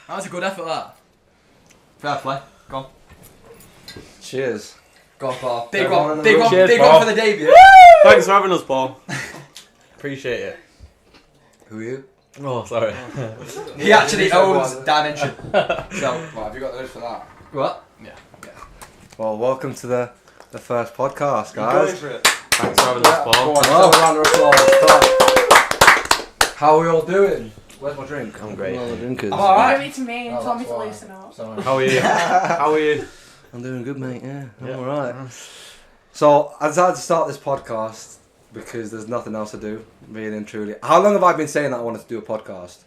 That was a good effort, that. Fair play. Go on. Cheers. Go on, Paul. Big Big one, one, big big one one for the debut. Thanks for having us, Paul. Appreciate it. Who are you? Oh, sorry. He actually owns Dimension. So, What, have you got those for that? what? Well, welcome to the first podcast, Going guys. for it. Thanks for having us, Paul. Go on, have a round of applause. How are we all doing? Where's my drink? I'm great. All the drinkers. I'm alright. Give it to me and Oh, told me that's to why. loosen up. Sorry. How are you? How are you? I'm doing good, mate. Yeah, I'm Yeah. alright. So, I decided to start this podcast because there's nothing else to do, really and truly. How long have I been saying that I wanted to do a podcast?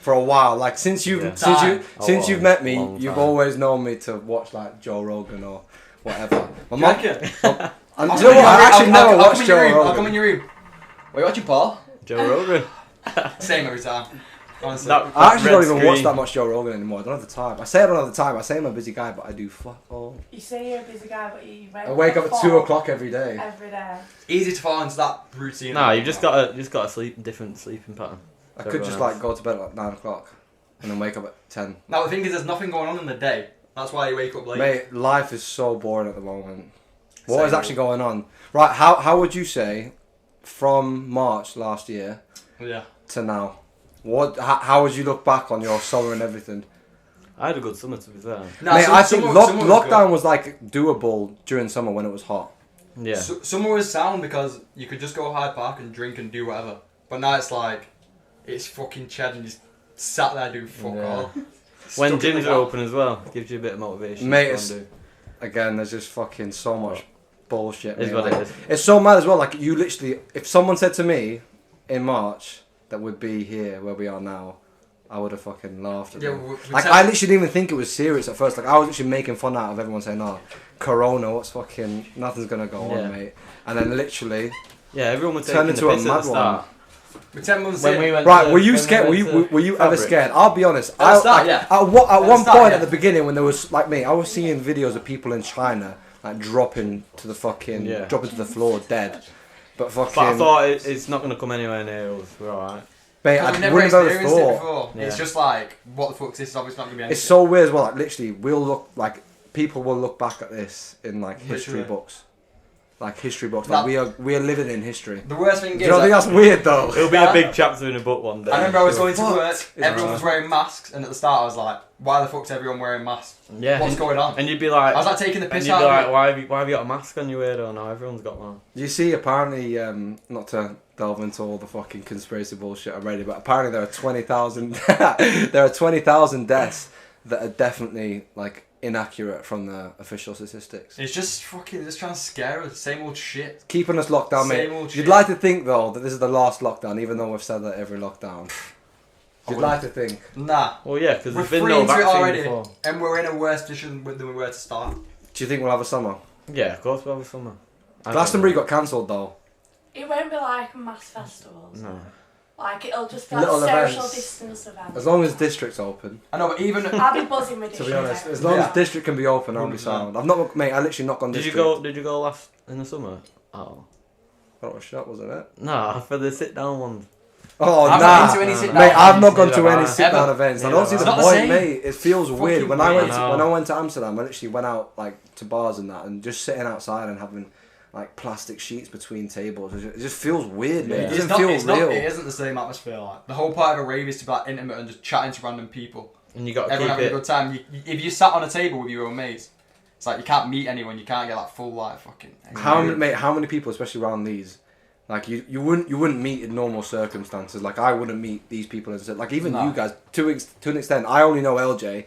For a while, like since you've Yeah. you've met me, Long you've time. always known me to watch like Joe Rogan or whatever. My You mum, reckon? and do you know what? I actually never watched Joe I'll come in Rogan. your room. What are you watching, Paul? Joe Rogan. Same every time. Honestly. That I actually red don't even watch screen. that much Joe Rogan anymore. I don't have the time. I say I don't have the time. I say I'm a busy guy, but I do fuck all. You say you're a busy guy, but you I wake up at 2 o'clock every day. every day. Easy to fall into that routine. Nah, you've just got a different sleeping pattern. I could just like go to bed at like 9 o'clock and then wake up at 10. Now the thing is, there's nothing going on in the day. That's why you wake up late. Mate, life is so boring at the moment. What Same. is actually going on? Right, how would you say from March last year Yeah. to now? How would you look back on your summer and everything? I had a good summer, to be fair. Nah, Mate, I think summer was lockdown was like doable during summer when it was hot. Yeah. Summer was sound because you could just go to Hyde Park and drink and do whatever. But now it's like, it's fucking Chad and you just sat there doing fuck Yeah. all. When Stuck in gyms the are car. open as well, gives you a bit of motivation. Mate, to go it's- and do. Again, there's just fucking so much bullshit. Is mate. what Like, it is. it's so mad as well. Like you literally, if someone said to me in March that we'd be here where we are now, I would have fucking laughed at Yeah, them. we Like I literally didn't even think it was serious at first. Like I was actually making fun out of everyone saying, "No, Corona, what's fucking nothing's gonna go Yeah. on, mate." And then literally, Yeah, everyone was Turned taking into the a piss mad at the start. We're 10 months When in. we went right? to- Were you when we scared? Were went you to were you ever Fabric. scared? I'll be honest. At the start, yeah. At At one the start, point yeah. at the beginning when there was like me, I was seeing videos of people in China like dropping to the fucking Yeah. dropping to the floor dead. But fucking. But I thought it's not going to come anywhere near us. We're alright. Mate, Because I we've never wouldn't have experienced it thought. before. Yeah. It's just like, what the fuck's this? It's obviously not going to be anything. It's so weird as well. Like literally, we'll look like people will look back at this in like history Literally. books, like history books. Like That- we are living in history. The worst thing Do is, you not think that's weird though? It'll be a big chapter in a book one day. I remember I was Sure. going to work, Fucked. everyone was wearing masks, and at the start I was like, why the fuck's everyone wearing masks? Yeah. What's and, going on? and you'd be like, I was like taking the and piss you'd be out like, of it. why have you got a mask on your weirdo? No, everyone's got one. You see, apparently, not to delve into all the fucking conspiracy bullshit already, but apparently there are 20,000 there are 20,000 deaths that are definitely like inaccurate from the official statistics. It's just fucking, just trying to scare us. Same old shit. Keeping us locked down, mate. Same old You'd shit. like to think though that this is the last lockdown, even though we've said that every lockdown. You'd like to think. Nah. Well, yeah, because We're there's been free no into it vaccine already, before. and we're in a worse position than we were to start. Do you think we'll have a summer? Yeah, of course we'll have a summer. I Glastonbury don't got cancelled though. It won't be like mass festivals. know. No. Like it'll just be Little like social events. distance events. As long as district's open. I know, but even I'll be buzzing with To dishes be honest, every as long day. as district can be open, I'll be 100%. sound. I've not, mate. I literally not gone Did you district. go? Did you go last in the summer? Oh. That was shot, wasn't it? No, for the sit down ones. Oh I've nah, not been to any sit-down mate. I've not events. gone to Neither any have I. sit-down Ever. events. I Neither don't see have the I. It's not the point, same. mate. It feels Fucking weird. When weird. I went to Amsterdam, I literally went out like to bars and that, and just sitting outside and having like plastic sheets between tables. It just feels weird, mate. Yeah. It it's doesn't not, feel it's real. not, it isn't the same atmosphere. Like the whole part of a rave is to be like intimate and just chatting to random people. And you got to Everyone keep having a it. good time. If you sat on a table with your own mates, it's like you can't meet anyone. You can't get like full like fucking. How many people, especially around these, like you wouldn't meet in normal circumstances. Like I wouldn't meet these people and like even No. you guys to an extent. I only know LJ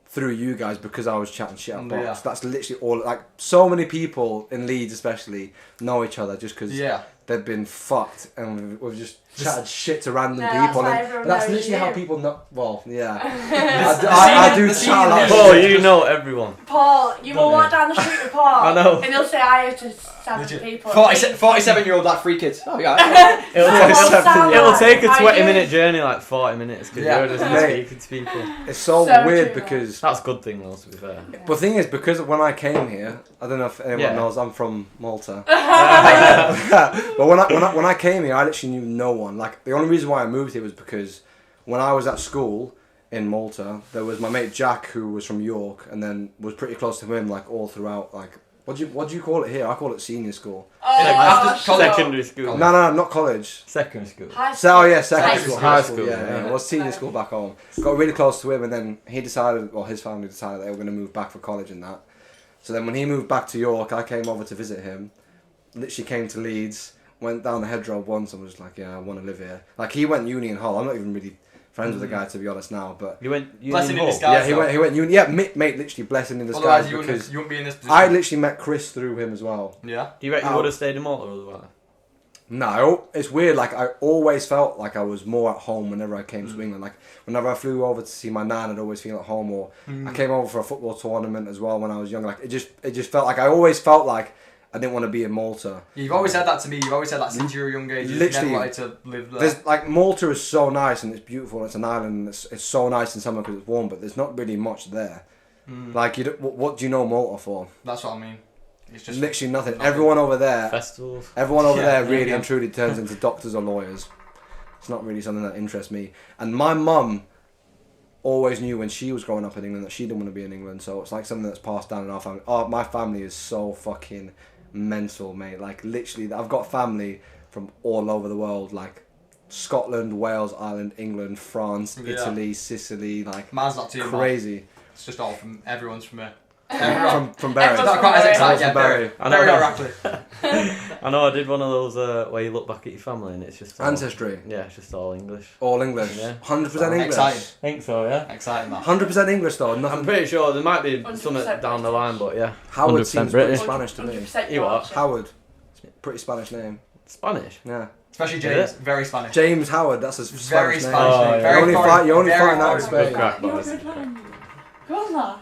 through you guys because I was chatting shit at box. Yeah. That's literally all. Like so many people in Leeds, especially, know each other just because Yeah. they've been fucked and we've just chatted shit to random No, that's people. why And everyone that's knows literally how you. people know. Well, yeah. The I scene- do the chat scene a lot. in of Paul, shit. you know everyone. Paul, you will Don't walk you? down the street with Paul. I know. And he'll say hi to 7 people. 47-year-old like 3 kids. Oh yeah. It'll, Yeah, take, well, sound it'll like- take a how 20 you- minute journey, like 40 minutes, because Yeah. you're just Mate. speaking to people. It's so So weird true, because. That's a good thing, though, to be fair. But the thing is, because when I came here, I don't know if anyone Yeah. knows, I'm from Malta. But when I came here, I literally knew no one. Like the only reason why I moved here was because when I was at school in Malta. There was my mate Jack, who was from York, and then was pretty close to him like all throughout. Like, what do you call it here? I call it senior school. Oh, Secondary school. No, not college. Secondary school. High So school. yeah, secondary school, high school. school, Yeah, it was senior school back home. Got really close to him, and then he decided, well, his family decided they were going to move back for college and that. So then when he moved back to York, I came over to visit him. Literally came to Leeds, went down the hedgerow once, and was like, yeah, I want to live here. Like he went uni in Hull. I'm not even really friends with the guy, to be honest now, but You went. Blessing in Hull? disguise. yeah, he went uni. Yeah, mate, literally blessing in disguise Otherwise, you because wouldn't be in this position. I literally met Chris through him as well. Yeah. Do you reckon you Oh. would have stayed in Malta otherwise? No, it's weird. Like I always felt like I was more at home whenever I came to England. Like whenever I flew over to see my nan, I'd always feel at home. Or I came over for a football tournament as well when I was young. Like it just felt like I always felt like I didn't want to be in Malta. You've always said that to me. You've always said that since you were a young age. You Literally, never wanted to live there. There's like Malta is so nice and it's beautiful. And it's an island. And it's so nice in summer because it's warm, but there's not really much there. Like what do you know Malta for? That's what I mean. It's just Literally nothing. Everyone over there. Festivals. Everyone over Yeah, there there really you and go. truly turns into doctors or lawyers. It's not really something that interests me. And my mum always knew when she was growing up in England that she didn't want to be in England. So it's like something that's passed down in our family. Oh, my family is so fucking mental, mate. Like literally, I've got family from all over the world. Like Scotland, Wales, Ireland, England, France, Yeah. Italy, Sicily. Like mine's not too crazy. It's just all from everyone's from here. From Barry. Not quite as excited yet. From Barry. I know Very that. Ratcliffe. I know I did one of those where you look back at your family and it's just all, Ancestry. Yeah, it's just all English. All English. Yeah. 100% English. Exciting. I think so, yeah. Exciting that. 100% English though. Nothing. I'm pretty sure there might be 100% something down the line, but yeah. Howard 100% seems British. pretty Spanish to me. 100% You what? Yorkshire. Howard. Pretty Spanish name. Spanish. Yeah. Especially Is James. it? Very Spanish. James Howard, that's a Very Spanish name. Spanish. Oh, name. yeah. Very You only foreign. find- you only Very find that in foreign. Spain. Crack, You're boys. a good man. Go on, lad.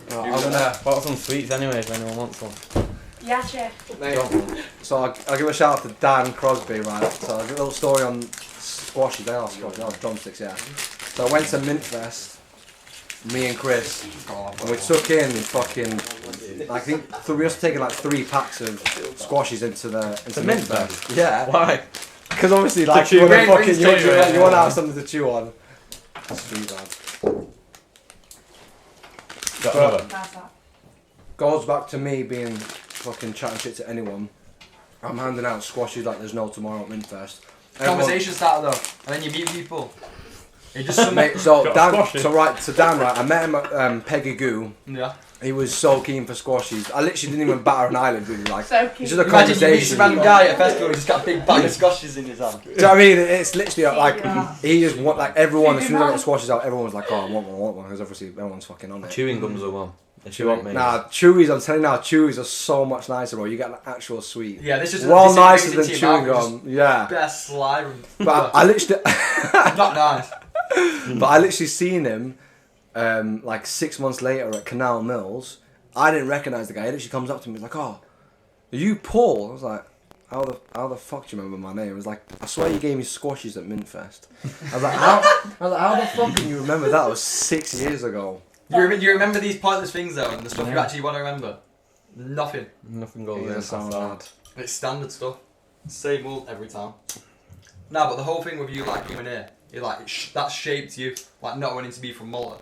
Oh, I'm gonna, Bought some sweets anyway if anyone wants some. Yeah, sure. so I'll give a shout out to Dan Crosby, right? So a little story on squashes. They are squashes, they are drumsticks, yeah. So I went to Mintfest, me and Chris, and we took in fucking, I think we must have taken like 3 packs of squashes into Mintfest? Yeah. Why? Because obviously, like, chew you want on. to fucking, Brings you to want to have something to chew on. Sweet, man. Got But- another. Nice that. Goes back to me being fucking chatting shit to anyone. I'm handing out squashes like there's no tomorrow at Mintfest. Conversation starter though, and then you meet people. You just some Mate, so Got Dan, squashes. so Dan, right, I met him at Peggy Goo. yeah. He was so keen for squashes. I literally didn't even batter an eyelid, really. Like, So it's cute. just a Imagine you meet conversation. some random guy at a festival who's just got a big bag of squashes in his hand. Do you know what I mean? It's literally like Yeah. he just want like everyone. As soon as I got the squashes out, everyone was like, "Oh, I want one," because obviously everyone's fucking on it. Chewing gums are one. If you want me. Nah, Chewies. I'm telling you now, Chewies are so much nicer, bro. You get an actual sweet. Yeah, this is Well this nicer is than into your chewing mouth, gum. Yeah. just Best slime. But I literally, Not nice. but I literally seen him, like 6 months later at Canal Mills. I didn't recognise the guy. He literally comes up to me, he's like, "Oh, are you Paul?" I was like, how the fuck do you remember my name? He was like, "I swear you gave me squashes at Mintfest." I was like, how the fuck can you remember that? It was 6 years ago. You remember these pointless things though, and the stuff you actually want to remember? Nothing. Nothing goes He's in. a sound lad. It's standard stuff. Same old every time. Nah, but the whole thing with you like coming here, you like that shaped you, like not wanting to be from Malta.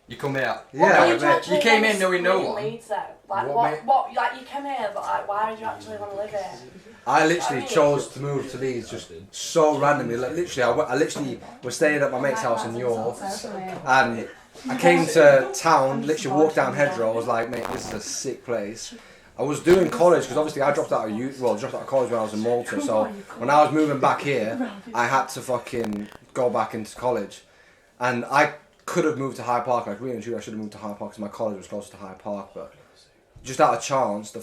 You come here. Yeah, What made mate. actually You came want in to knowing no live in one. Leeds, though? Like, What what, like, you came here, but like, why did you actually want to live here? I literally chose to move to Leeds just so randomly. Like, literally, I literally was staying at my mate's house in York, and I came to town, literally walked down Hedgerow. I was like, "Mate, this is a sick place." I was doing college because obviously I dropped out of college when I was in Malta. So when I was moving back here, I had to fucking go back into college, and I could have moved to Hyde Park. Like really and truly, I should have moved to Hyde Park because my college was closer to Hyde Park, but just out of chance, the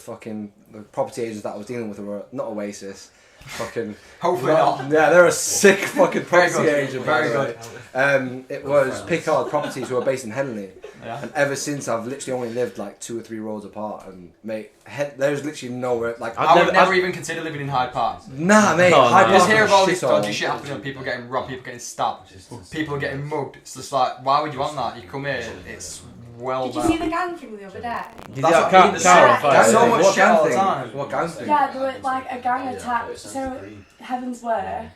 property agents that I was dealing with were not Oasis. Fucking Hopefully not. yeah, they're a sick fucking Very property good. agent. Very by the way. It was Pickard Properties who are based in Henley, Yeah. and ever since I've literally only lived like 2 or 3 roads apart. And mate, there's literally nowhere like I would never I've- even consider living in Hyde Park. nah, mate. No, Hyde no. You just Park hear is of all this shithole. dodgy shit happening, people getting robbed, people getting stabbed, people getting mugged. It's just like, why would you want that? You come here, it's well Did you bad. see the gang thing the other day? Did That's that what car, I mean, the car on shit. fire? That's so much What shit all the gang time. thing? What gang thing? Yeah, there were like a gang attack. So Heavens Were,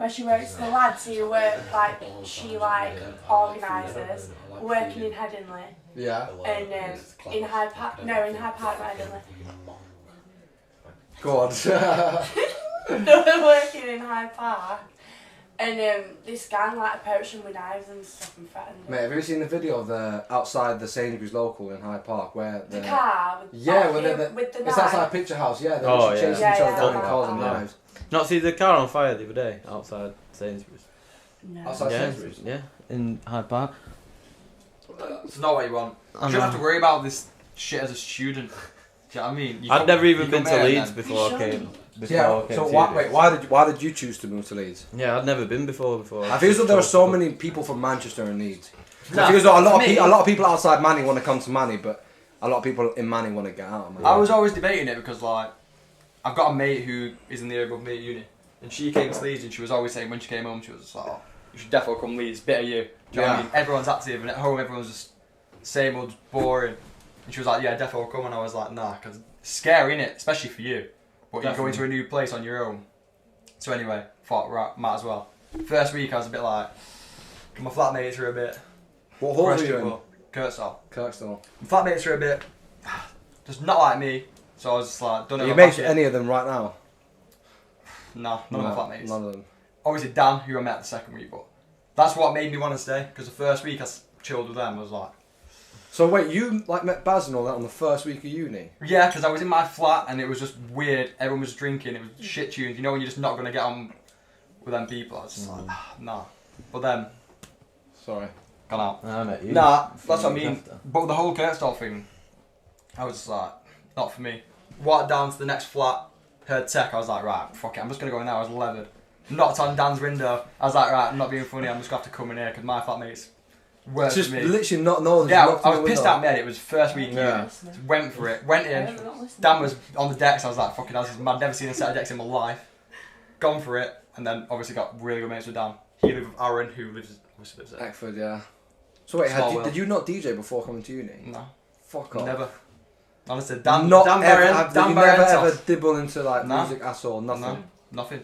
where she works the lads who work like she like organises working in Headingley Yeah. and in Hyde Park in Hyde Park not Headingley. Go on. They were working in Hyde Park and this gang like approached them with knives and stuff and threatened them. Mate, have you ever seen the video of the outside the Sainsbury's local in Hyde Park where The car with, yeah, with the it's knife. outside Picture House. Yeah, they're Oh, literally yeah. chasing each other Yeah, down in yeah. cars and Yeah. knives. Not see the car on fire the other day outside Sainsbury's. No. Outside Yeah, Sainsbury's. yeah, in Hyde Park. It's not what you want. You shouldn't have to worry about this shit as a student. Do you know what I mean? I'd never even you been come to here Leeds and before I You came. shouldn't. Before I Yeah. came So to why, uni. wait, why did you choose to move to Leeds? Yeah, I'd never been before. I feel as though there are so many people from Manchester and Leeds. Nah, I feel as though for me- a lot of people outside Manny want to come to Manny, but a lot of people in Manny want to get out of Manny. I was always debating it because like I've got a mate who is in the year above me at uni, and she came to Leeds and she was always saying when she came home she was just like, oh, you should definitely come Leeds, bit of you. Do you know what I Yeah. mean? Everyone's active and at home everyone's just same old boring. And she was like, yeah, definitely come, and I was like, nah, because it's scary, innit? Especially for you. But you go Definitely. into a new place on your own. So anyway, thought right, might as well. First week I was a bit like, my flatmates were a bit What hall were you in? questionable. Kurtzall. Kirkstall. My flatmates were a bit just not like me. So I was just like, don't know. Are you if I mates with back it. any of them right now? No, none of my flatmates. None of them. Obviously Dan, who I met the second week, but that's what made me want to stay. Because the first week I chilled with them. I was like, So wait, you like met Baz and all that on the first week of uni? yeah, because I was in my flat and it was just weird. Everyone was drinking. It was shit tunes. You know when you're just not gonna get on with them people. I was just like, nah. But then Sorry. gone out. I met you. Nah, that's what I Years mean. after. But the whole Kurtzall thing, I was just like, not for me. Walked down to the next flat, heard tech, I was like, right, fuck it, I'm just going to go in there. I was leathered. Knocked on Dan's window, I was like, right, I'm not being funny, I'm just going to have to come in here because my flatmates work Just for me. literally not knowing. Yeah, knocked I on the was pissed window. out mate, it was first week Yeah. went for it, went in, Dan was on the decks, I was like, fucking hell, this is mad, never seen a set of decks in my life. Gone for it, and then obviously got really good mates with Dan. He lived with Aaron, who obviously lives there. Eckford, yeah. So wait, Small world. did you not DJ before coming to uni? No, Fuck off. never. Honestly, Dan Not Dan ever. Barren, Dan you never Barrentos. ever dibble into like No. music at all. Nothing. No, nothing.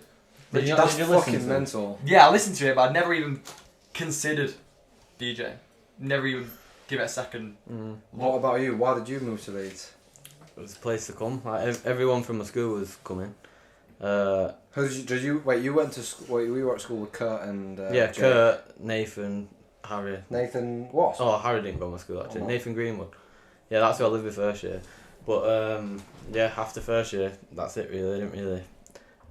Did you, That's did you listen fucking to it? mental. Yeah, I listened to it, but I'd never even considered DJ. Never even give it a second. What about you? Why did you move to Leeds? It was a place to come. Like everyone from my school was coming. Who did you wait? You went to school. Wait, we were at school with Kurt and Yeah, Jay. Kurt, Nathan, Harry. Nathan what? Oh, Harry didn't go to my school actually. Oh. Nathan Greenwood. Yeah, that's who I lived with first year. But yeah, after first year, that's it really. I didn't really.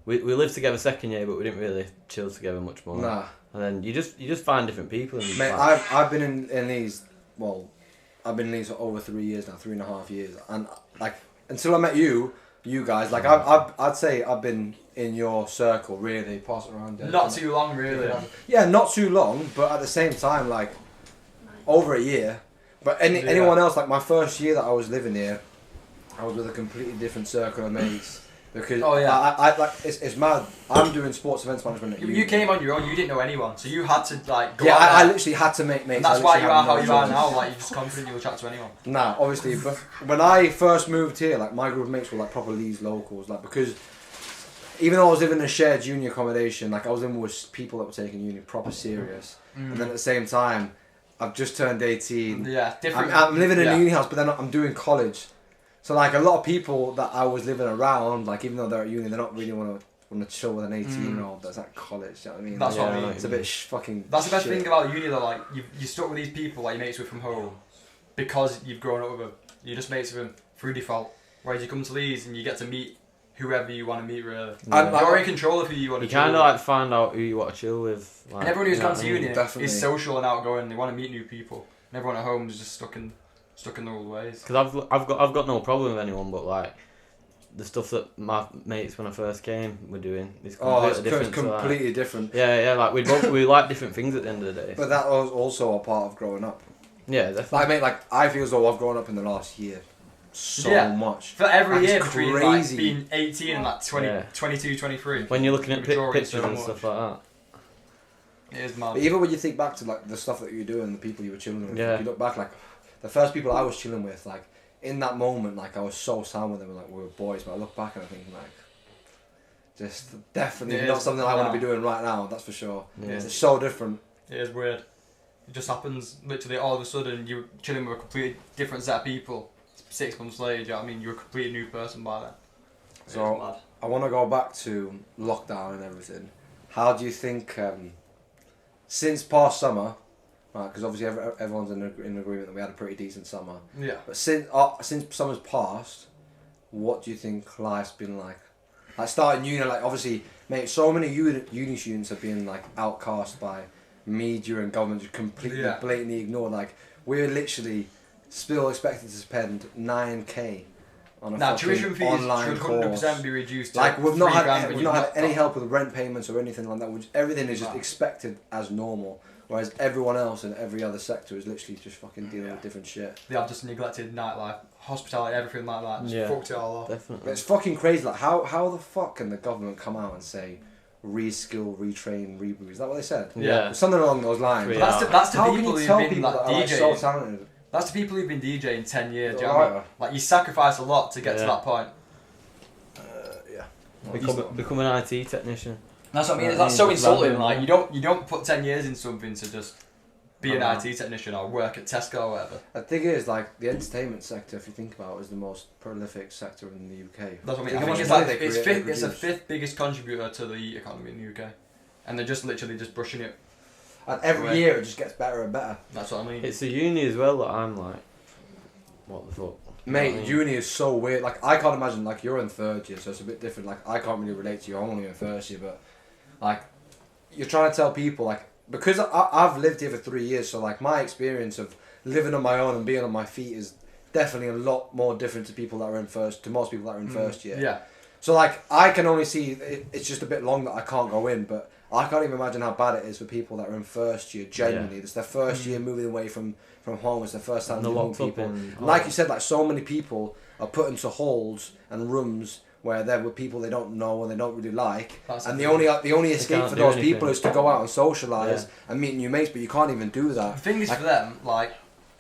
We lived together second year, but we didn't really chill together much more. Nah, And then you just find different people. And mate. like, I've been in Leeds. Well, I've been in Leeds for over 3 years now, 3.5 years, and like until I met you guys, like I'd say I've been in your circle really, pass it around. Not too long, really. Yeah, not too long, but at the same time, like over a year. But Yeah. anyone else, like my first year that I was living here, I was with a completely different circle of mates. Because Oh, yeah. I like it's mad. I'm doing sports events management at You uni. came on your own. You didn't know anyone, so you had to like go. Yeah, out I there. literally had to make mates. And that's I why literally you had are how no you are choice. now. Like you're just confident you'll chat to anyone. Nah, obviously, but when I first moved here, like my group of mates were like proper Leeds locals, like because even though I was living in a shared uni accommodation, like I was living with people that were taking uni proper serious, and then at the same time, I've just turned 18. Yeah, different. I'm living in yeah. a uni house, but then I'm doing college, so like a lot of people that I was living around, like even though they're at uni, they're not really want to chill with an 18-year-old that's at college. You know what I mean? That's Like, what I Yeah, mean. it's a bit fucking. That's the best shit. thing about uni though. Like you stuck with these people like you mates with from home because you've grown up with them. You're just mates with them through default. Whereas you come to Leeds and you get to meet whoever you want to meet. Really, Yeah. you're in control of who you want to. you chill kind of with. like find out who you want to chill with. Like, And everyone who's you know gone what to I mean? uni Definitely. is social and outgoing. They want to meet new people. And everyone at home is just stuck in their old ways. Because I've got no problem with anyone, but like the stuff that my mates when I first came were doing is Oh, completely it's different. to, like- completely different. yeah, like we like different things at the end of the day. But that was also a part of growing up. Yeah, definitely. Like, mate, like I feel as though I've grown up in the last year so Yeah. much. For every That's year between crazy. like being 18 and like 20, Yeah. 22, 23. When you're looking at Maturing pictures so and much. stuff like that. It is mad. But even when you think back to like the stuff that you do and the people you were chilling with, Yeah. you look back like the first people I was chilling with, like in that moment, like I was so sound with them, and like we were boys. But I look back and I think like, just definitely It not is, something I want to no. be doing right now. That's for sure. Yeah. It's so different. It is weird. It just happens literally all of a sudden. You're chilling with a completely different set of people. 6 months later, do you know what I mean? You're a completely new person by then. It So- is mad. I want to go back to lockdown and everything. How do you think, since past summer, right? Because obviously everyone's in agreement that we had a pretty decent summer. Yeah. But since summer's passed, what do you think life's been like? Like starting uni, like obviously, mate, so many uni students have been like outcast by media and government, just completely Yeah. blatantly ignored. Like we're literally still expected to spend 9K on a Now, fucking tuition fees online should course. 100% be reduced to Like we've not £3 had when we've not you've had any got- help with rent payments or anything like that. Everything is just Right. expected as normal, whereas everyone else in every other sector is literally just fucking dealing with different shit. They have just neglected nightlife, hospitality, everything like that. Just Yeah. fucked it all off. But Definitely. it's fucking crazy. Like how the fuck can the government come out and say reskill, retrain, reboot? Is that what they said? Yeah. Something along those lines. Yeah. That's the How can people you who've tell been people like that are like, DJing. so talented? That's the people who've been DJing 10 years. Do you know Right. what I mean? Like you sacrifice a lot to get to Yeah. that point. Yeah. Become an IT technician. That's what I mean. Yeah, That's so just insulting. random. Like you don't put 10 years in something to just be an IT technician or work at Tesco or whatever. The thing is, like the entertainment sector, if you think about it, is the most prolific sector in the UK. That's what I mean. Think I how think much it's money like they it's create fifth. and It's the produce. 5th biggest contributor to the economy in the UK, and they're just literally just brushing it. And every Right. year it just gets better and better. That's what I mean. It's the uni as well that I'm like, what the fuck? You know Mate, what I mean? uni is so weird. Like I can't imagine. Like you're in third year, so it's a bit different. Like I can't really relate to you. I'm only in first year, but like you're trying to tell people like because I've lived here for 3 years, so like my experience of living on my own and being on my feet is definitely a lot more different to people that are in to most people that are in first year. Yeah. So like I can only see it's just a bit long that I can't go in, but I can't even imagine how bad it is for people that are in first year. Genuinely, it's their first year moving away from home. It's their first time And they're living locked with up people. in. Like you said, like so many people are put into halls and rooms where they're with people they don't know and they don't really like, That's and the the only escape can't for do those anything. people is to go out and socialise Yeah. and meet new mates. But you can't even do The that. thing is Like- for them, like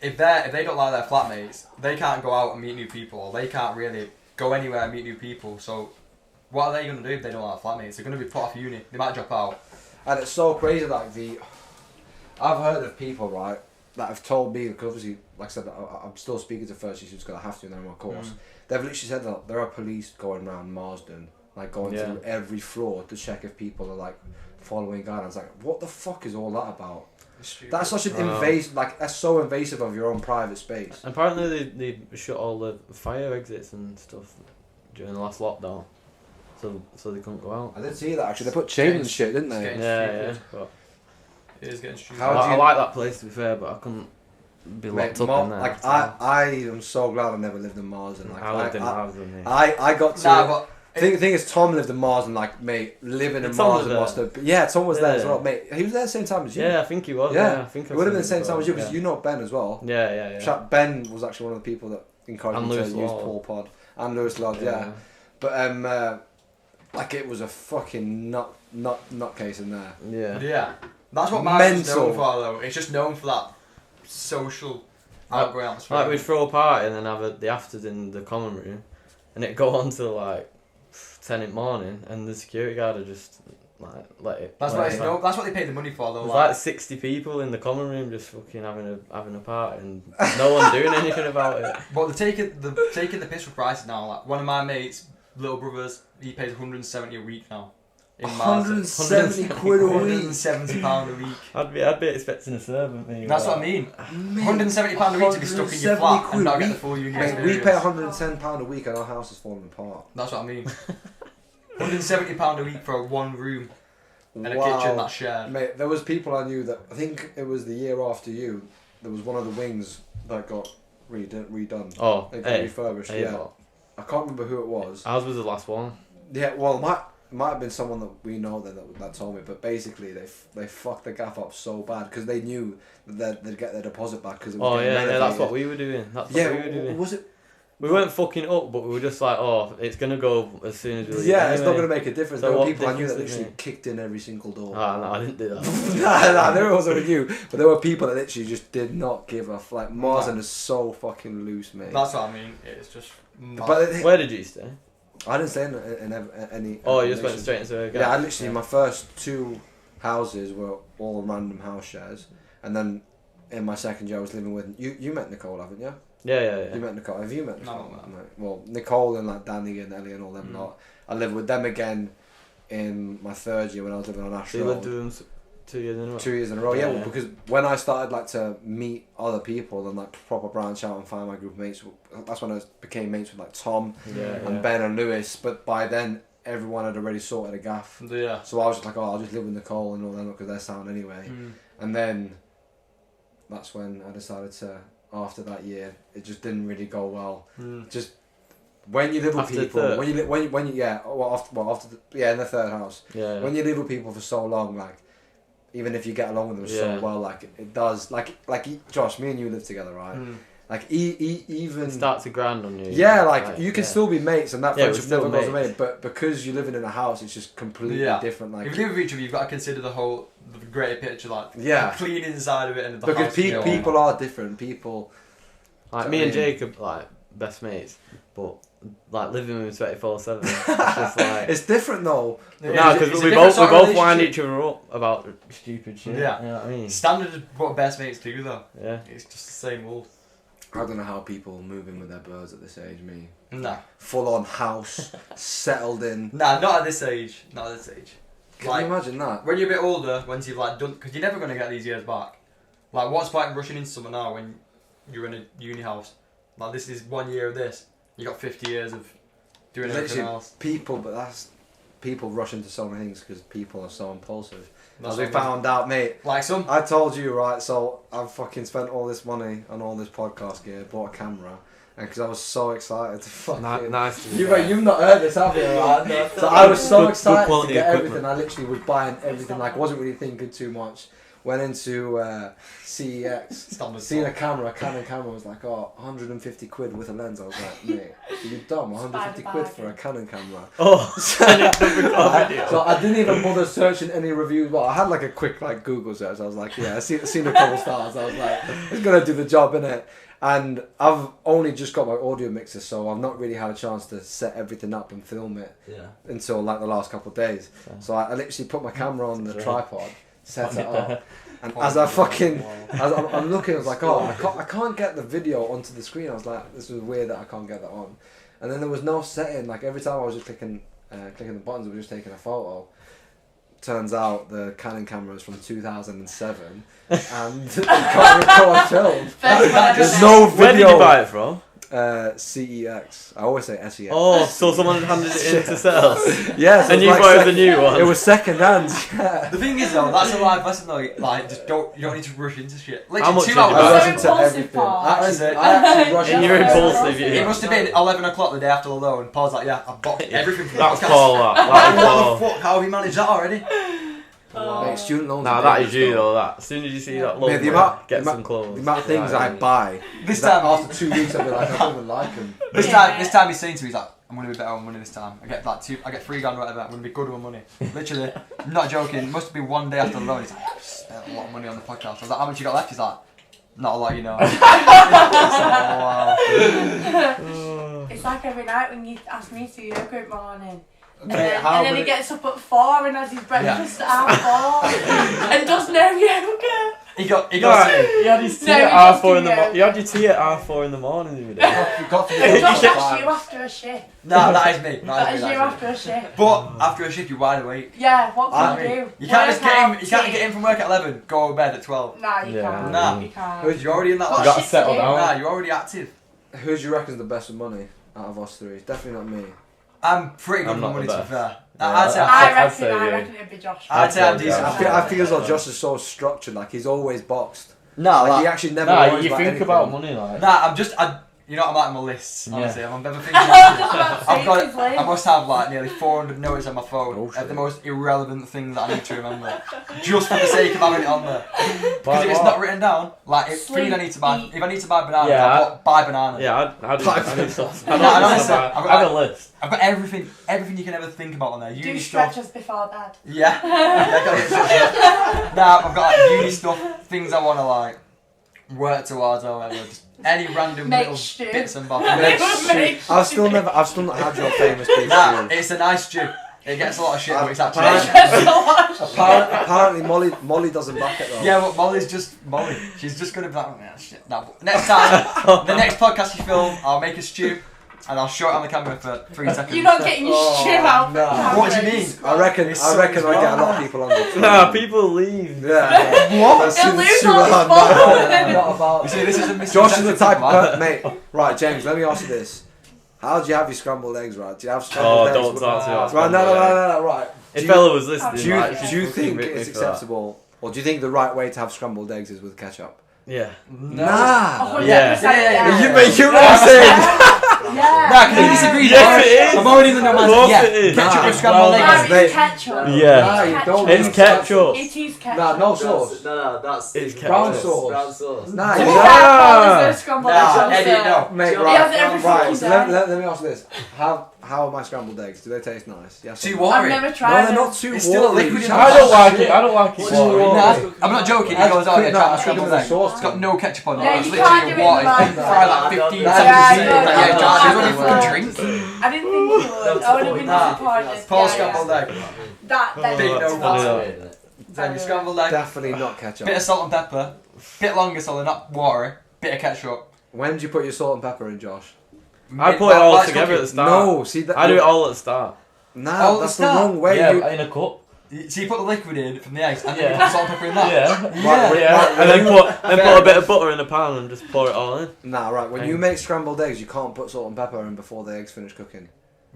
if they don't like their flatmates, they can't go out and meet new people. Or they can't really go anywhere and meet new people. So what are they gonna do if they don't like their flatmates? They're gonna be put off uni. They might drop out. And it's so crazy, like I've heard of people, right, that have told me, because obviously, like I said, I'm still speaking to first years because I have to in my course. They've literally said that there are police going around Marsden, like going Yeah. through every floor to check if people are like following guidelines. Like, what the fuck is all that about? That's such an invasive, like that's so invasive of your own private space. Apparently they shut all the fire exits and stuff during the last lockdown, so they couldn't go out. I did see that actually. They put chains and shit, didn't they? Getting Yeah. stupid. But It is getting stupid. How I, do you- I like that place to be fair, but I couldn't be Mate, locked up in there. like I am so glad I never lived in Marsden. Like I lived in Marsden. Yeah. I got to. Nah, but Thing is, Tom lived in Marsden, like, mate, living in Tom was Marsden there. must have... Yeah, Tom was there as Yeah. well, mate. He was there the same time as you. Yeah, I think he was. Yeah. I think It would have been the same time as you, because yeah. you know Ben as well. Yeah. Ben was actually one of the people that encouraged And me to Lewis use Lord. Paul Pod. And Lewis Lord, yeah. But, like, it was a fucking nutcase in there. Yeah. yeah, that's what Marsden's Mental. known for though. It's just known for that social outgoing atmosphere. Like we'd throw a party and then have the afters in the common room, and it'd go on till like 10 in the morning, and the security guard would just like let it. That's let what it it's back. known. That's what they pay the money for though. There's like 60 people in the common room just fucking having a party, and no one doing anything about it. But they're taking the piss for prices now. Like one of my mates' little brothers, he pays 170 a week now. In Marsden. 170 quid a week. 170 pound a week. I'd be expecting a servant. Maybe, That's what I mean. 170 pound a week to be stuck in your 170 flat quid and not a get the week. full uni Mate, experience. we pay £110 a week and our house is falling apart. That's what I mean. 170 pound a week for one room and a Wow. kitchen that's shared. Mate, there was people I knew that, I think it was the year after you, there was one of the wings that got redone. Oh, It got hey, refurbished, hey, yeah. what? I can't remember who it was. Ours was the last one. Yeah, well, it might have been someone that we know that told me, but basically they fucked the gaff up so bad because they knew that they'd get their deposit back because it was Oh getting yeah, that's renovated. what we were doing. That's Yeah, what we were doing. was it? We weren't fucking up, but we were just like, oh, it's gonna go as soon as we leave. Yeah, it's not anyway. going to make a difference. So There were what people I knew that difference does it literally make? kicked in every single door. Ah, no, I didn't do that. Nah, there wasn't you, but there were people that literally just did not give a f. Like Marsden is so fucking loose, mate. That's what I mean. It's just. Mad. But Where did you stay? I didn't stay in any. Oh, you just went straight into a Yeah, I literally my first 2 houses were all random house shares, and then in my second year I was living with you. You met Nicole, haven't you? Yeah. You met Nicole. Have you met Nicole? No. Well, Nicole and like Danny and Ellie and all them lot. I lived with them again in my third year when I was living on Ash So you Road. lived with them 2 years in a row? 2 years in a row, Yeah. Well, because when I started like to meet other people and like proper branch out and find my group of mates, that's when I became mates with like Tom and Ben and Lewis. But by then, everyone had already sorted a gaff. Yeah. So I was just like, I'll just live with Nicole and all them because they're sound anyway. And then that's when I decided to. After that year, it just didn't really go well. Just when you live with After people, third? when you after in the third house. Yeah. When you live with people for so long, like even if you get along with them so well, like it does. Like Josh, me and you live together, right? Like even It starts to grind on you. yeah, like you can still be mates, and that Yeah, friendship we're still never goes mates. away. But because you're living in a house, it's just completely different. Like if you live with each other, you've got to consider the greater picture, like Yeah. the clean inside of it and the because house. people are different. People Like me and Jacob, like best mates, but like living with him 24/7. It's just like it's different though. no, It's because a we different both sort of wind relationship. each other up about stupid shit. Yeah. You know what I mean? Standard is what best mates do though. Yeah. It's just the same old. I don't know how people move in with their birds at this age. Me, Nah. full on house, settled in. Nah, not at this age. Not at this age. Can you imagine that? When you're a bit older, once you've like done, because you're never gonna get these years back. Like, what's point in rushing into something now when you're in a uni house? Like, this is 1 year of this. You got 50 years of doing everything Literally, else. people rush into so many things because people are so impulsive. That's As we what I mean. found out, mate. Like some. I told you, right? So I've fucking spent all this money on all this podcast gear, bought a camera, and because I was so excited to fucking. Nice. You've not heard this, have you? Right? No. So I was so Good excited to quality get equipment. everything. I literally was buying everything. Like, wasn't really thinking too much. Went into CEX, Standard seen a stock. camera, a Canon camera, was like, oh, 150 quid with a lens. I was like, mate, you dumb, 150 quid for a Canon camera. Oh, So I didn't even bother searching any reviews. Well, I had like a quick like Google search. I was like, yeah, I seen a couple stars. I was like, it's gonna do the job, innit? And I've only just got my audio mixer, so I've not really had a chance to set everything up and film it until like the last couple of days. So I literally put my camera on the tripod, set it up, and as I'm looking, I was like, oh, I can't get the video onto the screen. I was like, this is weird that I can't get that on. And then there was no setting. Like every time I was just clicking the buttons, it was just taking a photo. Turns out the Canon camera is from 2007 and it can't record film. There's no video. Where did you buy it from? CEX. I always say SEX. Oh, so someone had handed it in to sell. Yes, And you bought the new one. It was second hand. Yeah. The thing is though, that's a life lesson though. Like, just you don't need to rush into shit. Literally, How much 2 did you hours. buy? I So rushed into impulsive, everything. Paul. I actually rushed And into you're everything. impulsive, It yeah. must have been 11 o'clock the day after the loan. Paul's like, yeah, I've bought everything from the That's podcast. Paul, that was What Paul. the fuck? How have you managed that already? Mate, student loans. Nah, are that dangerous, is you though. though. That as soon as you see that logo, Mate, the get some amount clothes. of things Right. I buy. This that time, after 2 weeks, I'll be like, I don't even like them. this time he's saying to me, he's like, I'm gonna be better on money this time. I get like I get $3 or whatever. I'm gonna be good with money. Literally, I'm not joking. It must have been 1 day after the loan. He's like, I've spent a lot of money on the podcast. I was like, how much you got left? He's like, not a lot, you know. It's like, oh, wow. It's like every night when you ask me to yoga in the morning. And Mate, then, how and then he many- gets up at 4 and has his breakfast at 4 and does no yoga. He got. You had his tea No, at you half just 4 do in the morning. yoga. You had your tea at half 4 in the morning the other day. You got to Josh, the that's you after a shift. No, that is me. That is is me. you That is me. after a shift. But after a shift, you're wide awake. Yeah, what I can you mean, do? you can't just Work get in. out, You can't tea. get in from work at 11. Go to bed at 12. Nah, you Yeah, can't. nah. You can't. You're already in that What You life. got to shit settle to do? down. Nah, you're already active. Who do you reckon is the best with money out of us three? It's definitely not me. I'm pretty good I'm with not money the to be best. fair. Yeah, I'd say. I'd I say you. reckon it'd be Josh. I'd say I'm I'd say decent. yeah. I feel as though Josh is so structured. Like he's always boxed. No, Like he actually never. Nah, worries you think anything. about money like. Nah, you know, I'm like my lists. Yeah. Honestly, I'm never thinking. I've I've got. I must have like nearly 400 notes on my phone Oh, of shit. the most irrelevant things that I need to remember, just for the sake of having it on there. Because if it's not written down, like if food I need to buy, if I need to buy bananas, Yeah, I'll put buy bananas. Yeah, I do stuff. I No, don't I don't listen listen. about- I've I got- have a list. I've got everything you can ever think about on there. Do Uni stuff. stretches before bed. Yeah. Yeah, I got it. Nah, I've got like uni stuff, things I want to like work towards or whatever. Just any random Make little stew. bits and bobs. Make I've still not had your famous beef Nah, stew. it's a nice stew. It gets a lot of shit, but it's actually. Apparently, Molly doesn't back it though. Yeah, but Molly's just Molly. She's just gonna be like, oh, man, shit. No, but next time, the next podcast you film, I'll make a stew and I'll show it on the camera for 3 seconds. You're not getting your shit out. nah. What do you mean? I reckon It's I so get a lot of people on the Nah, people leave. Yeah. What? They'll lose all his followers. Not about. You see, this is a Josh is the type of of mate. Right, James. Let me ask you this: how do you have your scrambled eggs? Right? Do you have scrambled Oh, eggs? don't talk to me about Right, no. scrambled eggs. Right. If Do you- Bella was listening, Do you, like, she'd do you fucking think rip me it's for that. acceptable, or do you think the right way to have scrambled eggs is with ketchup? Yeah. Nah. Yeah. Yeah. You make you what I'm saying. Yeah. Nah, can you disagree? Yes, it is. I'm already in the no Of man's course yeah. it is. Ketchup Nah. with scrambled Well, eggs. No, it's ketchup. Yeah. Nah, you don't. It's ketchup. It is ketchup. Nah, no sauce. No, that's It's brown ketchup. sauce. Brown sauce. Nah, To you be don't. fair, Paul is no scrambled eggs Nah, on, Eddie, so- no. Mate, He right. has it every Right, fucking so day. let me ask you this: how are my scrambled eggs? Do they taste nice? Yes. Too or no? watery. I've never No, tried they're them. not too It's still a watery. liquid in I the don't sauce. like it. I don't like it. What do you want? Nah, I'm not joking. He That's goes, oh yeah, quick, try my nah, scrambled give us egg. a sauce. It's got no ketchup on it. Yeah, It's you literally can't do it in water. the It's been fried like 15 Yeah, seconds. yeah, Like, yeah, yeah, Josh, yeah, it's only yeah. fucking drink. I didn't think you would. I would have been Nah. disappointed. Paul Yeah, scrambled egg. That, Big Oh, no that's water. funny, though. Then you scrambled egg. Definitely not ketchup. Bit of salt and pepper. Bit longer so they're not watery. Bit of ketchup. When do you put your salt and pepper in, Josh? I put it all Like together at the cooking. start. No, see that. I do it all at the start. Nah, All at that's the the start? wrong way. Yeah, You, in a cup. So you put the liquid in from the eggs and then Yeah. you put salt and pepper in that? Yeah. Right, Yeah. right, And then put Fair a bit of butter in a pan and just pour it all in. Nah, right. When you make scrambled eggs, you can't put salt and pepper in before the eggs finish cooking.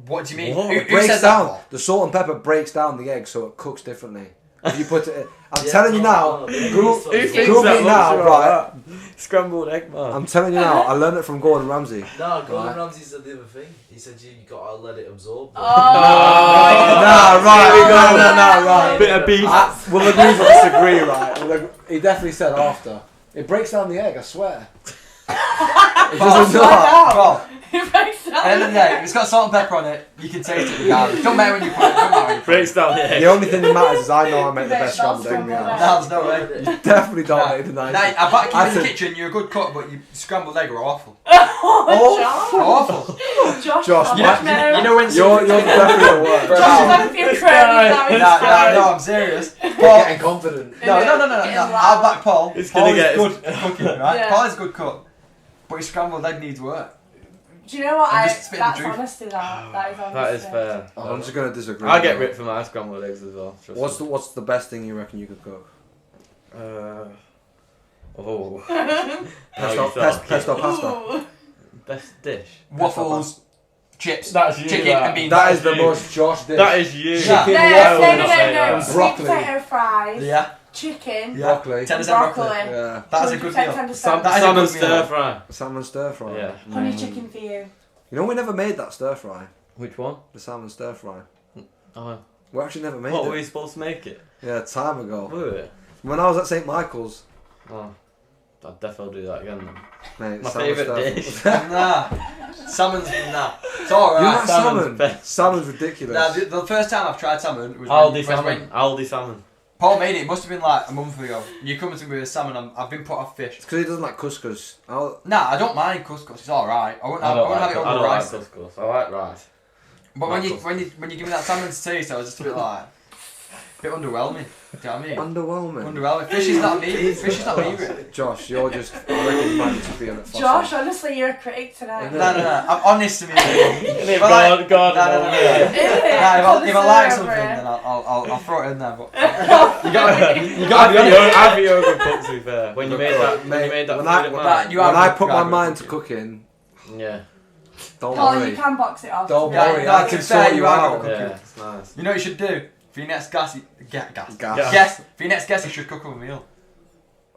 What do you mean? What? Who It breaks said down. that? The salt and pepper breaks down the egg, so it cooks differently. If you put it, I'm telling you now. Google Who thinks Google that it now, much right? about that? Scrambled egg, man. I'm telling you now. I learned it from Gordon Ramsay. No, Gordon Right. Ramsay said the other thing. He said you gotta let it absorb. Oh. Nah, right. Here we go. Nah, right. Bit of beef. We'll agree to disagree, right? He definitely said after. It breaks down the egg, I swear. It doesn't not. Well, It breaks down. end of the day, if it's got salt and pepper on it, you can taste it regardless. Don't matter when you put it. Don't matter when you put it. Breaks down the egg. The only thing that matters is I know I make the best scrambled egg meal. Scrambled egg. No, there's no way. You definitely don't Nah. make the Nah, nice. I back you I in the think- kitchen, you're a good cook, but you scrambled egg are awful. Oh, Awful. Josh. Josh, Yeah, you know when You're definitely the worst. Bro. Josh is having a few crazy now. He's Nah, fine. no, I'm serious. You're Paul, getting confident. no, Getting I'll loud. back Paul. It's Paul gonna is get- good at cooking, right? Yeah. Paul is a good cook, but his scrambled egg needs work. Do you know what? I'm just spitting the That's truth. honesty. That is honesty. That is fair. I'm just gonna disagree. I get ripped for my scrambled eggs as well. trust me. What's the best thing you reckon you could cook? Oh. Pesto pasta. Ooh. Best dish. Waffles, chips, That's you, chicken, that. and beans. That is the you. most Josh dish. That is you. Yeah. Chicken, No, waffles, no. and Sweet broccoli. potato fries. Yeah, Chicken. yeah. Broccoli. 10% Broccoli. Yeah. That is a good 100% meal. understand. That is a Salmon good meal. stir fry. Salmon stir fry. Yeah. Honey chicken for you. You know we never made that stir fry. Which one? The salmon stir fry. Oh. We actually never made What it. were we supposed to make it? Yeah, time ago. Were we? When I was at St Michael's, Oh. I'd definitely do that again then. mate. My salmon favourite stir fry. dish. Nah, salmon's nah. It's You alright. like Salmon's salmon? best. Salmon's ridiculous. Nah, the first time I've tried salmon was Aldi when salmon. Aldi salmon. Paul made it. It must have been like a month ago. You come to me with salmon. I've been put off fish. It's because he doesn't like couscous. Nah, I don't mind couscous. It's alright. I won't I have, don't have it like over rice. couscous. I like rice. But like when you give me that salmon to taste, I was just a bit like, a bit underwhelming. Do you know what I mean? Underwhelming. Underwhelming. Fish is not me. Fish is not me. Really. Josh, you're just. I reckon you might need to be on it. Josh, honestly, you're a critic tonight. I No. I'm honest to me. Innit, But like- God, No. Isn't it? Nah, if I like Put the something, syrup in. then I'll throw it in there. But you gotta I'd be honest. I'd be over cook, to be fair. When you made that, when you made that when food I- at when mine. you When are I good- put you my are good mind to cooking. cooking, Yeah. don't Paul, worry. you can box it off. Don't Yeah, worry, no, I to can be fair, sort you you are out. good Yeah, it's nice. You know what you should do for your next guest? Gas. Guest. For your next guest, you should cook them a meal.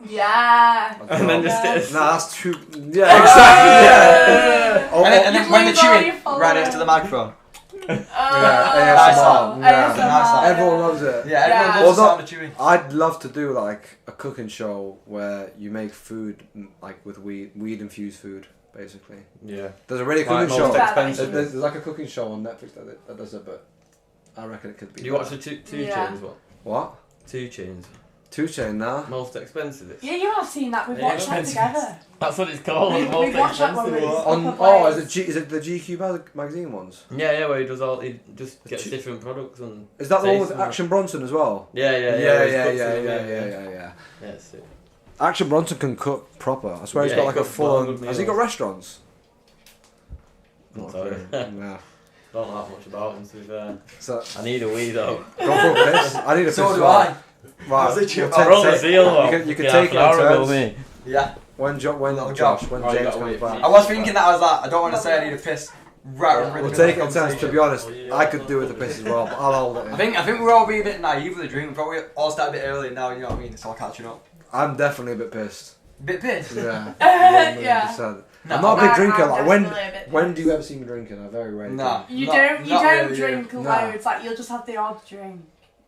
Yeah. And then just Yeah. sit. Nah, that's too. Yeah, exactly. Yeah. Oh, And then You when they're lose all chewing, your followers. right next to the microphone. Yeah, Nice ASMR. one. Yeah. ASMR. Everyone loves it. Yeah, everyone Yeah. loves the Although- sound of chewing. I'd love to do like a cooking show where you make food like with weed infused food, basically. Yeah. There's a really Like cooking most show. expensive. There's like a cooking show on Netflix that does it, but I reckon it could be. You watch the two Yeah. chains one? What? 2 chains. 2 Chain, nah. Most expensive. Yeah, you have seen that. We've Yeah, watched that expensive. together. That's what it's called. We most watched that one expensive. with On, proper is players. it the GQ magazine ones? Yeah, where he does all. He just gets different products and. Is that the one with tastes them. Action Bronson as well? Yeah. Yeah, where he yeah, cooks yeah, them, yeah. Yeah, it's sick. Action Bronson can cook proper. I swear he's Yeah, got he like a cooks full on. good Has he got meals. restaurants? I'm Not sorry. really. Yeah. Don't know that much about him, to be fair. So, I need a wee though. go for a piss. I need a piss. So as do well. I. Right. Was it you? we'll Oh, Roll the take- seal though. you can take it in half an hour ago, turns. me. Yeah. when Little Josh, Josh. when Oh, you James gotta comes wait. back. I was thinking that I was like, I don't want to say I need a piss. Right, Yeah, we're We'll in take the it in turns. To be honest, I could do with a piss as well, but I'll hold it. I think we're all being a bit naive with the drink. We probably all started a bit early now, you know what I mean? It's all catching up. I'm definitely a bit pissed. Bit pissed? Yeah. Yeah. 100%. No. I'm not a big drinker. I'm Like, when definitely a bit when pissed. do you ever see me drinking? I very rarely. Nah. drink. You Not- don't not really, drink Nah. loads. Like you'll just have the odd drink.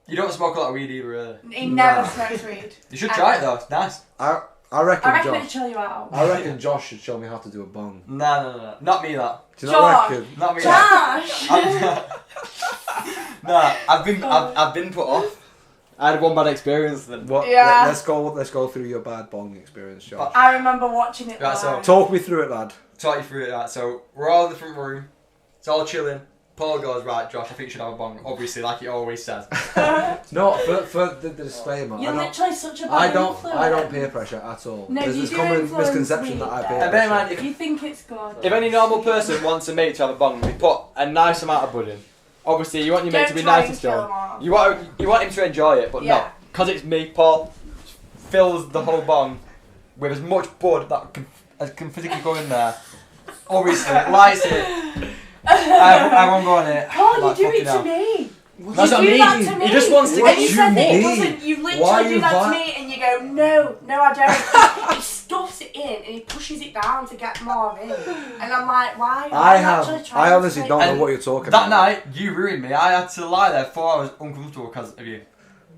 You don't smoke a lot of weed either, really. He never Nah. smokes weed. You should try it though, it's nice. I reckon I reckon it'd Josh. chill you out. I reckon Josh should show me how to do a bong. No. Not me, that. Do you not Josh. reckon? Not me, that. Josh! Nah, I've been put off. I had one bad experience then. What? Yeah. Let's go through your bad bong experience, Josh. I remember watching it Right, live. so- Talk me through it, lad. Talk you through it, right? So we're all in the front room. It's all chilling. Paul goes, right, Josh, I think you should have a bong. Obviously, like he always says. No, for the disclaimer, You're I don't. literally such a bad I don't influence. peer pressure at all. No, There's you this do common influence misconception me, that I though. peer And bear in pressure. mind, You think it's good. If any normal person wants a mate to have a bong, they put a nice amount of bud in. Obviously, you want your mate Don't to be try nice and and kill still. them off. You want him to enjoy it, but no. Yeah. Because it's me, Paul fills the whole bong with as much bud that can physically go in there. Obviously, lights it. I won't go on it. Paul, Like, you do it fucking to hell. me. That's you what I do mean. that to me. He just wants to What And you do said you that it mean? doesn't. You Why literally you do that to vi- me, and you go, no, I don't. He stuffs it in and he pushes it down to get more in, and I'm like, why? I honestly don't know And what you're talking That about. night, you ruined me. I had to lie there 4 hours uncomfortable because of you.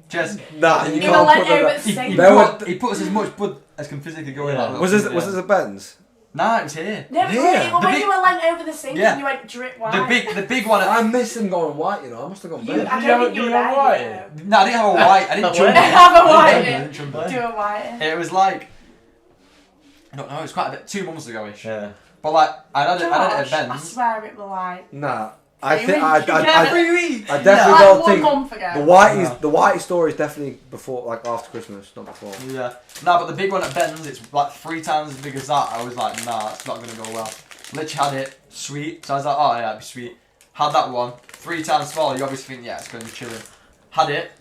Just Nah, you You can't were put let over that. at the same There time. were- he puts as much bud as can physically go in. Yeah. Like, Was this a Benz? Nah, it was here. No, Yeah. well, The when big- you were leant over the sink Yeah. and you went drip white. The big one. I missed him going white, you know. I must have gone You, Benz. I Did don't you think you were have there. a white? you know. No, I didn't have a white. I didn't Have jump. a Have a I white. didn't jump in. Do a white. It was like, I don't know. It was quite a bit 2 months ago-ish. Yeah. But like, I had it at Josh, I events. swear it was like Nah, Are I you think winking? I definitely like don't 1 think month ago. the whitey story is definitely before, like after Christmas, not before. Yeah. No, but the big one at Ben's, it's like 3 times as big as that. I was like, nah, it's not gonna go well. Literally had it sweet, so I was like, oh yeah, it'd be sweet. Had that one 3 times smaller. You obviously think, yeah, it's gonna be chilling. Had it,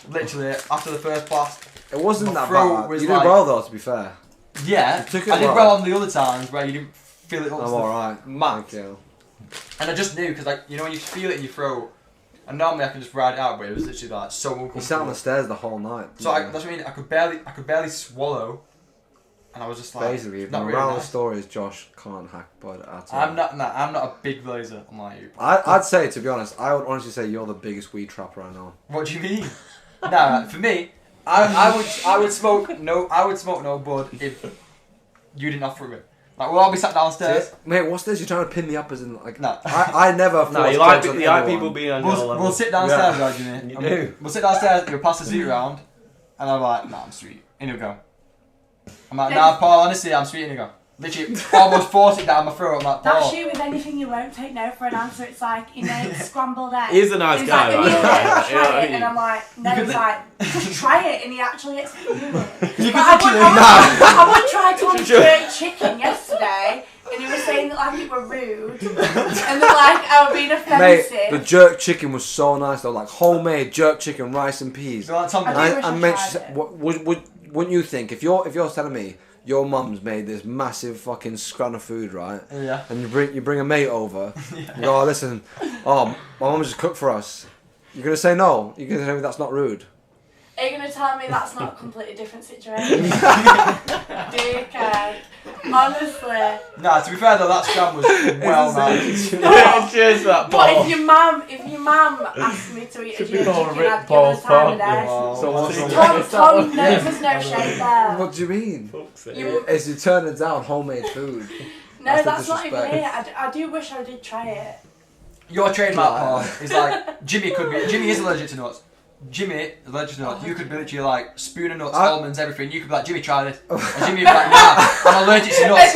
literally after the first blast. It wasn't My that throat bad. was You did like- well though, to be fair. Yeah, You took it I did well. well on the other times where you didn't feel it up I'm to the alright. max. Thank you. And I just knew because like you know when you feel it in your throat, and normally I can just ride it out, but it was literally like so uncomfortable. You sat on the stairs the whole night. So that's what I mean. I could barely swallow, and I was just like, Basically, the not moral really of the nice. story is Josh can't hack bud at all. I'm not a big blazer. I'm like you. I'd say, to be honest, I would honestly say you're the biggest weed trapper I know. What do you mean? Nah, for me, I would smoke no bud if you didn't offer it. Like we'll all be sat downstairs. Mate, what's this? You're trying to pin me up as in like. No. I never. No, force you like drugs on you like anyone. people being on your We'll level. sit downstairs, right, Jimmy? You And do. We'll sit downstairs. You'll pass the seat around, and I'm like, nah, I'm sweet. And he'll go. I'm like, nah, Paul. Honestly, I'm sweet. And he'll go. Literally, almost force it down my throat. I'm like, Paul. That's you with anything you won't take no for an answer. It's like innate scrambled eggs. He's a nice He's guy, like, right? "Neil, Yeah, try yeah, it," and I'm like, no, You he's could- like, just try it, and he actually gets to do it. You But could I would try to on jerk chicken yesterday, and he was saying that like it were rude, and that like I was being Mate, offensive. the jerk chicken was so nice though, like homemade jerk chicken, rice and peas. So like Tom I Brady. do wish I meant, tried it. wouldn't you think if you're telling me your mum's made this massive fucking scran of food, right? Yeah. And you bring a mate over, you go, oh, listen, my mum just cooked for us. You're gonna say no? You're gonna tell me that's not rude? Are you going to tell me that's not a completely different situation? Dickhead. Honestly. Nah, to be fair though, that scam was well nice. Yeah, cheers for that, But Paul. if your mum asked me to eat a Should we jerk call chicken, Rick I'd give her Paul's the time of Paul? day. Wow. So what's Tom- he Tom, there's no shade there. What do you mean? Fuck's sake. You- Is you turning down homemade food? No, That's the that's not even disrespect. it. I do wish I did try it. Your trademark, Paul, is like Jimmy is allergic to nuts. Jimmy, allegedly, you could be literally like spoon of nuts, I- almonds, everything. You could be like, Jimmy, try this. And Jimmy would be like, nah, I'm allergic to nuts.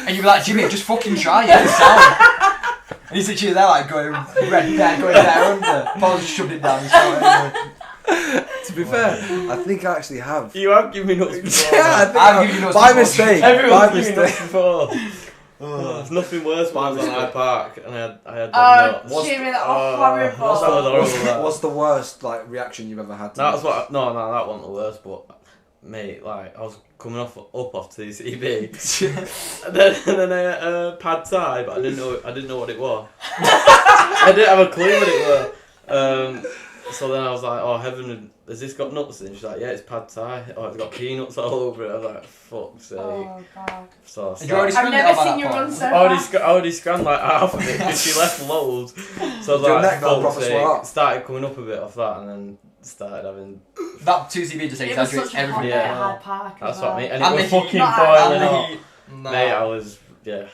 And you'd be like, Jimmy, just fucking try it. It's sour. And he's literally there like going red there, going there under. Paul just shoved it down his throat anyway. To be fair, I think I actually have. You have given me nuts before. Yeah, I think I've given you nuts by before. mistake. Everyone's By given me nuts mistake. before. There's nothing worse when I was on Hyde Park and I had Oh, nuts. Jimmy, that was horrible. That was horrible. That. What's the worst like reaction you've ever had to That was what. No, that wasn't the worst. But mate, like I was coming up off TCB, and then I ate pad thai, but I didn't know what it was. I didn't have a clue what it was. So then I was like, oh heaven, has this got nuts in? She's like, yeah, it's pad thai. Oh, it's got peanuts all over it. I was like, fuck's sake. Oh god. So I Had you already I've scanned it never out by seen that you point? run so I already scanned like half of it because she left loads. So I was Your like, neck got fuck's proper sake. swell up. Started coming up a bit off that and then started having. That 2CB just It was exaggerates such a hot everything. day at Yeah. Hyde Park. That's as what I well. mean. And And it the was heat, fucking not boiling And hot. the heat. Nah. Mate, I was, yeah.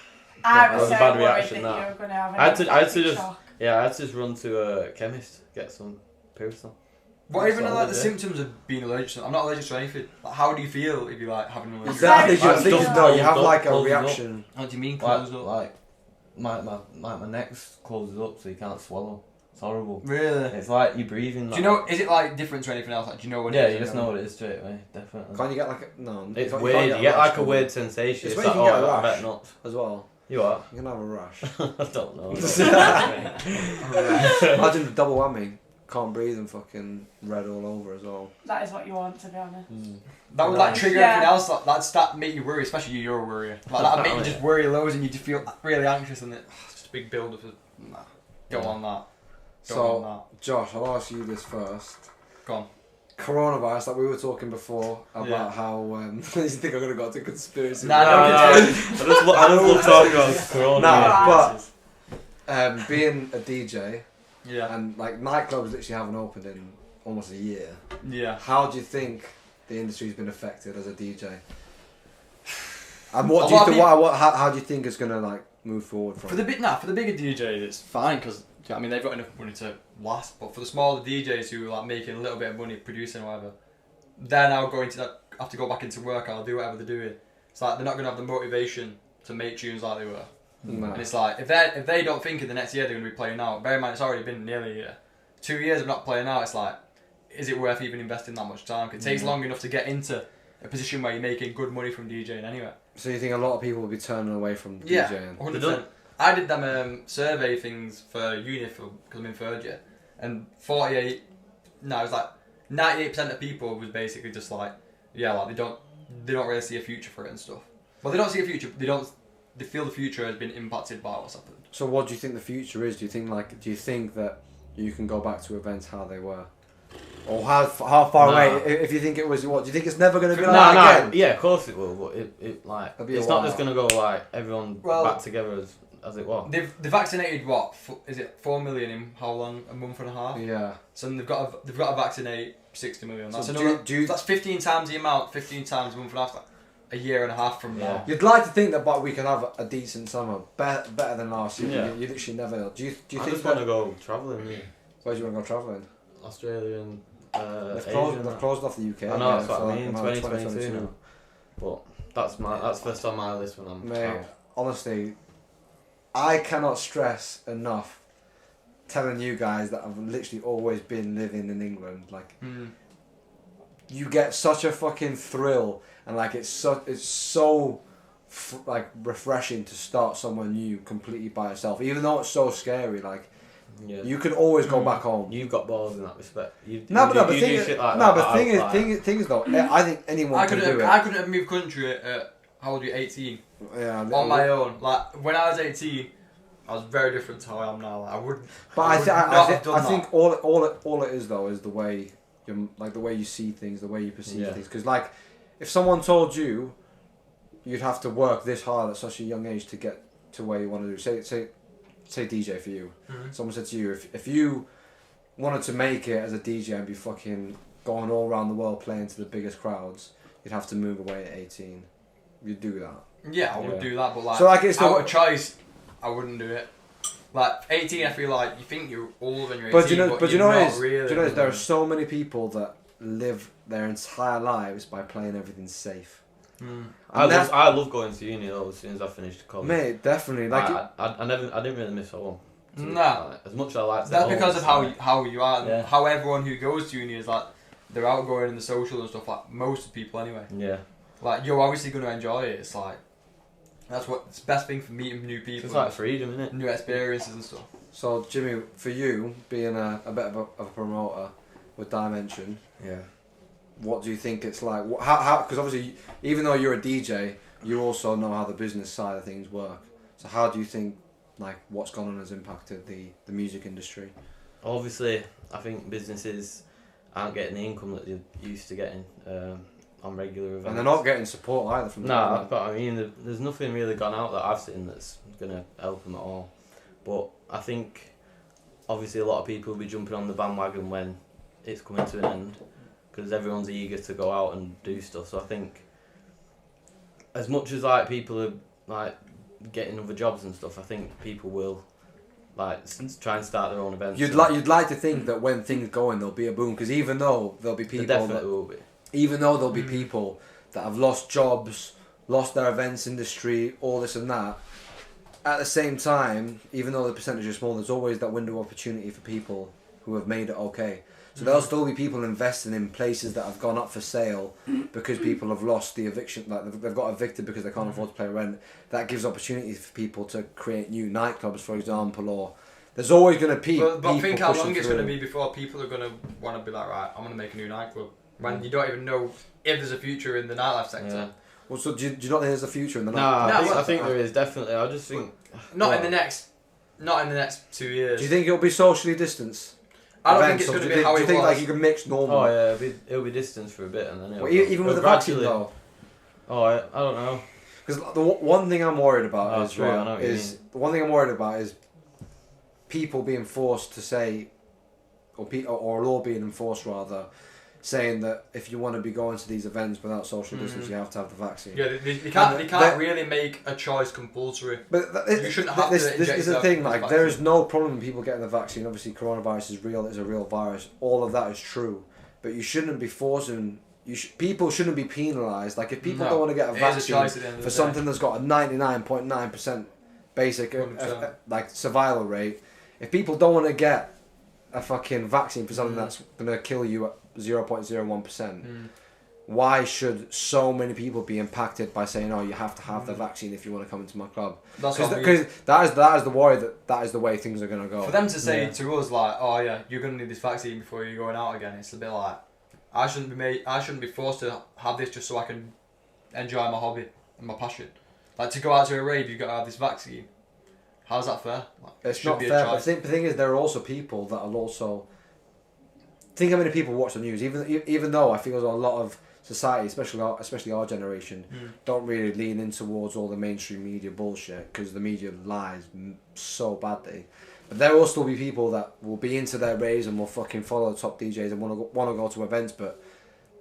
I That was was so a bad worried reaction, that that. you were going to have an I had to anaphylactic just- shock. Yeah, I had to just run to a chemist, get some Purcell. What even are like the Yeah. symptoms of being allergic to? I'm not allergic to anything. Like, how do you feel if you like having an allergy? It's I think, very I think closed no, you up. have like a Closed up. reaction. What do you mean Like, closed up? like my neck's closes up so you can't swallow. It's horrible. Really? It's like you're breathing. Do you know? Is it like different to anything else? Like, do you know what? Yeah, it is? you just know what it is straight away, definitely. Can't you get like a no? It's can't- weird. can't You get like a from weird it sensation. It's It's when like, you can get a I rash. bet nuts. as well. You are? You can have a rash. I don't know. Imagine the double whammy. Can't breathe and fucking red all over as well. That is what you want, to be honest. That would like Nice. trigger Yeah. everything else. Like, that'd start make you worry, especially you're a worrier. Like that'd make you just worry loads and you just feel really anxious and it's just a big build up of nah. Go Yeah. on that. Go So- on that. Josh, I'll ask you this first. Go on. Coronavirus, like we were talking before about Yeah. how you think I'm gonna go to conspiracy? Nah, No, no, no, I just love talking about Corona. Nah, but being a DJ Yeah. and like nightclubs literally haven't opened in almost a year. Yeah. How do you think the industry's been affected as a DJ? And what A do you lot of think? How do you think it's gonna like move forward from? For the for the bigger DJs, it's fine because I mean they've got enough money to last. But for the smaller DJs who are like making a little bit of money producing or whatever, they're now going to have to go back into work or do whatever they're doing. It's like they're not going to have the motivation to make tunes like they were. No. And it's like if they don't think in the next year they're going to be playing out. Bear in mind it's already been nearly a year. 2 years of not playing out. It's like, is it worth even investing that much time? 'Cause it takes long enough to get into a position where you're making good money from DJing anyway. So you think a lot of people will be turning away from Yeah, DJing? 100%. I did them survey things for uni because I'm in third year, and it was like 98% of people was basically just like, yeah, like they don't really see a future for it and stuff. Well, they don't see a future. They feel the future has been impacted by what's happened. So what do you think the future is? Do you think that you can go back to events how they were? Or how far Nah. away? If you think it was, what do you think it's never going to be No, like that again? yeah, of course it will, but it like It'll be a it's not while. just gonna go like everyone Well- back together as it was. They've vaccinated what? Is it 4 million in how long? A month and a half. Yeah. So they've got to vaccinate 60 million. That's So another. do you- that's 15 times the amount. 15 times a month and a half. Like a year and a half from Yeah. now. You'd like to think that, but we can have a decent summer, better than last year. Yeah. You literally never. Do you I think just that? want to go travelling. Yeah. Where do you want to go travelling? Australia and They've Asia. closed, and they've that. closed off the UK. I know yeah, that's what for I like mean. another 2022 now. But that's first on my list when I'm Mate, out. honestly, I cannot stress enough telling you guys that I've literally always been living in England. Like, you get such a fucking thrill, and like it's so like refreshing to start somewhere new completely by yourself. Even though it's so scary, like Yeah. you can always go back home. You've got balls in that respect. Thing is, shit like no, that, but thing is, like- thing is though, I think anyone I can couldn't do have, it. I couldn't have moved country at how old are you? 18 Yeah, on my own. Like when I was 18, I was very different to how I am now. Like, I would. But I would not have done I think that. all it is though is the way the way you see things, the way you perceive Yeah. things. Because like, if someone told you you'd have to work this hard at such a young age to get to where you want to do, say DJ for you, someone said to you, if you wanted to make it as a DJ and be fucking going all around the world playing to the biggest crowds, you'd have to move away at 18. You'd do that. Yeah, I would Yeah. do that, but like, So, like, it's the- out of choice, I wouldn't do it. Like 18, I feel like you think you're older when you're 18, But you know, but you know, you're what not is, really. do you know there are so many people that live their entire lives by playing everything safe. Mm. I love going to uni though. As soon as I finished college, Mate, definitely. Like, I didn't really miss home. Nah. Like, as much as I liked it. That's because of how you are, Yeah. how everyone who goes to uni is like, they're outgoing and the social and stuff. Like most people anyway. Yeah. Like you're obviously gonna enjoy it. It's like that's what's the best thing for meeting new people. It's like freedom, isn't it? New experiences and stuff. so Jimmy, for you being a bit of a promoter with Dimension, Yeah. what do you think it's like? How? Because obviously, even though you're a DJ, you also know how the business side of things work. So how do you think like what's gone on has impacted the music industry? Obviously, I think businesses aren't getting the income that they're used to getting on regular events. And they're not getting support either from the No, government. but I mean, there's nothing really gone out that I've seen that's going to help them at all. But I think, obviously, a lot of people will be jumping on the bandwagon when it's coming to an end, because everyone's eager to go out and do stuff. So I think, as much as like people are like getting other jobs and stuff, I think people will like try and start their own events. You'd like to think that when things go in, there'll be a boom, because even though there'll be There people definitely that, will be. even though there'll be people that have lost jobs, lost their events industry, all this and that, at the same time, even though the percentage is small, there's always that window of opportunity for people who have made it okay. So there'll still be people investing in places that have gone up for sale because people have lost the eviction, like they've got evicted because they can't afford to pay rent. That gives opportunity for people to create new nightclubs, for example, or there's always going to be But people think how long pushing it's going to through. be before people are going to want to be like, right, I'm going to make a new nightclub. When you don't even know if there's a future in the nightlife sector. Yeah. Well, so do you not think there's a future in the No, nightclub? I think there is definitely. I just think Not in well, the next 2 years. Do you think it'll be socially distanced? I don't events, think it's or going to do be you how think, it do you think was. like you can mix normal? Oh yeah, it'll be distance for a bit and then it'll Well, even with the vaccine gradually- though. Oh, I don't know. Because the one thing I'm worried about Oh, is true, I know what you is the one thing I'm worried about is people being forced to say, or a law being enforced rather, saying that if you want to be going to these events without social distance, you have to have the vaccine. Yeah, they can't really make a choice compulsory. But You shouldn't have this to is inject the yourself thing. with Like this there vaccine. is no problem with people getting the vaccine. Obviously, coronavirus is real. It's a real virus. All of that is true. But you shouldn't be forcing. People shouldn't be penalised. Like if people No, don't want to get a it is a vaccine choice at the end of for the day. something that's got a 99.9% basic 100%. like survival rate, if people don't want to get a fucking vaccine for something that's gonna kill you at 0.01%. Why should so many people be impacted by saying, "Oh, you have to have the vaccine if you want to come into my club"? That's what I mean. Because that is the worry that is the way things are gonna go. For them to say Yeah. to us like, "Oh yeah, you're gonna need this vaccine before you're going out again," it's a bit like I shouldn't be forced to have this just so I can enjoy my hobby and my passion. Like to go out to a rave, you've got to have this vaccine. How's that fair? Like, it It's should not be a fair. But choice. the thing is, there are also people that will also think how many people watch the news. Even though I feel a lot of society, especially our generation, don't really lean in towards all the mainstream media bullshit because the media lies so badly. But there will still be people that will be into their raves and will fucking follow the top DJs and want to go to events, but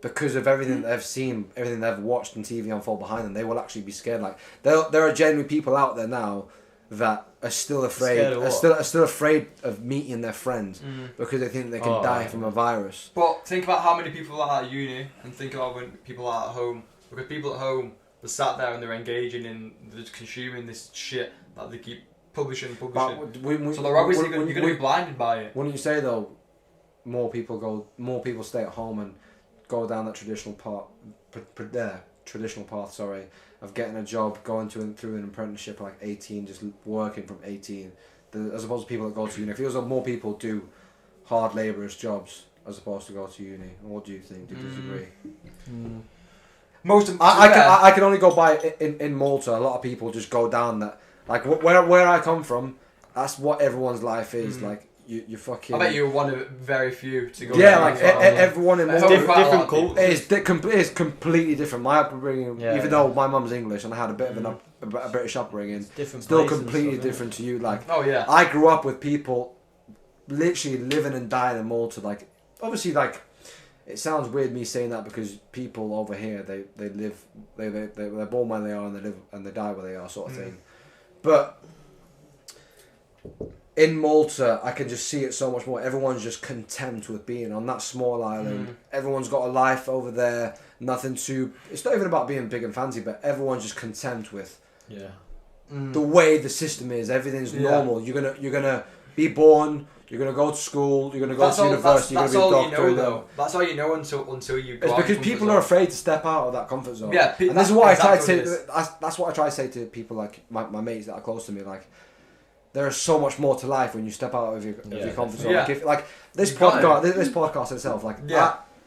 because of everything they've seen, everything they've watched on TV unfold behind them, they will actually be scared. Like there are genuine people out there now that are still afraid, Scared of what? are still afraid of meeting their friends because they think they can die from a virus. But think about how many people are at uni and think about when people are at home. Because people at home, they're sat there and they're engaging in, they're consuming this shit that they keep publishing. But So they're obviously you're going to be blinded by it. Wouldn't you say though, more people stay at home and go down that traditional path, sorry, of getting a job, going through an apprenticeship like 18, just working from 18, as opposed to people that go to uni. I feel as though more people do hard labourers jobs as opposed to go to uni. What do you think? Do you disagree? Most of I can only go by in Malta. A lot of people just go down that, like where I come from. That's what everyone's life is like. You fucking. I bet you're one of very few to go. Yeah, there like as well. everyone in It's Malta. different cultures. It's completely different. My upbringing, Yeah, even though my mum's English and I had a bit of a British upbringing, Different still places and completely stuff, innit? different to you. Like Oh yeah. I grew up with people literally living and dying in Malta. Like obviously, like it sounds weird me saying that because people over here they live they're born where they are and they live and they die where they are, sort of thing. But in Malta, I can just see it so much more. Everyone's just content with being on that small island. Everyone's got a life over there. Nothing too. It's not even about being big and fancy, but everyone's just content with the way the system is. Everything's normal. You're gonna be born. You're gonna go to school. You're gonna go to university. You're gonna be a doctor. You know, though. That's all you know until you. Go it's because people are afraid to step out of that comfort zone. Yeah, and this is what I try to say. That's what I try to say to people like my mates that are close to me. Like, there is so much more to life when you step out of your comfort zone. Yeah. Like this podcast itself. Like,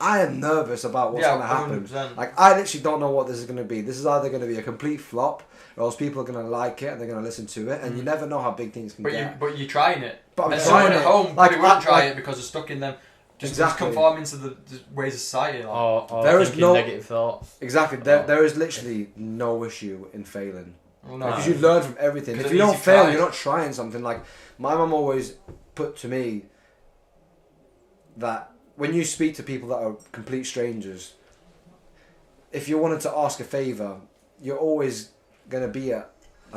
I am nervous about what's going to happen. 100%. Like, I literally don't know what this is going to be. This is either going to be a complete flop, or else people are going to like it and they're going to listen to it. And you never know how big things can get. But you're trying it. But I'm and trying someone it. at home Like, probably wouldn't try like- it because they're stuck in them. Just Exactly. conforming to the ways of society. Like. Or There is thinking no- negative thoughts. Exactly. There is literally no issue in failing. Well, no. Because you learn from everything. Because If at you least don't you fail, tried. you're not trying something. Like, my mum always put to me that when you speak to people that are complete strangers, if you wanted to ask a favour, you're always going to be a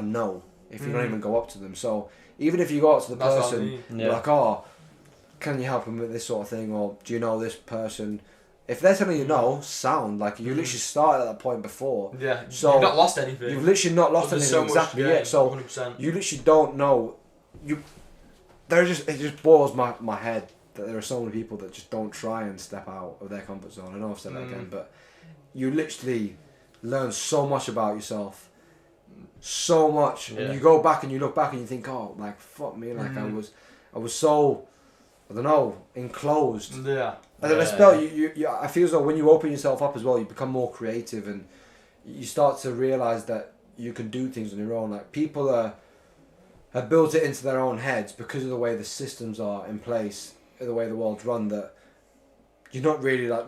no if you don't even go up to them. So even if you go up to the That's what I person, mean. you're like, oh, can you help him with this sort of thing? Or do you know this person? If they're telling you no, sound like you literally started at that point before. Yeah, So you've not lost anything. You've literally not lost But there's anything. so much Exactly. to gain, Yeah. So 100%. you literally don't know. It just boils my head that there are so many people that just don't try and step out of their comfort zone. I know I've said that again, but you literally learn so much about yourself. So much. Yeah. And you go back and you look back and you think, oh, like, fuck me, like I was so, I don't know, enclosed. Yeah. And then I feel as though when you open yourself up as well, you become more creative and you start to realise that you can do things on your own. Like, people have built it into their own heads because of the way the systems are in place, the way the world's run, that you're not really like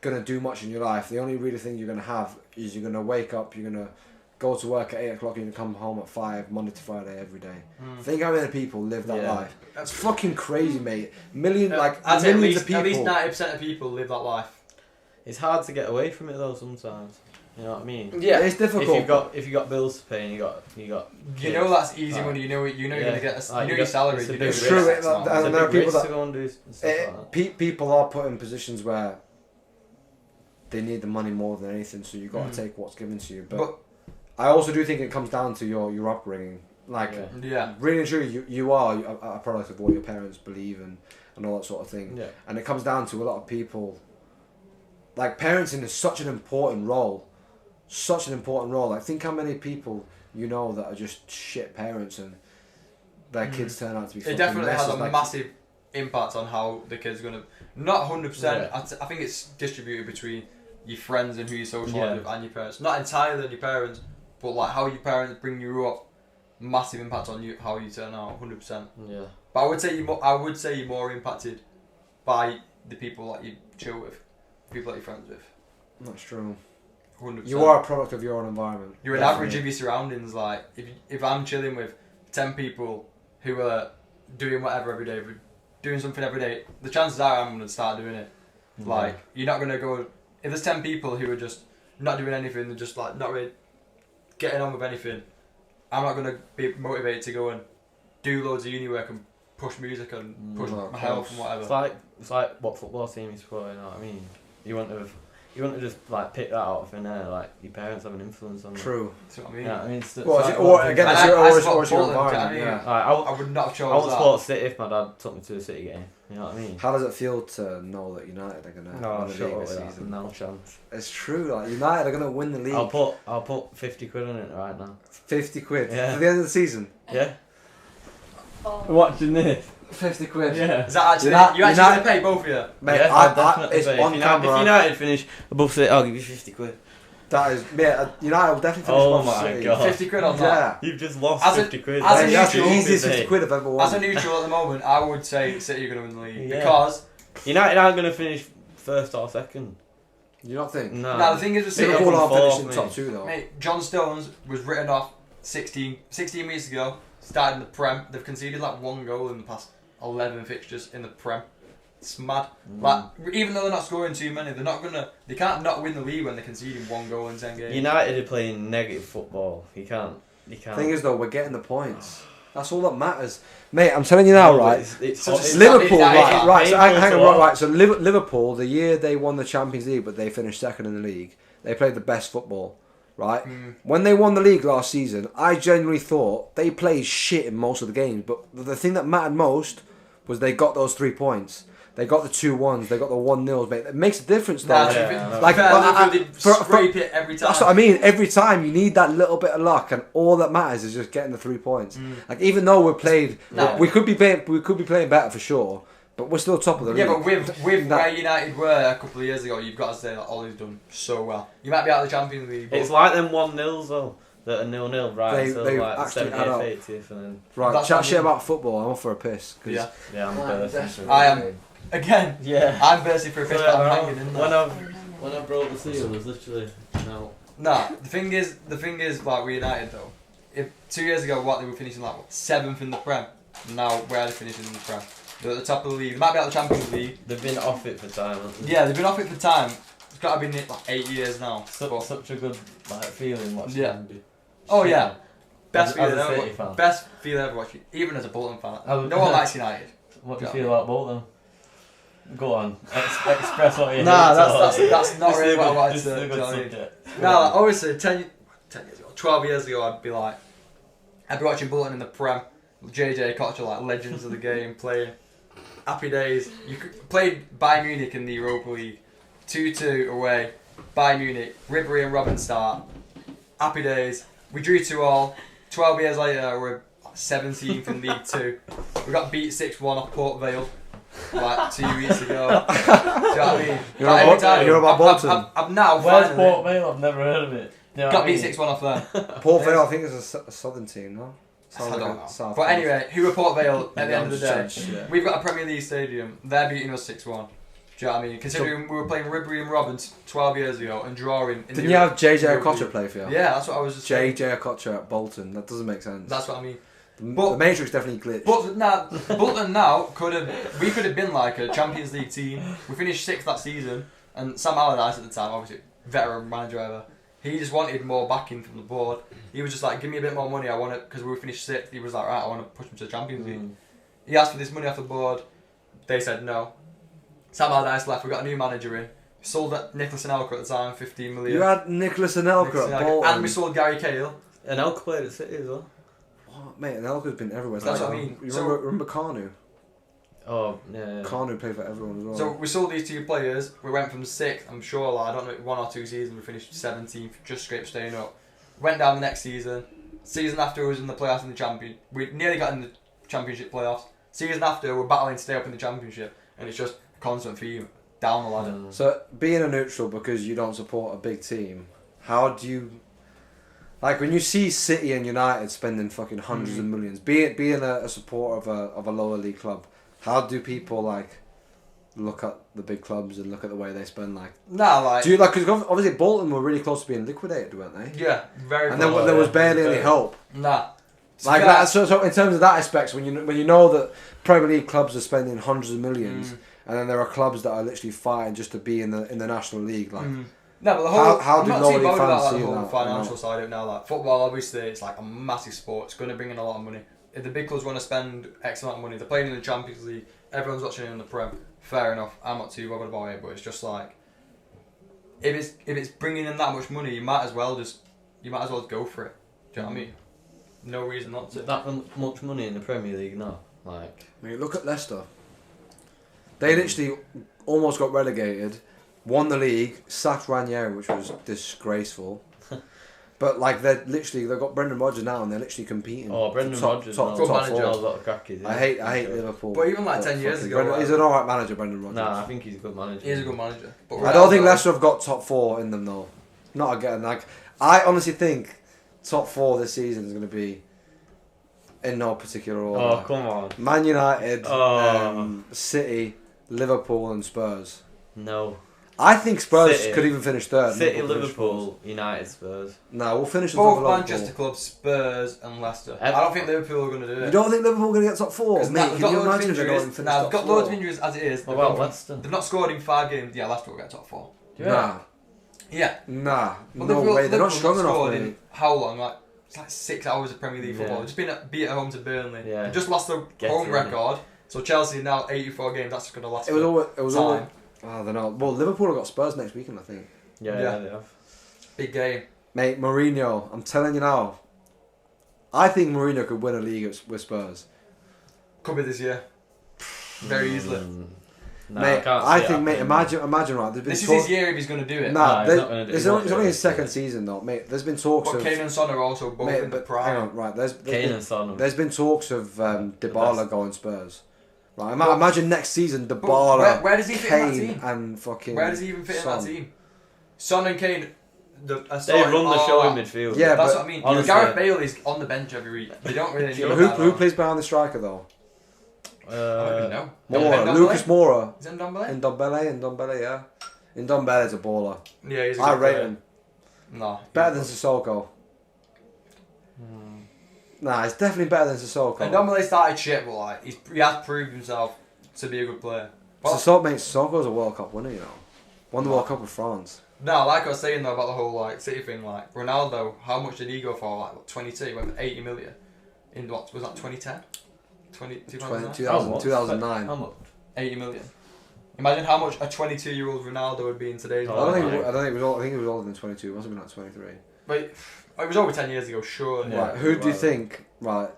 gonna do much in your life. The only really thing you're gonna have is you're gonna wake up, you're gonna go to work at 8 o'clock and you come home at 5, Monday to Friday every day. Think how many people live that life. That's fucking crazy, mate. I'd say millions of people. at least 90% of people live that life. It's hard to get away from it though sometimes. You know what I mean? Yeah. It's difficult. If you got bills to pay and you got You know that's easy money. You know you're gonna get your salary. It's a You big know risk. your True, risk, and it's not. there are people that- to go and do stuff like that. People are put in positions where they need the money more than anything, so you got to take what's given to you. But I also do think it comes down to your upbringing. Like, really and truly, you are a product of what your parents believe and all that sort of thing. Yeah. And it comes down to a lot of people. Like, parenting is such an important role. Such an important role. Like, think how many people you know that are just shit parents and their kids turn out to be fucking It definitely has messes. a Like, massive impact on how the kid's gonna. Not 100%. Yeah. I think it's distributed between your friends and who you socialise Yeah. with and your parents. Not entirely on your parents, but like how your parents bring you up. Massive impact on you, how you turn out. 100%. Yeah. But I would say you're more impacted by the people that you chill with, people that you're friends with. That's true. 100%. You are a product of your own environment. You're an average of your surroundings. Like if I'm chilling with 10 people who are doing whatever every day, doing something every day, the chances are I'm gonna start doing it. Like you're not gonna go. If there's 10 people who are just not doing anything, they're just like not really getting on with anything. I'm not gonna be motivated to go and do loads of uni work and push music and push my health and whatever. It's like what football team you support. You know what I mean? You want to just like pick that out of thin air. Like your parents have an influence on you. True. That's what I mean. Yeah, I mean, it's Well, like or one again, thing- it's And your, I or it's support your Portland, environment. do you know what I Yeah. mean? Like, I would not have I chosen would that. support City if my dad took me to a City game. You know what I mean? How does it feel to know that United are gonna No, win the shut league up this with that. season? No chance. It's true. Like, United are gonna win the league. I'll put 50 quid on it right now. 50 quid Yeah. for the end of the season. Yeah. Oh. Watching this. 50 quid. Yeah. Is that actually United- you actually gonna pay both of you? Mate, Yeah, I, I'd definitely it's pay. on If camera. United finish above City, I'll give you 50 quid. That is, yeah. United will definitely finish Oh above my City. God. 50 quid on that. Yeah. You've just lost As a- 50 quid. as a Mate, that's the neutral, easiest mate. 50 quid I've ever won. As a neutral at the moment, I would say City are gonna win the league Yeah. because United aren't going to finish first or second. You not think? No. now the thing is with City, Liverpool are fourth, finishing mate. top 2 though. mate, John Stones was written off 16 weeks ago. Started in the Prem. They've conceded like 1 goal in the past 11 fixtures in the Prem. It's mad. Like even though they're not scoring too many, they can't not win the league when they're conceding 1 goal in 10 games. United are playing negative football. You can't. Thing is though, we're getting the points. That's all that matters, mate. I'm telling you now, No, right? It's Liverpool, that- right. So hang painful on, to right. So Liverpool, the year they won the Champions League, but they finished second in the league. They played the best football, right? When they won the league last season, I genuinely thought they played shit in most of the games, but the thing that mattered most was they got those 3 points. They got the 2-1s. They got the 1-0s, mate. It makes a difference, though. Nah, Yeah, like I- Liverpool did for- scrape it every time. That's what I mean. Every time you need that little bit of luck, and all that matters is just getting the 3 points. Like even though we could be playing better for sure, but we're still top of the league. Yeah, but with where United were a couple of years ago, you've got to say that Ollie's done so well. You might be out of the Champions League, but It's like them 1-0s though. That are 0-0 right They- until they like the actually add up. 70th, 80th, and then Right, That's chat what I shit mean. about football. I'm off for a piss. 'cause yeah, yeah, I'm I'm bursting. desperate. I am. Again, Yeah. I'm bursting for a piss, but I'm hanging in when there. when I broke the seal, there's literally no. Nah, the thing is, like with United though, if 2 years ago, what they were finishing like what, 7th in the Prem. Now where are they finishing in the Prem? They're at the top of the league. They might be out of the Champions League. They've been off it for time. Haven't they? Yeah, they've been off it for time. It's got to be like 8 years now. But- Such a good like feeling watching Yeah. them. Oh yeah, best As feeling a ever. City fan. Best feeling ever watching, even as a Bolton fan. I would- No one likes United. What do you feel about Bolton? Go on, express what you Nah, hate. that's not This is really a what I good- wanted this to is a good tell you. subject. No, like, obviously 10 years ago, 12 years ago, I'd be watching Bolton in the Prem, JJ Kocher, like legends of the game, playing. Happy days. Played Bayern Munich in the Europa League, 2-2 away. Bayern Munich, Ribery and Robin start. Happy days. We drew 2-2. 12 years later, we're 17th in League 2. We got beat 6-1 off Port Vale like 2 weeks ago. Do you know what I mean? You're Like, about- every time- you're about Bolton. I'm now Where's finally Port Vale? I've never heard of it. You know what got I beat mean? 6-1 off them. Port Vale, I think, is a southern team, no? I Sounds don't like a know. South But Coast. anyway, who were Port Vale at the end of the day? Yeah. We've got a Premier League stadium. They're beating us 6-1. Do you know what I mean? Considering we were playing Ribery and Robbins 12 years ago and drawing. In Didn't the you have JJ Europa Okocha League. play for you? Yeah, that's what I was just saying. JJ Okocha at Bolton. That doesn't make sense. That's what I mean. The Matrix definitely glitched. But now, Bolton now we could have been like a Champions League team. We finished 6th that season, and Sam Allardyce at the time, obviously veteran manager ever, he just wanted more backing from the board. He was just like, give me a bit more money. I want it because we finished 6th. He was like, right, I want to push him to the Champions League. He asked for this money off the board. They said no. Sam Allardyce left. We got a new manager in. We sold Nicholas Anelka at the time, 15 million. You had Nicholas Anelka at Bolton. and we sold Gary Cahill. And Elk played at City as well. What? Mate, Anelka's been everywhere. That's Like, what I mean. You So- remember Carnu? Oh, yeah. Carnu played for everyone as well. So we sold these 2 players. We went from 6th. I'm sure, like, I don't know, 1 or 2 seasons. We finished 17th, just scraped staying up. Went down the next season. Season after, we was in the playoffs in the champion. We nearly got in the championship playoffs. Season after, we're battling to stay up in the championship, and it's just a constant theme down the ladder. So being a neutral because you don't support a big team, how do you like when you see City and United spending fucking hundreds of millions? Being a supporter of a lower league club, how do people like look at the big clubs and look at the way they spend? Like, Nah, like, do you like? Because obviously Bolton were really close to being liquidated, weren't they? yeah, very. And then close. there was barely any help. Nah. Like Yeah. that. So in terms of that aspect, when you know that Premier League clubs are spending hundreds of millions, and then there are clubs that are literally fighting just to be in the National League, like. No, but the whole. How I'm do not lower too league bothered about fans like, see the whole that? financial side of it now. Like football, obviously, it's like a massive sport. It's going to bring in a lot of money. If the big clubs want to spend X amount of money, they're playing in the Champions League. Everyone's watching it in the Prem. Fair enough. I'm not too bothered about it, but it's just like if it's bringing in that much money, you might as well go for it. Do you know what I mean? No reason not to. That much money in the Premier League now. Like, I mean, look at Leicester. They literally almost got relegated, won the league, sacked Ranieri, which was disgraceful. But like they've got Brendan Rodgers now, and they're literally competing. oh, Brendan Rodgers top Good knows manager. knows a lot of crackies. I hate Liverpool. But even like 10 years fucking ago, Brendan, he's an alright manager, Brendan Rodgers. Nah, I think he's a good manager. He is a good manager. But I don't think Leicester have got top 4 in them though. Not again. Like I honestly think top 4 this season is going to be in no particular order. Oh, come on. Man United, Oh. City, Liverpool, and Spurs. No. I think Spurs City. could even finish third. City, Liverpool finish Liverpool, United, Spurs. fourth. No, we'll finish the both top of Manchester Liverpool. clubs, Spurs and Leicester. I don't think Liverpool are going to do it. You don't think Liverpool are going to get top 4? Because Mate, they've can got you loads of imagine if they don't even injuries. finish Nah, they've top got 4? loads of injuries as it is. What about Leicester? They've not scored in 5 games. Yeah, Leicester will get top 4. Nah, Yeah. nah, Well, no Liverpool- way. They're not Liverpool strong enough, scored mate. in how long? Like It's like 6 hours of Premier League football. Yeah. Just beat at home to Burnley. Yeah. They just lost the Get home to record. So Chelsea now 84 games. That's going to last. It was time. always. I don't know. Well, Liverpool have got Spurs next weekend, I think. Yeah, they have. Big game. Mate, Mourinho, I'm telling you now. I think Mourinho could win a league with Spurs. Could be this year. Very easily. No, mate, I think, mate, imagine right. This is his year if he's going to do it. Nah, he's not gonna do it. it's only his second season though, mate. There's been talks But of Kane and Son are also both in the prime. hang on, right? Kane and Son. There's been talks of Dybala best. going Spurs. Right, imagine next season Dybala, where does he fit in that Kane, team? and fucking. Where does he even fit Son. in that team? Son and Kane. They run the show in midfield. Yeah, that's but what I mean. honestly, Gareth Bale is on the bench every week. They don't really need Who plays behind the striker though? I don't even know. Moura, Lucas Moura. Is it Ndombele? Ndombele, yeah. Ndombele's a baller. Yeah, he's a I good rate player. him. No. Better than Sissoko. Nah, it's definitely better than Sissoko. Ndombele started shit, but like he has proved himself to be a good player. Sissoko's a World Cup winner, you know. Won the World Cup with France. No, like I was saying though about the whole like City thing, like Ronaldo, how much did he go for? Like 22, he went for 80 million. In what was that 2010? 2009? 2009. How much? 80 million. Imagine how much a 22-year-old Ronaldo would be in today's I world. don't think it was. I think it was older than 22. It must have been like 23. But it was over 10 years ago, sure. Yeah. Right. Who do you think? Right.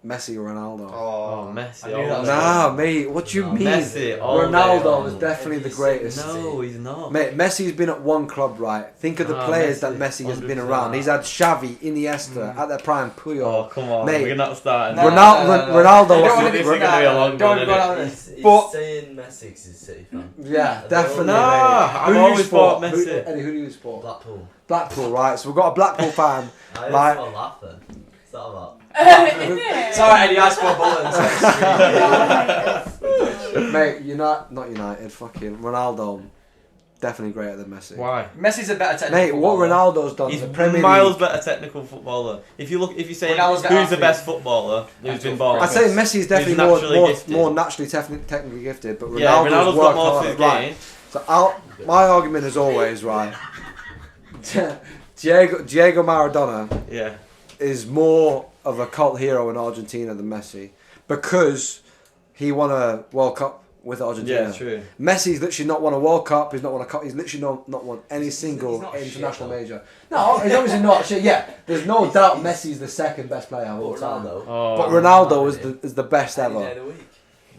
Messi or Ronaldo? Oh, Messi. I knew that was Nah, mate. What do you mean? Messi. all day Ronaldo long. is definitely the greatest. No, he's not. Mate, Messi's been at one club, right? Think of the players that Messi has been 100%. around. He's had Xavi, Iniesta, at their prime, Puyol. Oh, come on. Mate. We're not starting. No, Ronaldo. no. Ronaldo. You don't want to This be is gonna be a long Don't one, go innit? down this. He's But saying Messi 'cause he's a City fan. Yeah, definitely. Nah, mate. I've Who do you always support? thought Messi. Eddie, who do you support? Blackpool. Blackpool, right? So we've got a Blackpool fan. I Right. was laughing. What's that about? Is it? sorry, Eddie, I scored bullets. Mate, not United. Fucking Ronaldo, definitely greater than Messi. Why? Messi's a better technical Mate, what footballer. Ronaldo's done He's in the Premier miles League. better technical footballer. If you say Ronaldo's better who's the athlete. best footballer who's been born, I'd say Messi is definitely naturally gifted. more naturally technically gifted, but Ronaldo's, yeah, Ronaldo's got worked more to hard. his Right. game. So my argument is always right. Diego Maradona Yeah, is more of a cult hero in Argentina than Messi because he won a World Cup with Argentina. yeah, true. Messi's literally not won a World Cup. He's not won a cup. He's literally not won any single not shit, international though. major. No, he's obviously not shit. Yeah, there's no doubt Messi's the second best player of all But time. Ronaldo. Oh, But Ronaldo is the best Any day ever. of the week.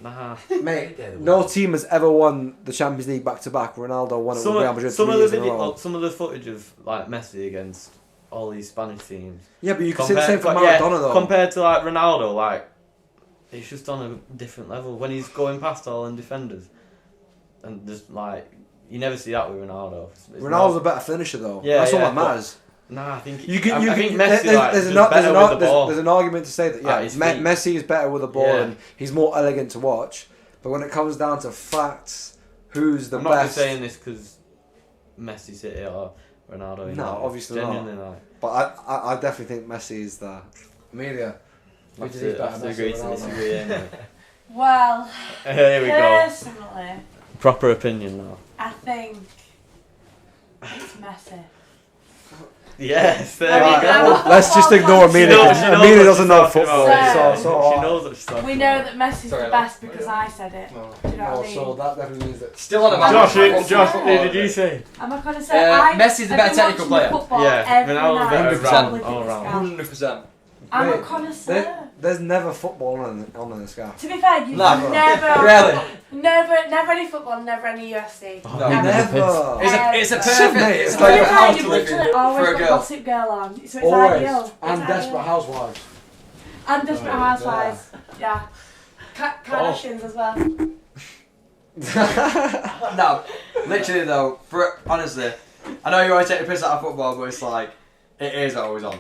nah. Mate, Any day of the no week. team has ever won the Champions League back to back. Ronaldo won it with Real Madrid some 3 of years the in a row. some of the footage of like Messi against all these Spanish teams. Yeah, but you can say the same for yeah, Maradona though. compared to like Ronaldo, like it's just on a different level when he's going past all them defenders, and just like you never see that with Ronaldo. It's Ronaldo's not- a better finisher though. Yeah, That's all yeah, that matters. Nah, I think You can, I you think can, Messi there's there's an argument to say that yeah, his feet. Messi is better with the ball Yeah. and he's more elegant to watch. But when it comes down to facts, who's the I'm not just best? saying this because Messi City or Ronaldo. No, United. obviously not. Genuinely not. But I definitely think Messi is the. Amelia. I have to agree to disagree. Anyway. Well, Here we go. personally, Proper opinion now. I think it's Messi. Yes, there I mean, we I'm go. a Let's just football ignore fan. Amelia. knows- 'cause she knows Amelia what doesn't she's know talking football. about. So- She knows what she's talking We about. know that Messi's Sorry, the best because I said it. Do you know what I mean? So that definitely means that. Still on a Josh, football. who did you say? Am I going to say Messi's the better technical player. Yeah, every Ronaldo's night better and all live in all this round. guy. 100%. I'm a Mate, connoisseur. There's never football on this guy. To be fair, you've Never. never, Really? never any football, never any UFC. No. Ever. Never. It's a Um, perfect. mate, It's it's a To be perfect fair, house to you've live literally in always for a got girl. Gossip Girl on. So it's Always. ideal. And It's Desperate ideal. Housewives. And Desperate Oh, Housewives. Yeah. Kardashians as well. No, literally though. Honestly, I know you always take the piss out of football, but it's like it is always on.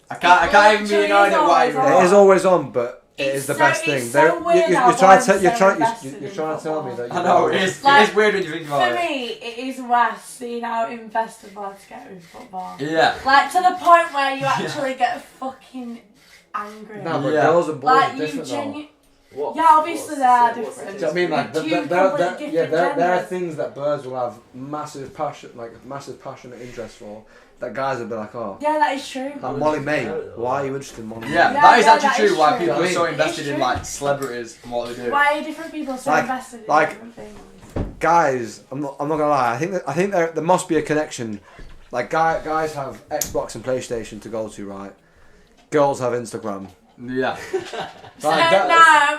I can't even be literally annoyed is at what always even. on. It is always on, but it It's is the so- best it's thing. so There- weird you- how you're trying to I'm tell, you're so trying, invested you're in trying to tell me football. that. I know it is. Like, It is weird when you think about For it. me, it is worse seeing how invested lads get with football. Yeah. Like, to the point where you actually get fucking angry. No, but Yeah. girls and boys Like, are you different though. genuinely... What? Yeah, obviously what's they are the- what's the different. Do you know what I mean? Like, Two there completely different are genders. things that birds will have massive passionate interest for. that guys would be like, oh, Yeah, that is true. like Molly May, why are you interested in Molly May? Yeah, Yeah, that is yeah, actually that true. is Why true. people are so It is invested in true. like celebrities and what they do. Why are different people so Like- invested in like- different things? Guys, I'm not gonna lie. I think there must be a connection. Like guys have Xbox and PlayStation to go to, right? Girls have Instagram. Yeah. Like,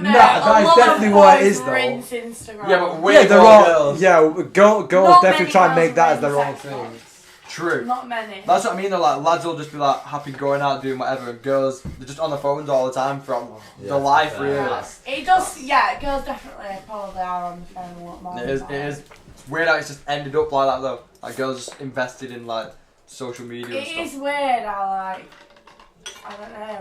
No, that is a lot definitely of what it boys is, though. rinse Instagram. Yeah, but way Yeah, they're more all. girls. Yeah, girls Not definitely many try and girls make that as their rinse own Xbox. thing. True. Not many. That's what I mean. Though, like lads will just be like happy going out doing whatever, and girls they're just on the phones all the time from Yeah, the life. fair. Really, Yeah. It does, yeah, girls definitely probably are on the phone a lot more. it is. than It guys. is. It's weird how it's just ended up like that though. Like girls just invested in like social media and It stuff. is weird how, like, I don't know.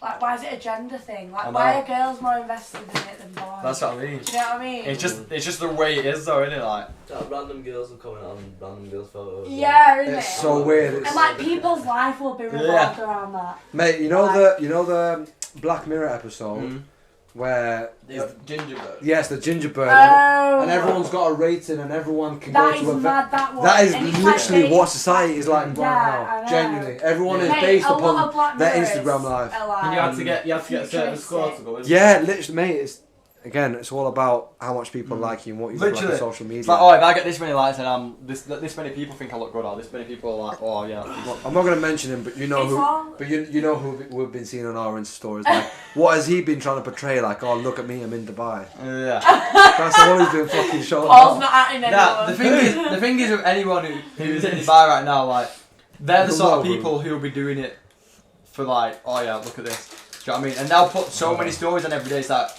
Like, why is it a gender thing? I Like, why know. are girls more invested in it than boys? That's what I mean. Do you know what I mean? It's just the way it is though, isn't it? Like Random girls will comment on random girls' photos. Yeah, isn't It's it? so weird. And It's, like people's life will be revolved Yeah. around that. mate, you know the Black Mirror episode mm. where It's gingerbread. yes, the gingerbread, Oh, and everyone's got a rating, and everyone can that go is to a. mad. That one. That is And it's literally like what society is like Yeah, right I now. know. Genuinely, everyone is Mate, based a lot upon of Black their Mirrors Instagram life. are like And you had to get a certain score to go in. Yeah, literally, mate. It's again, it's all about how much people like you and what you look like Literally. on social media. It's like, oh, if I get this many likes and this many people think I look good, or this many people are like, oh yeah. I'm not going to mention him, but you know It's who. all- But you know who we've been seeing on our Insta stories. Like, what has he been trying to portray? Like, oh, look at me, I'm in Dubai. Yeah. That's all he's been fucking showing Paul's off. not acting anyone. Nah, the thing is with anyone who's in Dubai right now, like they're the sort of people who will be doing it for like, oh yeah, look at this. Do you know what I mean? And they'll put so many stories on every day, it's like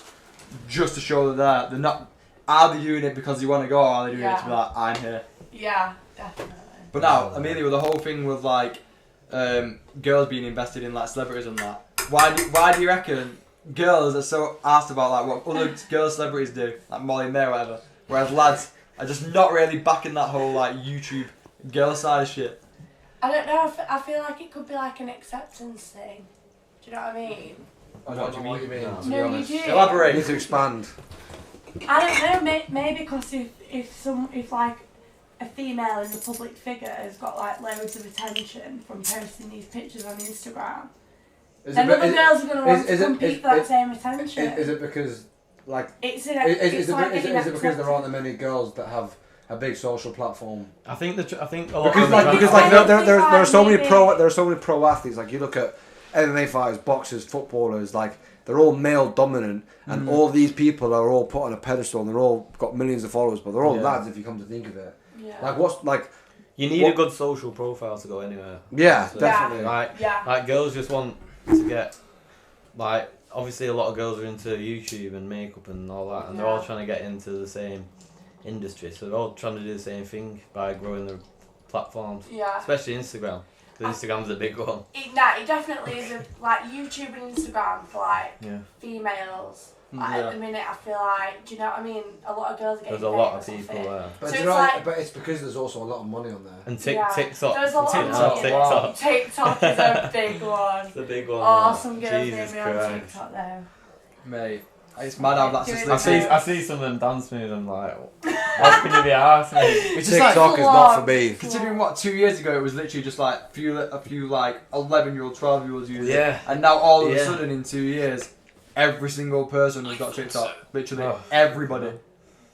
just to show that they're not. Are they doing it because they want to go, or are they doing it to be like, I'm here? Yeah, definitely. But now, Amelia, with the whole thing with like girls being invested in like celebrities and that, why do you reckon girls are so asked about like what other girl celebrities do, like Molly May or whatever, whereas lads are just not really backing that whole like YouTube girl side of shit? I don't know. I feel like it could be like an acceptance thing. Do you know what I mean? What do you mean? No. to be No, you honest. do. You Elaborate. need to expand. I don't know. Maybe because if like a female in the public figure has got like loads of attention from posting these pictures on Instagram, then other girls are going to want to compete for that same attention. Is it because like It's is like it getting because there aren't that acceptance. many girls that have a big social platform? I think a lot Because of like them because try- like there are so many Maybe. pro athletes. Like you look at MMA fighters, boxers, footballers. Like they're all male dominant, and all these people are all put on a pedestal, and they're all got millions of followers, but they're all Yeah. lads if you come to think of it. Yeah. Like what's like You need What- a good social profile to go anywhere. yeah, So, definitely. Like, Yeah. like girls just want to get, like, obviously a lot of girls are into YouTube and makeup and all that, and they're all Yeah. trying to get into the same industry. So they're all trying to do the same thing by growing their platforms, Yeah. especially Instagram. Because Instagram's a big one. It definitely is like YouTube and Instagram for like Yeah. females. Like, Yeah. At the minute, I feel like, do you know what I mean? A lot of girls are getting There's a lot of famous off people it. there. But So you it's know, like- but it's because there's also a lot of money on there. And Yeah. TikTok. There's a lot of TikTok. money. TikTok. TikTok is a big one. It's a big one. Oh, some girls Jesus made me on Christ. TikTok though. Mate, it's mad how that's just Doing I see some of them dance moves. I'm like, how can you be arsed, mate? It's just like TikTok is not for me. considering what 2 years ago it was literally just like a few like 11-year-old, 12-year-olds using it, Yeah. and now all of a Yeah. sudden in 2 years, every single person has got TikTok. Literally Oh. everybody.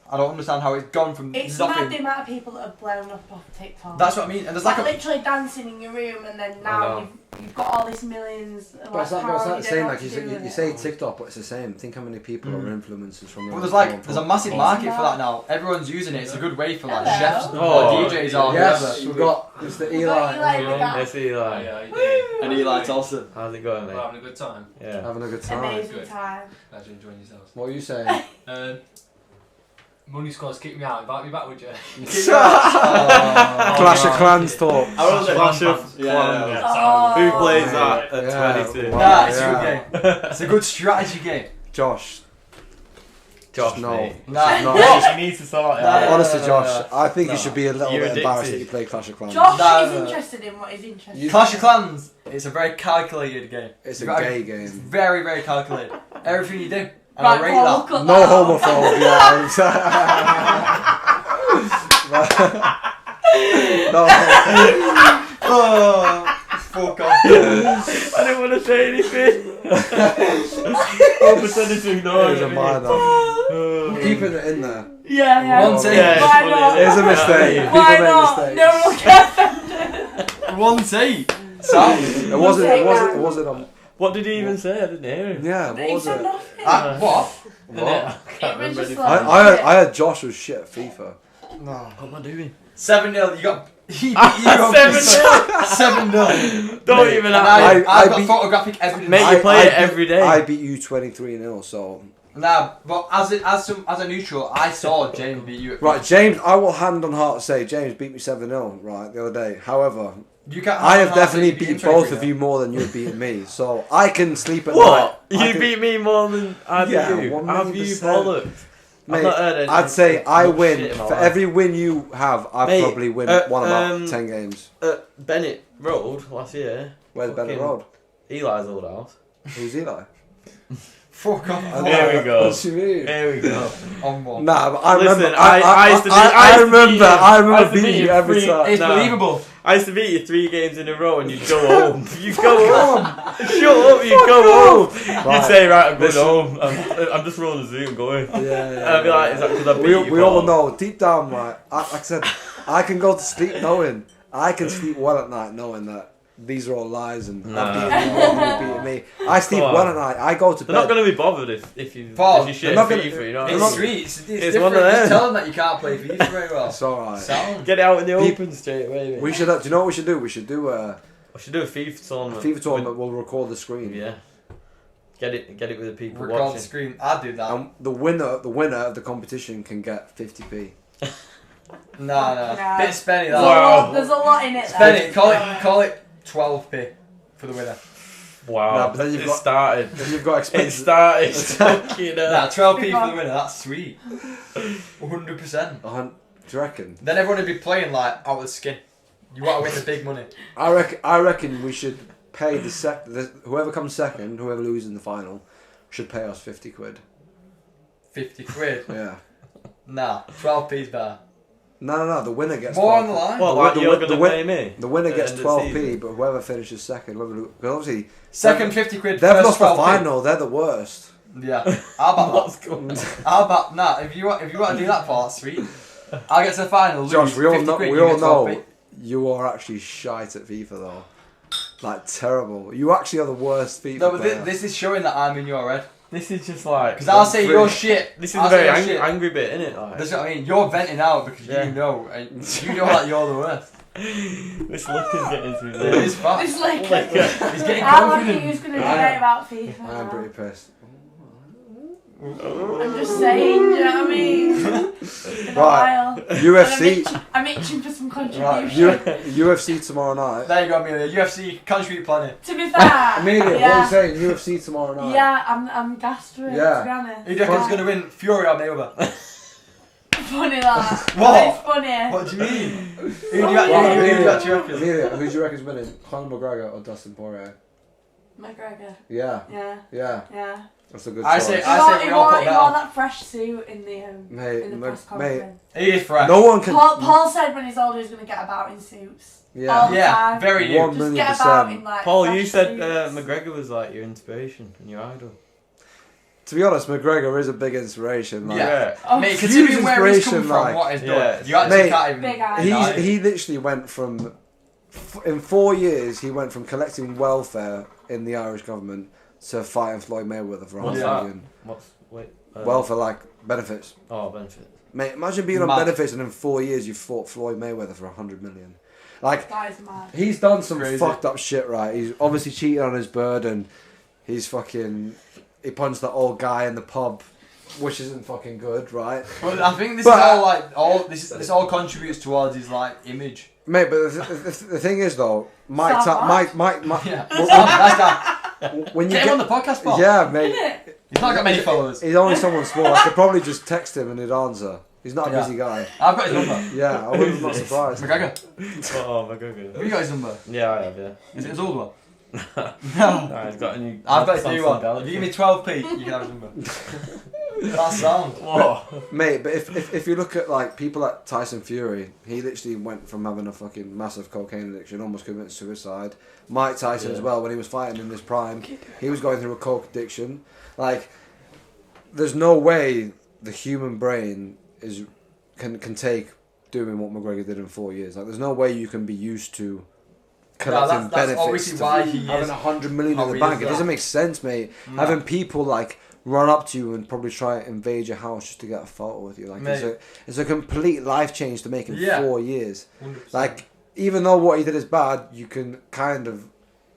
I don't understand how it's gone from It's mad the nothing. amount of people that have blown up off TikTok. That's what I mean. And there's like like a literally dancing in your room, and then I now know. you've got all these millions. Of, But it's like, power, the you don't same. know Like what to do with you it. say TikTok, but it's the same. Think how many people are influencers from. well, there's a massive It's market for mad. that now. Everyone's using it. It's a good way for like Hello. chefs Oh. or DJs or Yes, whatever. we've got Mr. We've Eli. got Eli and with that. Let's see, like, Yeah, you did. And Eli Tolson. how's it going, We're mate? having a good time. Yeah. having a good time. Amazing Good. time. Glad you're enjoying yourselves. What are you saying? Money Squad's kicked me out. Invite me back, would you? Clash of Clans talk. I was Clash of Clans. Clans. Yeah. Oh. Who plays Yeah. that at Yeah. 22? Wow. Nah, it's a Yeah. good game. It's a good strategy game. Josh. Josh, No. mate. Nah, No. You need to sort it Nah, out. nah, Honestly, no, Josh, no. I think No. you should be a little You're bit embarrassed that addicted. you play Clash of Clans. Josh No, is no. interested in what he's interested in. Clash of Clans. It's a very calculated game. It's a You've got gay It's game. very, very calculated. Everything you do. And Right, I rate Paul, that. look at No that. homophobia. No. Oh, fuck off. I didn't want to say anything. I pretended to ignore It was a it. minor. Keeping it in there. Yeah. One take. Yeah, Why it's not? funny, It's a isn't it? mistake. Yeah. People Why make not? mistakes. No one will get offended. One take. Sound. It wasn't. It wasn't. It wasn't. What did he even say? I didn't hear him. Yeah. What He was said it? nothing. What? What? I can't It was remember just anything. like- I had Josh was shit at FIFA. No. What am I doing? 7-0. You got. He beat you. 7-0. Don't Mate, even And have I've I got beat- photographic evidence. Mate, you play it every day. I beat you 23-0. So Nah, but as a neutral, I saw James beat you. At right, James. I will hand on heart say James beat me 7-0. Right, the other day. However, You can't. I have definitely beat beat both of you more than you've beaten me. So I can sleep at night. What? I You can- beat me more than I beat Yeah, you? 100%. Have you bollocks? Mate, I've not heard anything. I'd say I much win. shit in my For life. every win you have, I Mate, probably won about 10 games. Bennett Road last year. Where's Bennett fucking- Road? Eli's old house. Who's Eli? Fuck off. There we go. What do you mean? Here we go. On one. Nah, but I Listen, remember. I used to beat- I I used to beat remember. you. I I remember used to beat beating you you every three- time. It's Nah. believable. I used to beat you 3 games in a row and you'd go home. You'd go home. Shut up, you'd go home. Right. You'd say, right, I'm going Listen. home. I'm just rolling the zoo and going. Yeah, I'd be like, is that because I beat you? we all Paul? know deep down, right? Like I said, I can go to sleep knowing I can sleep well at night knowing that these are all lies and Nah. I'm beating you, you're beating me. I sleep Come on. well at night. I go to They're not bed. going to be bothered if Paul, you they're shit not FIFA, gonna- you know what I It's mean? sweet. It's It's different. one of them. Just tell them that you can't play FIFA very well. It's alright. Sound. Get it out in the Peop- open straight away, mate. We should. Do you know what we should do? We should do a I should do a FIFA tournament. FIFA tournament. We'll record the screen. Yeah. Get it with the people Record the watching. screen. I'd do that. And the winner of the competition can get 50p. Nah. Nah. Bit spenny There's, that. a lot, there's a lot in it. Spenny. There. Call it 12p for the winner. Wow. Nah, but then you've it got- started. Then you've got It expenses. started. Fucking hell. Nah, 12p for the winner. That's sweet. 100%. Do you reckon? Then everyone would be playing like out of the skin. You want to win the big money. I reckon we should pay whoever comes second, whoever loses in the final, should pay us 50 quid. 50 quid. Yeah. Nah, 12p's better. No. The winner gets More 12. on the line. What, The like win- you're the going to win- pay me? The winner At gets the end of the 12p, season? but whoever finishes second, because obviously Second 50 quid. they've first lost the 12p. final. They're the worst. Yeah. How about What's that? going on? How about nah? If you want to do that part, that's sweet. I'll get to the final. Lose, Josh, we all 50 know. quid, We you all get 12p. know you are actually shite at FIFA though. Like terrible. You actually are the worst FIFA No, but player. this is showing that I'm in your head. This is just like. Because I'll say you're shit. This is I'll a say very you're shit. angry bit, isn't it? Like, That's what I mean. You're venting out because Yeah. you know, and you know that you're the worst. this look is getting to me. It there. is fast. It's like, Oh my God. He's getting how lucky confident. who's going to I debate am. about FIFA? I am pretty pissed. I'm just saying, do you know what I mean? It's been a Right. while. UFC. I'm itching for some Right, contribution. UFC tomorrow night. There you go, Amelia. UFC contribute plenty. To be fair, Amelia, what are you yeah, saying? UFC tomorrow night. yeah, I'm gassed for it. Yeah. To be honest, Who do you reckon's Yeah. going to win? Fury or Mayweather? Funny that. What? It's funny. What do you mean? Who do you Right, actually reckon? Amelia, who do you reckon's winning? Conor McGregor or Dustin Poirier? McGregor. Yeah, Yeah. yeah. That's a good I choice. say- He I wore, we he all wore, put he that wore on. that fresh suit in the Mate, press mate, conference. He is fresh. no one can. Paul said when he's older he's going to get about in suits. Yeah. All the Yeah, time. very new. 1 Just million get about in percent. like Paul, fresh you said suits. McGregor was like your inspiration and your idol. To be honest, McGregor is a big inspiration. Like, Yeah. Oh, Mate, huge considering where he's come inspiration, from, like- what he's Yeah. done, you actually Mate, can't even. Big eyes. deny it. he literally went from, in 4 years, he went from collecting welfare in the Irish government to fighting Floyd Mayweather for What's 100 that? million. Wait. Welfare, like benefits. Oh, benefit. Mate, imagine being on Mad. benefits and in 4 years you fought Floyd Mayweather for 100 million. Like, That is mad. he's done some Crazy. fucked up shit, right? He's obviously cheated on his bird and he's fucking. He punched that old guy in the pub, which isn't fucking good, right? But I think this But- is all like this all contributes towards his like image. Mate, but the thing is though, Mike, Stop. Mike, Yeah. well, That's that. when you Get him on get, the podcast, Paul. yeah, mate, Isn't it? He's not got many followers. he's only someone small. I could probably just text him and he'd answer. He's not a Yeah. busy guy. I've got his number. Yeah, I was not surprised. McGregor, Oh, McGregor. have you got his number? Yeah, I have, yeah. Is it his old one? No. Nah, he's got a new. I've got his new Samsung one. Galaxy. If you give me 12p, you can have his number. That's sound. What? Mate, but if you look at like people like Tyson Fury, he literally went from having a fucking massive cocaine addiction, almost committed suicide. Mike Tyson as well, when he was fighting in his prime, he was going through a coke addiction. Like, there's no way the human brain can take doing what McGregor did in 4 years. Like, there's no way you can be used to collecting that's benefits. obviously why he having is 100 million how in the he bank. is It that. doesn't make sense, mate. No. Having people like run up to you and probably try and invade your house just to get a photo with you. Like, Mate. it's a complete life change to make in Yeah. 4 years. 100%. Like, even though what he did is bad, you can kind of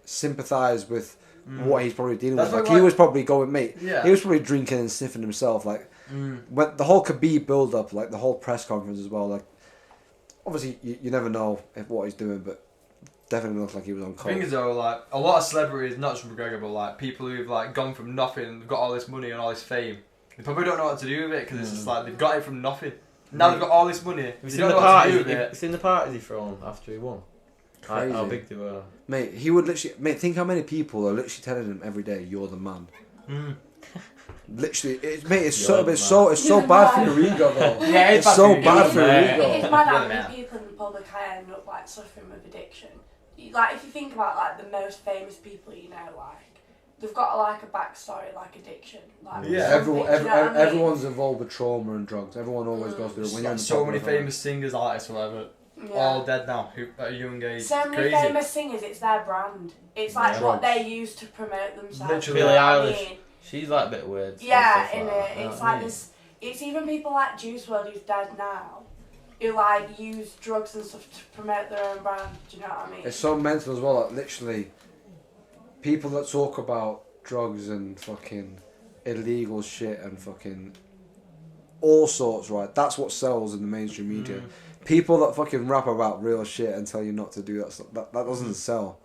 sympathise with what he's probably dealing That's with. Like, what, he was probably going, mate. Yeah. He was probably drinking and sniffing himself. Like, when the whole Khabib build up, like the whole press conference as well. Like, obviously you never know what he's doing, but definitely looked like he was on The thing coke. is though, like a lot of celebrities, not just McGregor, but like people who've like gone from nothing, they've got all this money and all this fame. They probably don't know what to do with it because it's just like they've got it from nothing. Now they've got all this money. Have you They seen don't the know what to do parties? with Have you it. seen the parties he thrown after he won? Crazy. How big they were. Mate, he would literally. Mate, think how many people are literally telling him every day, "You're the man." Literally, mate, it's so bad for your ego though. Yeah, It's so bad for your Yeah. ego. It's mad how Yeah. many people in the public eye end up like suffering with addiction. Like if you think about like the most famous people you know, like they've got like a backstory like addiction. Like Yeah. something, do you know what I mean? Everyone's involved with trauma and drugs. Everyone always goes through it. When you're in the So many public eye. famous singers, artists, whatever, Yeah. all dead now who at a young age. So many Crazy. famous singers, it's their brand. It's like Yeah. what they use to promote themselves. Literally. you know Billie what I Eilish. mean? She's like a bit weird. and Yeah, stuff in like it. that, you know It's what I like mean? this. It's even people like Juice WRLD who's dead now, who like use drugs and stuff to promote their own brand. Do you know what I mean? It's so mental as well. Like, literally, people that talk about drugs and fucking illegal shit and fucking all sorts, right? That's what sells in the mainstream media. People that fucking rap about real shit and tell you not to do that stuff, that doesn't sell.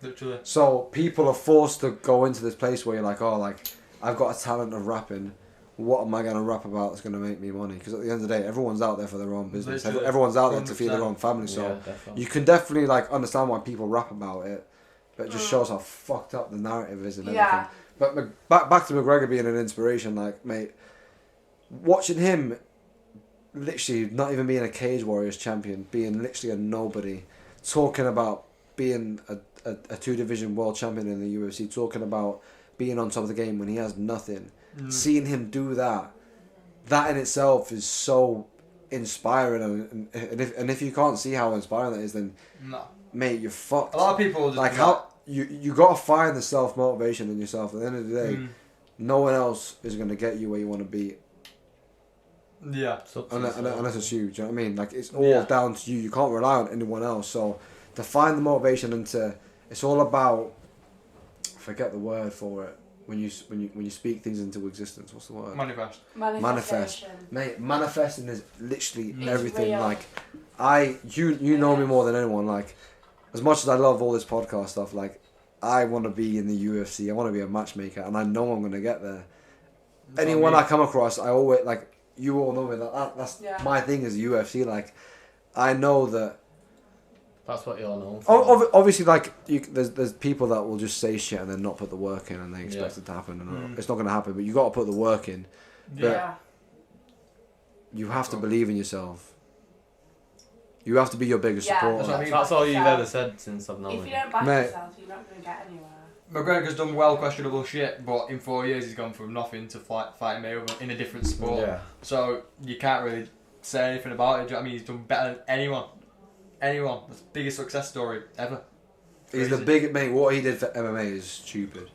Literally. So people are forced to go into this place where you're like, oh, like, I've got a talent of rapping. What am I going to rap about that's going to make me money? Because at the end of the day, everyone's out there for their own business. Literally. Everyone's out there to feed their 100%. own family. So Yeah, definitely. you can definitely like understand why people rap about it, but it just shows how fucked up the narrative is and everything. Yeah. But back to McGregor being an inspiration, like, mate, watching him literally not even being a Cage Warriors champion, being literally a nobody, talking about being a 2-division world champion in the UFC, talking about being on top of the game when he has nothing, seeing him do that in itself is so inspiring. And if you can't see how inspiring that is, then No. mate, you're fucked. A lot of people just Like, how you got to find the self motivation in yourself. At the end of the day, no one else is going to get you where you want to be Yeah. unless it's you. Do you know what I mean? Like, it's all Yeah. down to you. You can't rely on anyone else. So to find the motivation and it's all about, I forget the word for it. When you speak things into existence, what's the word? Manifest. Manifestation. Mate, manifesting is literally It's everything. real. Like, you know me more than anyone. Like, as much as I love all this podcast stuff, like, I want to be in the UFC. I want to be a matchmaker, and I know I'm going to get there. Anyone I come across, I always, like, you all know me. That's Yeah. my thing is UFC. Like, I know that. That's what you're known for. Obviously, like, there's people that will just say shit and then not put the work in, and they expect Yeah. it to happen, and it's not going to happen. But you got to put the work in. But Yeah. you have to believe in yourself. You have to be your biggest Yeah. supporter. That's what I mean. That's all you've Yeah. ever said since I've known If you you. don't back Mate. yourself, you're not going to get anywhere. McGregor's done well questionable shit, but in 4 years he's gone from nothing to fighting Mayweather in a different sport. Yeah. So you can't really say anything about it. Do you know what I mean? He's done better than anyone. Anyone. That's the biggest success story ever. He's the Crazy. big mate. What he did for MMA is stupid.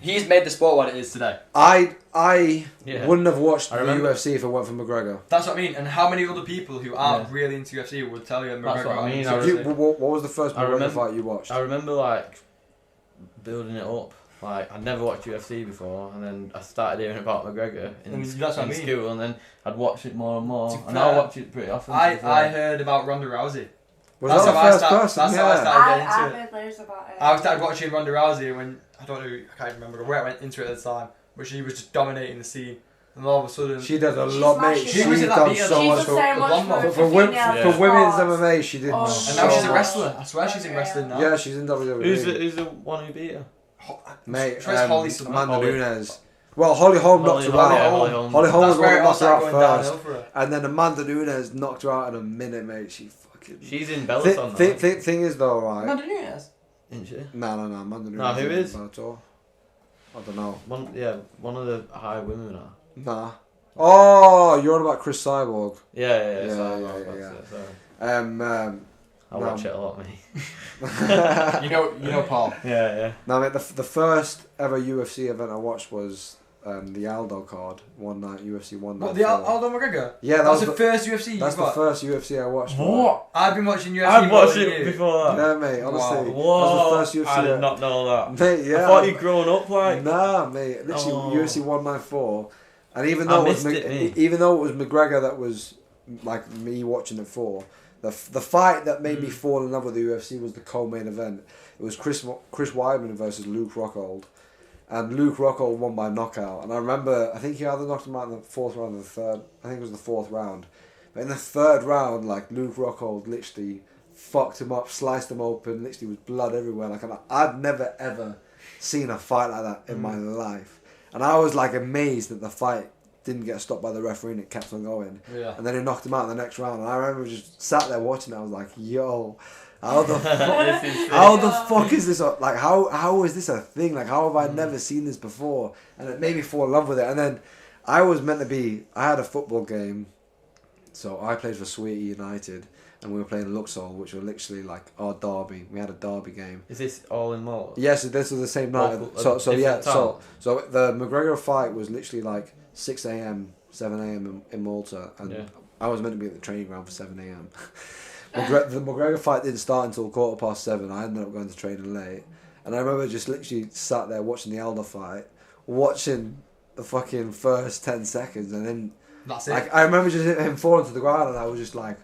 He's made the sport what it is today. I Yeah. wouldn't have watched I the remember. UFC if it weren't for McGregor. That's what I mean. And how many other people who aren't Yeah. really into UFC would tell you McGregor That's what I mean. into I UFC? What was the first I McGregor remember- fight you watched? I remember like building it up. Like I'd never watched UFC before, and then I started hearing about McGregor in, And that's what I in mean. school, and then I'd watch it more and more, To be and I fair, watch it pretty often. to I be fair. heard about Ronda Rousey. Was That's that the how I first start- person? that's how I Yeah. started. I get into I've it. heard loads about it. I started watching Ronda Rousey when I can't remember where I went into it at the time, but she was just dominating the scene, and all of a sudden She did a She's lot, mate. smashing She's it. She was in that done video. so She's much done for, so much one more. for, for, female for women's sports. MMA. She did Oh, so and now she's a much. wrestler. I swear she's in wrestling now. Yeah, she's in WWE. Who's the one who beat her? Mate, Where's Holly Summer? Amanda Holly. Nunes. Well, Holly Holm knocked her out. Holly Holm. Holly Holm was That's the one where that it knocked her all out started going first. downhill for her. And then Amanda Nunes knocked her out in a minute, mate. She fucking... She's in Bellator now. Thing is, though, right? Amanda Nunes? Isn't she? No, Amanda Nunes. No, who in is? Bellator. I don't know. One of the high women now. Nah. Oh, you're on about Chris Cyborg. Yeah. Sorry. I watch it a lot, me. You know, Paul. Yeah. No, mate, the first ever UFC event I watched was the Aldo card, one night, UFC 1 night. What, the Aldo McGregor? Yeah, that was the first UFC you That's got? the first UFC I watched. What? I've been watching UFC I've more watched than it you. before that. Yeah, mate, honestly. Whoa. That was the first UFC. I did not know that. Mate, yeah. I thought you'd grown up like... Nah, mate, literally UFC 194. And even though even though it was McGregor that was like me watching it for, the fight that made me fall in love with the UFC was the co-main event. It was Chris Weidman versus Luke Rockhold, and Luke Rockhold won by knockout. And I remember, I think he either knocked him out in the fourth round or the third. I think it was the fourth round. But in the third round, like Luke Rockhold literally fucked him up, sliced him open. Literally was blood everywhere. Like I'd never ever seen a fight like that in my life. And I was like amazed that the fight didn't get stopped by the referee and it kept on going. Yeah. And then he knocked him out in the next round. And I remember just sat there watching it. I was like, yo, how the fuck is this? Like, how is this a thing? Like, how have I never seen this before? And it made me fall in love with it. And then I had a football game. So I played for Sweetie United. And we were playing Luxor, which were literally like our derby. We had a derby game. Is this all in Malta? Yes, this was the same night. So the McGregor fight was literally like 6 a.m., 7 a.m. in Malta, and I was meant to be at the training ground for 7 a.m. The McGregor fight didn't start until 7:15. I ended up going to training late, and I remember just literally sat there watching the Aldo fight, watching the fucking first 10 seconds, and then that's it. Like, I remember just him falling to the ground, and I was just like,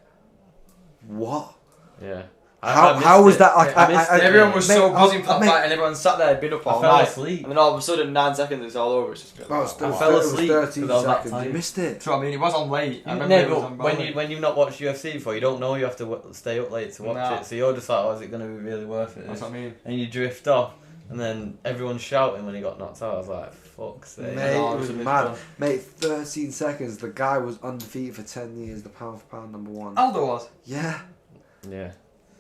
what? Yeah. How was that? Like, everyone was so buzzing for that mate, fight, and everyone sat there, been up all I fell night, asleep. and then all of a sudden, 9 seconds, it's all over. It's just I fell asleep It was 13 because I was that seconds. tired. You missed it. That's what I mean. It was on late. I remember it was on when you've not watched UFC before, you don't know you have to stay up late to watch it. So you're just like, oh, is it going to be really worth it? That's what I mean. And you drift off, and then everyone's shouting when he got knocked out. I was like, fuck's sake. Mate, it was mad. Mate, 13 seconds. The guy was undefeated for 10 years. The pound for pound #1. Aldo was. Yeah. Yeah.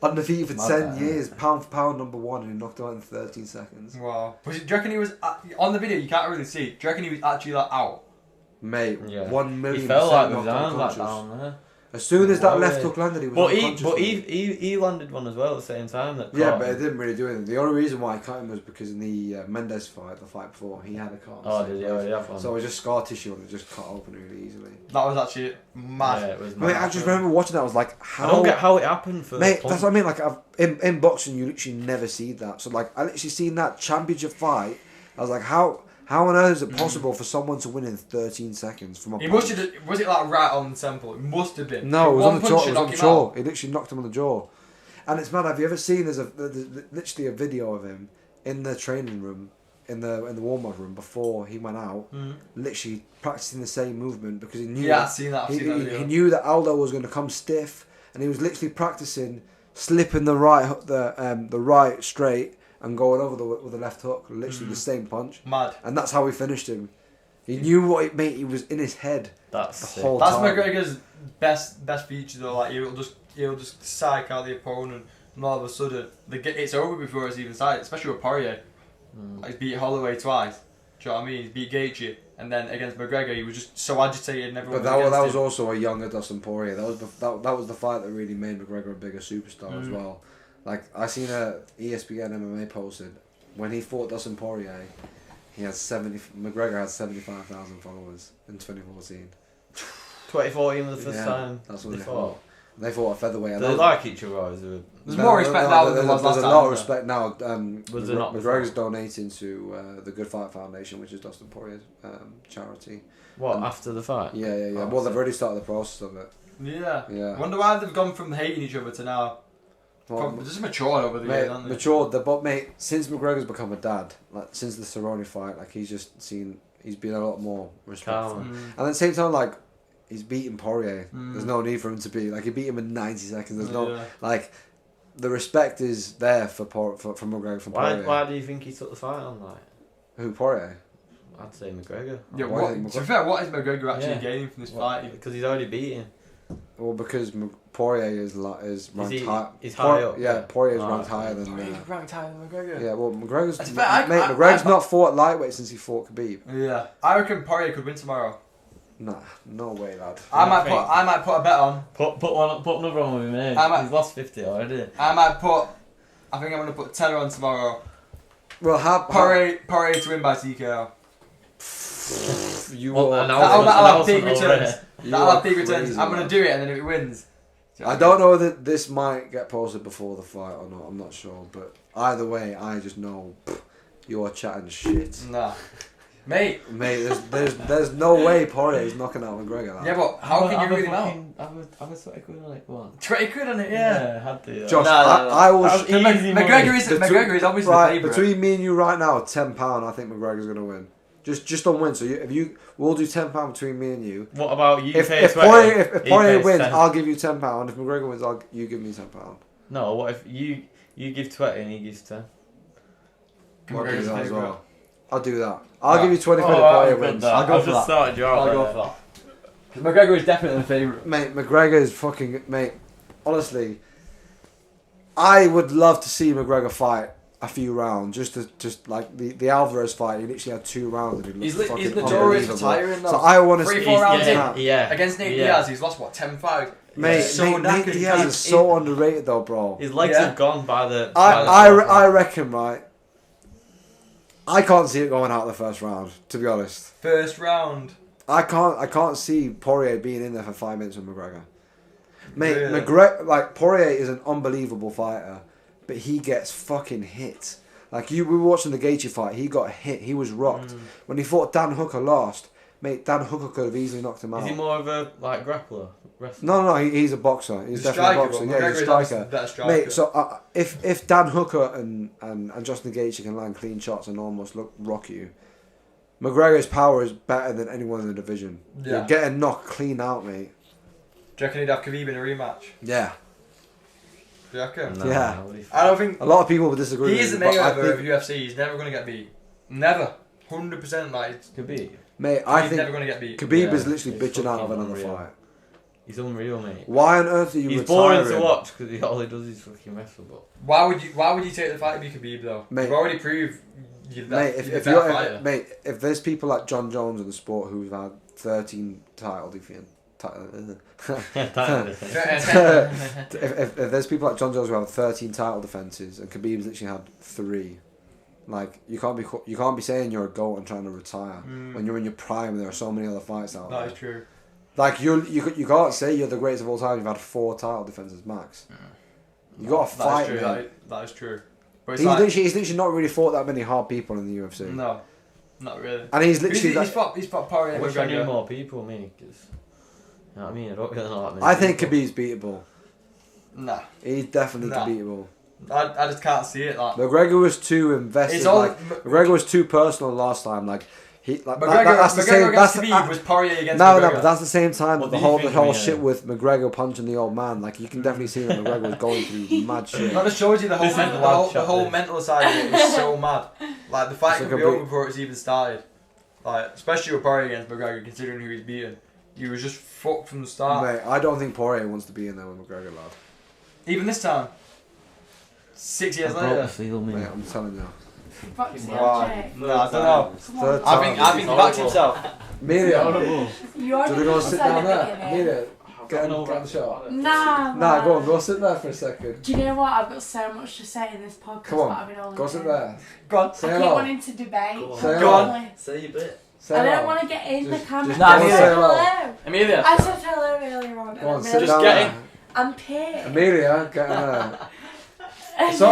Undefeated for 10 years, pound for pound #1, and he knocked him out in 13 seconds. Wow. Do you reckon he was on the video? You can't really see. Do you reckon he was actually like out? Mate, Yeah. 1 million. He fell like with his knocked arms like unconscious. down there. As soon as that left hook landed, he was unconscious. But he landed one as well at the same time. That Yeah, caught but him. it didn't really do anything. The only reason why he cut him was because in the Mendes fight, the fight before, he had a cut. Oh, did he already have one? So it was just scar tissue and it just cut open really easily. That was actually mad. Yeah, it was Mate, mad. I just remember watching that. I was like, how? I don't get how it happened for Mate, that's what I mean. Like, in boxing, you literally never see that. So, like, I literally seen that championship fight. I was like, how on earth is it possible for someone to win in 13 seconds from a He punch? must have. Was it like right on the temple? It must have been. No, it was One on the punch jaw. to It was on knock the him jaw. out. He literally knocked him on the jaw. And it's mad. Have you ever seen? There's literally a video of him in the training room, in the warm-up room before he went out, literally practicing the same movement because he knew. Yeah, I've seen that. I've seen that video. He knew that Aldo was going to come stiff, and he was literally practicing slipping the right straight and going over with the left hook, literally the same punch. Mad. And that's how he finished him. He knew what it made. He was in his head That's the whole That's time. McGregor's best feature though. Like he'll just psych out the opponent, and all of a sudden it's over before it's even started. Especially with Poirier, like, he's beat Holloway twice. Do you know what I mean? He's beat Gaethje, and then against McGregor he was just so agitated and everyone. But was that was against him. also a younger Dustin Poirier. That was the fight that really made McGregor a bigger superstar as well. Like, I seen a ESPN MMA posted when he fought Dustin Poirier. He had McGregor had 75,000 followers in 2014. 2014 was the first time That's what they they fought. fought. They fought a featherweight. Do they like each other? Or is it... There's more respect now than there was last There's time. a lot of respect now. Was there not McGregor's before? donating to the Good Fight Foundation, which is Dustin Poirier's charity. What, And- after the fight? Yeah. Oh, Well, they've sick. already started the process of it. Yeah. Wonder why they've gone from hating each other to now. Well, Just matured over the years, haven't they? matured. But mate, since McGregor's become a dad, like since the Cerrone fight, like he's been a lot more respectful. Calm. And at the same time, like he's beaten Poirier. There's no need for him to be like he beat him in 90 seconds. There's no like the respect is there for McGregor from Poirier. Why do you think he took the fight on, like? Who, Poirier? I'd say McGregor. Yeah, Why what, is to be fair, what is McGregor actually Yeah. gaining from this Well, fight? because he's already beaten. Well, because Poirier is ranked he- high. he's high up, Yeah, yeah. Poirier is Oh, ranked okay. higher than. He's ranked higher than McGregor. Yeah, well, McGregor's That's fair, McGregor's I- not fought lightweight since he fought Khabib. Yeah, I reckon Poirier could win tomorrow. Nah, no way, lad. I might put a bet on. Put another one with me. I might- He's lost 50 already. I think I'm gonna put tenner on tomorrow. Well, Poirier to win by TKO. you Well, are. That'll have big returns. already. You That'll are have big returns. crazy, I'm gonna man. do it, and then if it wins. I don't know whether this might get posted before the fight or not. I'm not sure, but either way, I just know you are chatting shit, Nah, mate. mate. There's no way Poirier is knocking out McGregor. Lad. Yeah, but how can you rule him out? I was sort of going on it, go on. 20 quid on it, yeah. Had to. Josh, No, no, no. I will. That was easy money. McGregor is obviously the Right, favourite. between me and you right now, £10. I think McGregor's gonna win. Just on win. So we'll do £10 between me and you. What about you? If pay Poirier, 20, if he Poirier pays wins, 10. I'll give you £10. If McGregor wins, you give me £10. No, what if you give 20 and he gives 10? I'll do McGregor's that as favourite. well. I'll do that. I'll Right. give you 20 quid if I'll Poirier go wins. that. I'll go I've for just that. started your I'll go for that. 'Cause McGregor is definitely the favourite. Mate, McGregor is fucking mate. Honestly, I would love to see McGregor fight a few rounds, just like the Alvarez fight. He literally had 2 rounds. And He's fucking notorious for unbelievable. tiring though. So I want to 3-4 see rounds in. Yeah. Against Nate Yeah. Diaz, he's lost what 10-5. Mate, So Nate knackered, Diaz he's- is so underrated though, bro. His legs Yeah. have gone by the. I reckon, right. I can't see it going out the first round. To be honest, First round. I can't see Poirier being in there for 5 minutes with McGregor. Mate, Really? like Poirier is an unbelievable fighter, but he gets fucking hit. Like we were watching the Gaethje fight, he got hit, he was rocked. When he fought Dan Hooker last, mate, Dan Hooker could have easily knocked him out. Is he more of a like grappler? Wrestler? No, he's a boxer. He's He's a definitely a striker, boxer. but Yeah, McGregor he's a is obviously striker. the better striker. Mate, so if Dan Hooker and Justin Gaethje can land clean shots and almost rock you, McGregor's power is better than anyone in the division. Yeah. You're getting knocked clean out, mate. Do you reckon he'd have Khabib in a rematch? Yeah. Do you reckon? No, Yeah. what do you I don't think A lot of people would disagree. he with is the me, but I Mayweather of think, UFC. He's never gonna get beat. Never. 100% like Could be. mate, he's I think never gonna get beat. Khabib Yeah, is literally it's bitching out of fucking another unreal. fight. He's unreal, mate. Why on earth are you He's retiring? boring to watch because all he does is fucking wrestle. But Why would you take the fight to be Khabib though? Mate. You've already proved you're the Mate, you're if the you're better fighter. mate, if there's people like John Jones in the sport who've had 13 title defense. If there's people like John Jones who have 13 title defenses and Khabib's literally had 3, like you can't be saying you're a GOAT and trying to retire when you're in your prime and there are so many other fights out That there. is true. Like you can't say you're the greatest of all time. You've had 4 title defenses max. You got to That is fight. true. mate. That is true. But it's He's like, literally not really fought that many hard people in the UFC. no, not really. And he's literally. He's fought Poirier I and wish I knew McGregor. more people, me. Cause, you know what I mean? I don't really know that many. I think people. Khabib's beatable. Nah, He's definitely Nah. beatable. I just can't see it. Like McGregor was too invested. it's all. McGregor was too personal last time. Like McGregor, that's the same. McGregor That's against the, Khabib was Poirier against no, McGregor. but that's the same time What that do you the think, whole Mia? shit with McGregor punching the old man. Like you can definitely see that McGregor was going through mad shit. That just shows you the whole This is mental, the wild the shot, whole this. mental side of it is so mad. Like the fight It's could like be a over big- before it's even started. Like especially with Poirier against McGregor, considering who he's beaten, he was just fucked from the start. Mate, I don't think Poirier wants to be in there with McGregor, lad. Even this time, 6 years I broke the later. seal, mate. Mate, I'm telling you. Boxing Wow. LJ. No, I don't know. Come on. Third I think time. he backed himself. Amelia, You already do they go and said sit down at the there? beginning. Amelia, get in the shot. Nah, Nah, go on, man. go sit there for a second. Do you know what? I've got so much to say in this podcast, Come on, but I've been all Go sit there. Go on. I Say keep hello. wanting to debate. Go on. Say Go on. Honestly. Say your bit. Say I don't hello. want to get in Just- the camera. just go I and said say hello. Amelia. I said hello earlier on. Go on, and sit I'm Just down get there. in. I'm pissed. Amelia, get in there. It's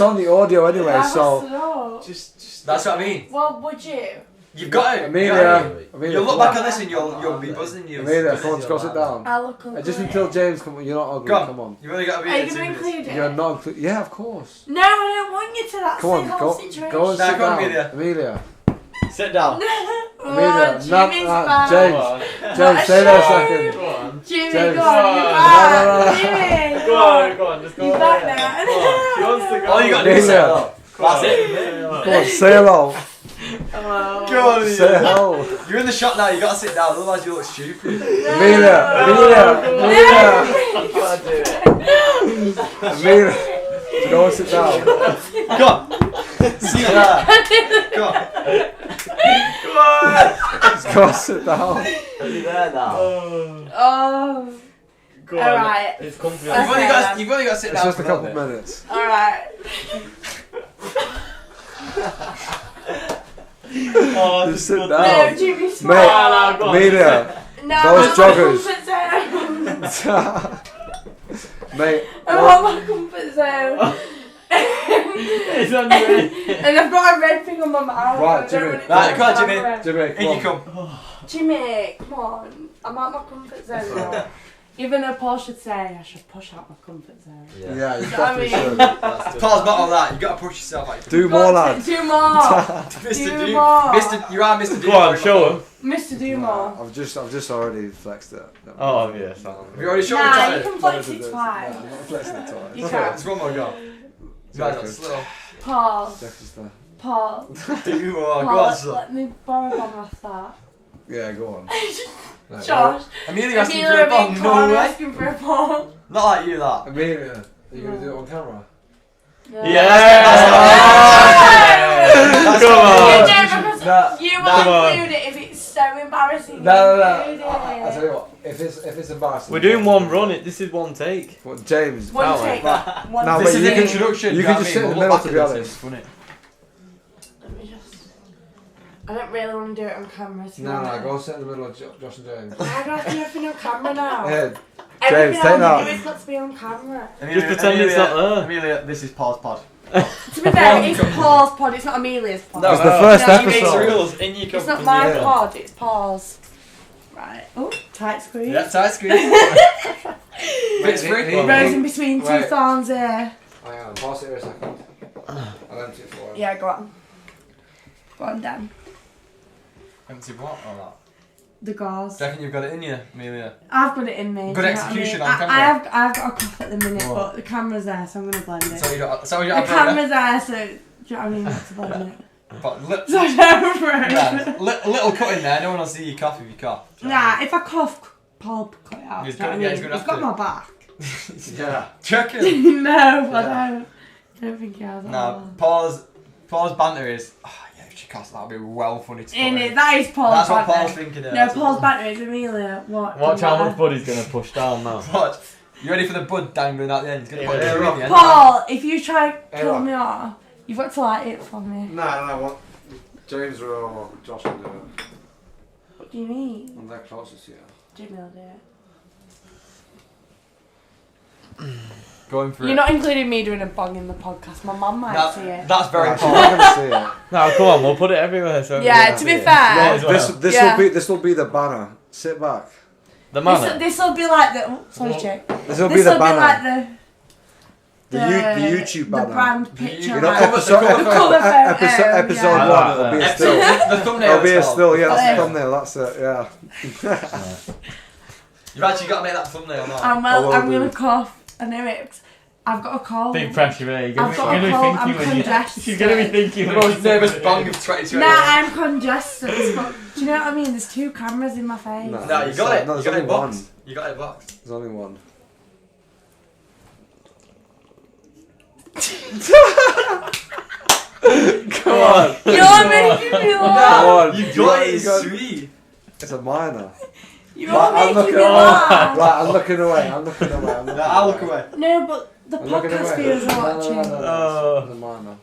on the audio anyway, I so. messed it up. Just. That's what I mean. Well, would you? You've got it. Amelia, Amelia, You'll look come back on. on this and you'll be buzzing. Amelia, come on, just go sit down. I look ugly. Just until James come on, you're not ugly, Go on. come on. You've only got to be Are here you 2 going to minutes. include it? You're not included. Yeah, of course. No, I don't want you to. That's Come the on, whole go situation. and Nah, sit come on, down. Amelia. Amelia. Sit down. Amelia, Jimmy's not back. James. What a James, stay there a shame. second. Go on. Jimmy, James. go on, you're No, back. no, no. Jimmy, Go on, go on, just go He's on. back Yeah. now. Come on. She wants to go. All you got to do is say Amelia. hello. That's it. Come on, say hello. Go on, Say hello. You're in the shot now. You gotta sit down, otherwise you look stupid. Amelia. Go and sit down. Go on. See you there. Go on. Just go and sit down. Are you there now? Oh. Go on. Alright. It's comfy. You've only got to sit It's down just for a couple bit. minutes. Alright. Just sit No, down. Jimmy, Mate, smile. Amelia. No, those I'm joggers. in my comfort zone. Mate, I'm on my comfort zone. It's on you. And I've got a red thing on my mouth. Right, I don't Jimmy. want it to Right, be come on, Jimmy. camera. Jimmy, In you come. Jimmy, come on. I'm out my comfort zone now. Even though Paul should say I should push out my comfort zone. Yeah, you You know what I definitely mean? should. That's good. Paul's not all that. You got to push yourself out. Do more, lad. Do more. Mr. Do Doom. more. You are Mr. Doom. Go on, show him. Mr. Do more. I've just already flexed it. Oh, yeah, fine. Have you already shown Nah, it? you can No, flex no, it no, twice. I'm not flexing it twice. You can. It's one more go. Right, that's little. Paul. Jeff's there. Paul. Do more. Go Paul, on, son. let me borrow one off that. Yeah, go on. Right, Josh. Amelia asking for Amelia a bong. being No corner way. asking for a ball. Not like you, that. Amelia, are you going to do it on camera? Yeah! That's Come not- on. You don't because Nah. you Come will on. include it if it's so embarrassing. No. Include I tell it. you what, if it's embarrassing. We're doing one run. This is one take. What, James? One Oh, take. right. One No, This but is you an can- introduction. you know can what just I sit in mean? the We'll middle, look to back be at this, honest. It's funny. Let me just. I don't really want to do it on camera. To be No, honest. go sit in the middle of Josh and James. Why do I have to do everything on camera now? Yeah, Everything James, take I'm that. doing has got to be on camera. Amelia, pretend it's not there. Amelia, this is Paul's pod. To be fair, it's Paul's pod. It's not Amelia's pod. It's the first No, he makes episode. rules. In you It's not my pod. It's Paul's. Right. Oh, tight squeeze. Yeah, tight squeeze. Fits free. Rose in between two Wait. thorns here. Hang on, pause it here a second. I'll empty it for him. Yeah, go on. Go on, Dan. Empty what? All that. The gauze. Do you reckon you've got it in you, Amelia? I've got it in me. Good do you know what execution I on mean? camera. I've got a cough at the minute, What? but the camera's there, so I'm gonna blend it. So you don't. So you The don't. camera's there, so do you know what I mean? Not to blend it. But So I don't yeah, little cut in there. No one will see you cough if you cough. Do you know what Nah, if I cough, Paul cut it out. He's do you know got- what yeah, I he's mean? gonna He's have got to. my back. Yeah. Do you reckon? No, I don't think he has. at No, all. Paul's banter is. Oh, yeah, if she coughs, that'll be well funny to In put it, that is Paul's That's what banter. Paul's thinking. No, Paul's banter is Amelia. What? Watch how What? much Buddy's gonna push down now. Watch. You ready for the bud dangling out the end? He's gonna put Yeah, it in yeah, the end. Paul, if you try to Hey, kill what? me off, you've got to light it for me. No, what? James or Josh will do it. What do you mean? I'm that closest to you. Jimmy will do it. Going for You're it. not including me doing a bong in the podcast. My mum might see it. That's very She's not important. going to see it. No, come on, we'll put it everywhere. So Yeah, everyone to can be see it. fair- Might as well. This will be the banner. Sit back. The manner. This will be like the. Oh, sorry, Jake. This will be This the will be banner. like the YouTube banner. The brand picture. You You know, The cover- episode, the cover photo, episode yeah. I one, like it'll be a that. still. The thumbnail. It'll be a as well. still, yeah, that's Yeah. the thumbnail, that's it, yeah. You've actually got to make that thumbnail now. I'm I will I'm do. gonna cough. I know it. I've got a cold. Big pressure, eh? You're I've got gonna a be cold, thinking I'm when you. congested. She's gonna be thinking. The when most you- nervous bong of 2020. Nah, I'm congested. as fuck. Do you know what I mean? There's two cameras in my face. No. No, you got it. No, You there's got only it one. boxed. You got it boxed. There's only one. Come on. You're making me laugh. Come on. You got it. you It's got- sweet. It's a minor. You're Right, I'm making me looking- laugh. Right, I'm looking away, I'm looking away. No, I'll look away. No, but the I'm looking podcast away. viewers are No, no, watching. no, no, Oh. it's a minor.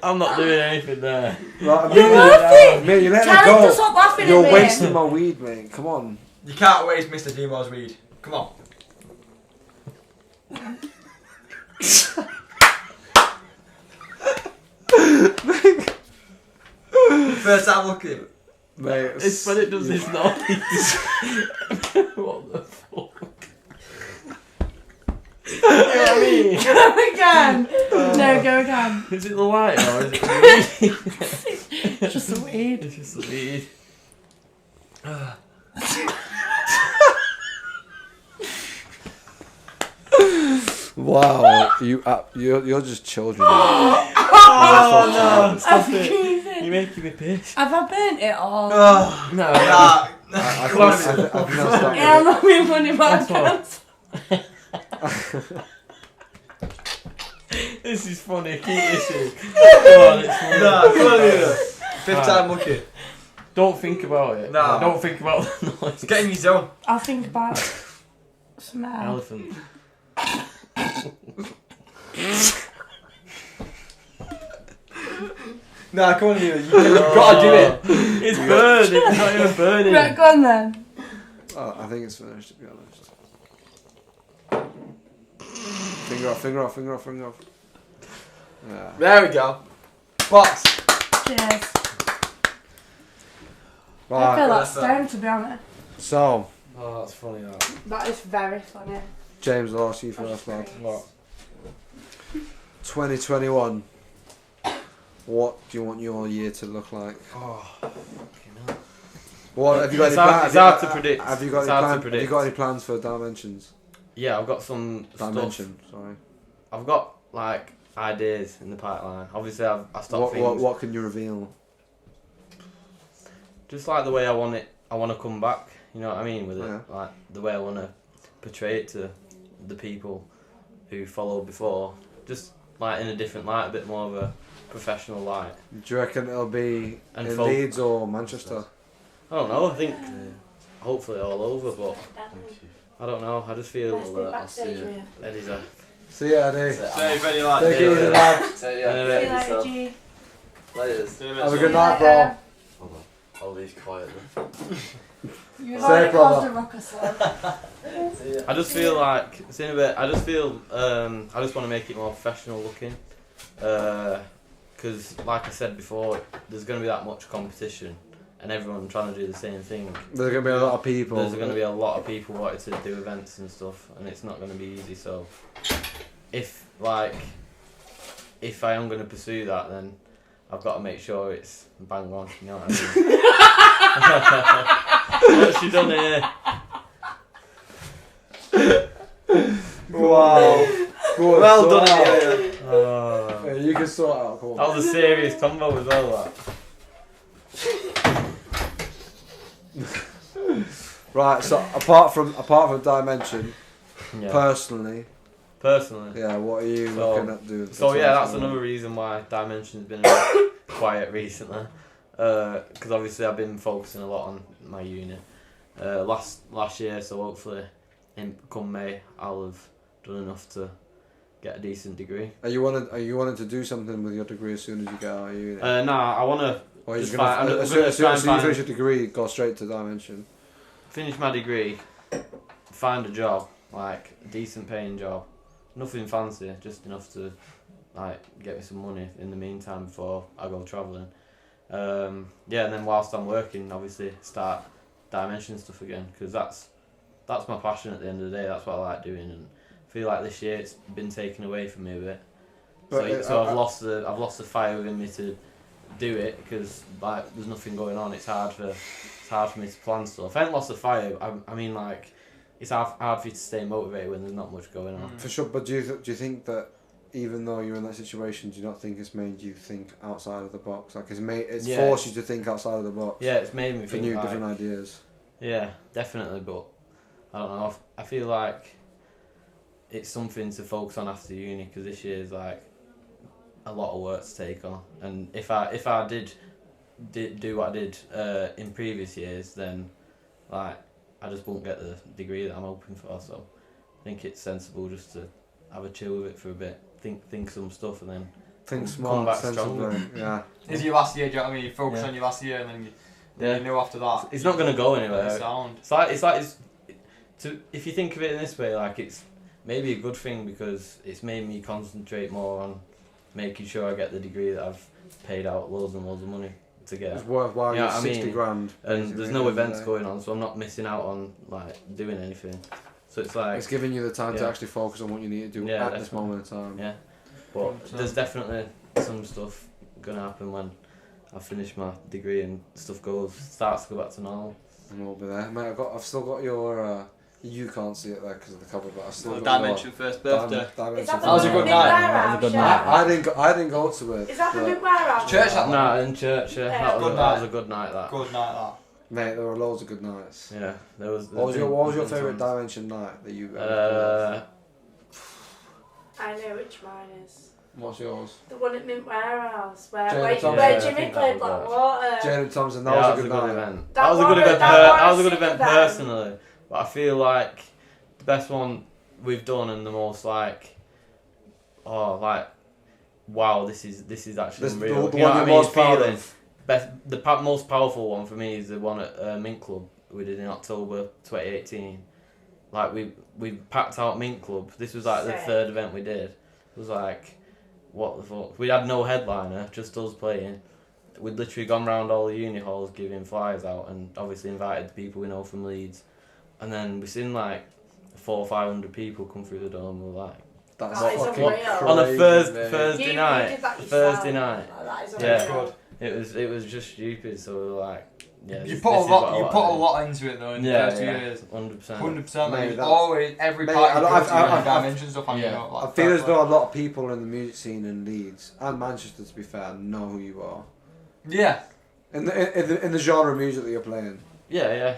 I'm not doing anything there. Right, You're laughing. Mate, you let Tell me him to go. stop laughing You're at me. wasting my weed, mate. Come on. You can't waste Mr. Demo's weed. Come on. First time looking. Mate, It's when it does this noise. What the fuck? You know what I mean? Go again. No, go again. Is it the light or is it the weed? It's just the weed. It's just the weed. Wow, you're just children. Oh no! Stop it! Amazing. You're making me piss. Have I burnt it all? Oh, No, I think I've not Yeah, I'm not being funny, but I That's can't. This is funny. Keep this in. Come on, it's funny. Nah, come on, Luna. Fifth time lucky. Don't think about it. Nah. Don't think about the noise. Get in your zone. I'll think about some else. Elephant. Nah, come on, Luna. You've got to do it. It's burned. It's not even burning. Right, go on then. Oh, I think it's finished, to be honest. Finger off, finger off, finger off, finger off. Yeah. There we go. Box. Cheers. I feel Right, like that's stoned, to be honest. so, Oh, that's funny. That. That is very funny. James, I'll ask you first, lad. What? 2021. What do you want your year to look like? Oh, fucking hell. What have you got? It's Any hard- plans? it's hard to predict. Have you got It's any hard to plans? Have you predict. got any plans for dimensions? Yeah, I've got some stuff. Dimension, sorry. I've got like ideas in the pipeline. Obviously, I stopped things. What can you reveal? Just like the way I want it. I want to come back. You know what I mean with it. Yeah. Like the way I want to portray it to the people who followed before. Just like in a different light, a bit more of a professional light. Do you reckon it'll be And in folk- Leeds or Manchester? I don't know. I think hopefully all over, but I don't know. I just feel Let's be that backstage with you. Eddie's a. See ya, Eddie. Say if any like Take it Yeah. easy, lad. So In a yeah. bit. See you later, G. Later. Have a good night, bro. Hold on. I'll leave quietly. You've Say already it, brother. caused a ruckus, love. See ya. I just feel like it's in a bit. I just feel. I just want to make it more professional looking. Because, like I said before, there's going to be that much competition, and everyone trying to do the same thing. There's gonna be a lot of people. There's going to be a lot of people wanting to do events and stuff, and it's not going to be easy. So, if I am going to pursue that, then I've got to make sure it's bang on. You know what I mean? What's she done here? Wow. Go on, Well sort done, it out. Eddie. Yeah, you can sort it out. Come on. That was a serious combo as well. That. Right. So apart from Dimension, Yeah. personally, Personally. yeah, what are you So- looking at doing? So yeah, that's another reason why Dimension's been a bit quiet recently. Because obviously I've been focusing a lot on my uni. Last year, so hopefully come May I'll have done enough to get a decent degree. Are you wanting to do something with your degree as soon as you get out of uni? Nah, I want to Or are you just gonna, find- I'm as gonna soon try as and you find- finish your degree, go straight to Dimension. finish my degree, find a job, like a decent paying job, nothing fancy, just enough to like get me some money in the meantime before I go travelling. Yeah, and then whilst I'm working, obviously start Dimension stuff again, because that's my passion at the end of the day. That's what I like doing, and I feel like this year it's been taken away from me a bit. But So I've lost the fire within me to do it, because like there's nothing going on. It's hard for me to plan stuff. I haven't lost the fire. I mean, like it's hard for you to stay motivated when there's not much going on. For sure, but do you think that even though you're in that situation, do you not think it's made you think outside of the box? Like it's Yeah. forced you to think outside of the box Yeah, it's made me for think new like, different ideas. yeah, definitely. But I don't know. I feel like it's something to focus on after uni, because this year's like a lot of work to take on. And if I did do what I did in previous years, then like I just won't get the degree that I'm hoping for. So I think it's sensible just to have a chill with it for a bit, think some stuff, and then Think come smart, back sensibly. Yeah. Is your last year, do you know what I mean? You focus Yeah. on your last year and then Yeah. you know after that. it's not gonna go anywhere. Sound. It's if you think of it in this way, like it's maybe a good thing, because it's made me concentrate more on making sure I get the degree that I've paid out loads and loads of money to get. It's worthwhile. Yeah, You're I 60 mean, grand. And basically, there's at no the end of the events day. going on, so I'm not missing out on like doing anything. So it's like, It's giving you the time to Yeah. actually focus on what you need to do Yeah, at this definitely. moment in time. yeah. But there's definitely some stuff gonna happen when I finish my degree and stuff starts to go back to normal. And we'll be there, mate. I've still got your You can't see it there because of the cover, but I still The got Dimension first birthday. Dimension. Is that the That was a Mint good night. Warehouse? That was a good Yeah. night. I didn't go to it. Is that the but- Mint Warehouse? Church that Nah, in church, yeah. Yeah. That was, Good that was night. a good night, that. Good night, that. Mate, there were loads of good nights. Yeah, there was. What was your been favourite tons. Dimension night that you? I know which mine is. What's yours? The one at Mint Warehouse where, Jane where, Thompson. where Yeah, I Jimmy think that played was Blackwater. Jane Thompson. Yeah, That was a good night. event. That That was a one- good event. that one That was a good sick event event. personally, but I feel like the best one we've done and the most like, wow, this is actually This unreal. the You know one what I you're mean? most proud Feeling. of. Most powerful one for me is the one at Mint Club we did in October 2018. Like we packed out Mint Club. This was like the Sick. third event we did. It was like, what the fuck? We had no headliner, just us playing. We'd literally gone round all the uni halls giving flyers out and obviously invited the people we know from Leeds. And then we seen like 400 or 500 people come through the door and we're like, That's That is fucking unreal. on a crazy, mate. Thursday You night. did that Thursday yourself. night. Like, that is Yeah. unreal. It was just stupid. So we were like, yeah. You this put a is what lot. I You wanna put a do. lot into it though in the Yeah, first 2 yeah. years. 100%. 100%. Mate, Like, that's- always every Mate, party you go I've- to, I've- you dimensions stuff and you yeah. know, like, I feel as fair though a play. lot of people in the music scene in Leeds and Manchester, to be fair, know who you are. Yeah. In the genre of music that you're playing. Yeah.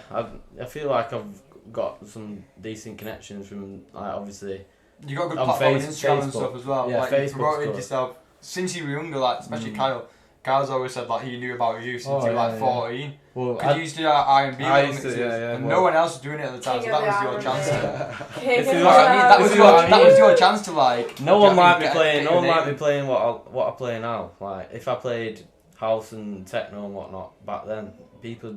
I feel like I've got some decent connections from like obviously. You got a good On platform on Face- Instagram and Facebook. stuff as well. Yeah, like you Facebook's promoted good. yourself since you were younger, like especially Kyle. Kyle's always said like he knew about you since Oh, you were like yeah, 14. Well, Because you used to do R&B I used to, remixes, yeah, and well- no one else was doing it at the time, King so of that the was your chance. This King is of You the know what I mean? That was This is your what I that mean. was your chance to like. no one might be get- playing. get No your one might name. be playing what I play now. Like if I played house and techno and whatnot back then, people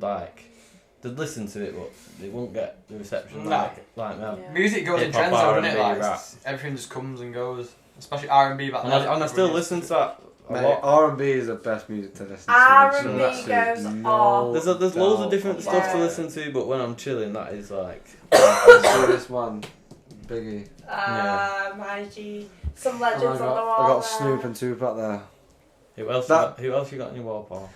they'd listen to it, but they wouldn't get the reception No. like me. Yeah. Music goes in Hip-hop, trends, though, doesn't it? R&B, Like rap. everything just comes and goes, especially R&B back And then. I still listen to that a Mate, lot. R&B is the best music to listen to. R&B There's goes no off. There's loads of doubt different about stuff to Yeah. listen to, but when I'm chilling, that is like. So this one, Biggie. My G. Some And I legends on the wall. got there. Snoop and Tupac there. Who else you got in your wall, Paul?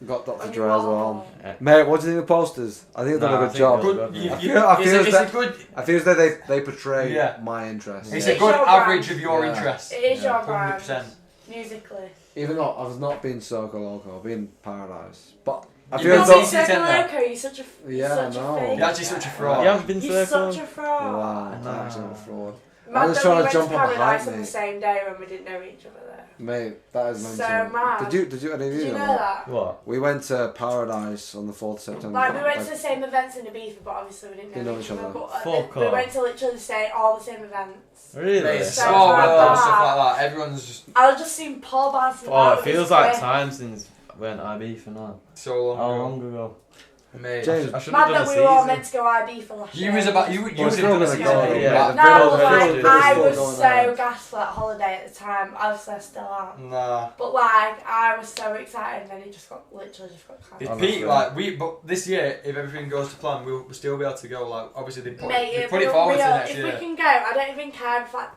Got Dr. On Dre your as well. wall. Mate, what do you think of the posters? I think they've done Nah, a I good think job. they're Good, good. you, I you, feel- I it's, feel a, it's that- a good, I feel as though they portray Yeah. my interests. it's Yeah. a good It's your average brand. of your Yeah. interests. It is Yeah. your brand. 100%. Musically. Even though I was not being Circle Loco, I've been Paradise. But I You feel don't as see though... CC Circle Centre. Loco, you're such a Yeah, such I know. a fake. You're actually such a fraud. You haven't been You're circled? such a fraud. Wow, Nah. that's a fraud. Mad was that trying we to went jump to on the Paradise hype, on the mate. same day when we didn't know each other there. Mate, that is So mental. mad. Did you any of Did you you know know that? that? What? We went to Paradise on the 4th of September. Like we went to the same events in Ibiza, but obviously we didn't Didn't know know each each other. other. But Fuck we off. went to literally all the same events. Really? Mate, it's So small bad. world and stuff like that. Everyone's just I just seen Paul bouncing Oh, about it with feels his like friend. time since we went IB for now. so long How ago. long ago? Mate. James, I should Mad have done that a we were all season. meant to go IB for last year. You was about you Well, would have still done a gonna season. go, anyway. yeah. Like, No, Bill- but like, Bill- I Bill- was Bill- so gassed for that holiday at the time. Obviously, I still am. Nah. But like, I was so excited, and then it just got literally just got It's cancelled. Honestly. peak, like but this year, if everything goes to plan, we'll still be able to go. Like obviously they put, Mate, they if put it we're forward to real, next if year. we can go, I don't even care if like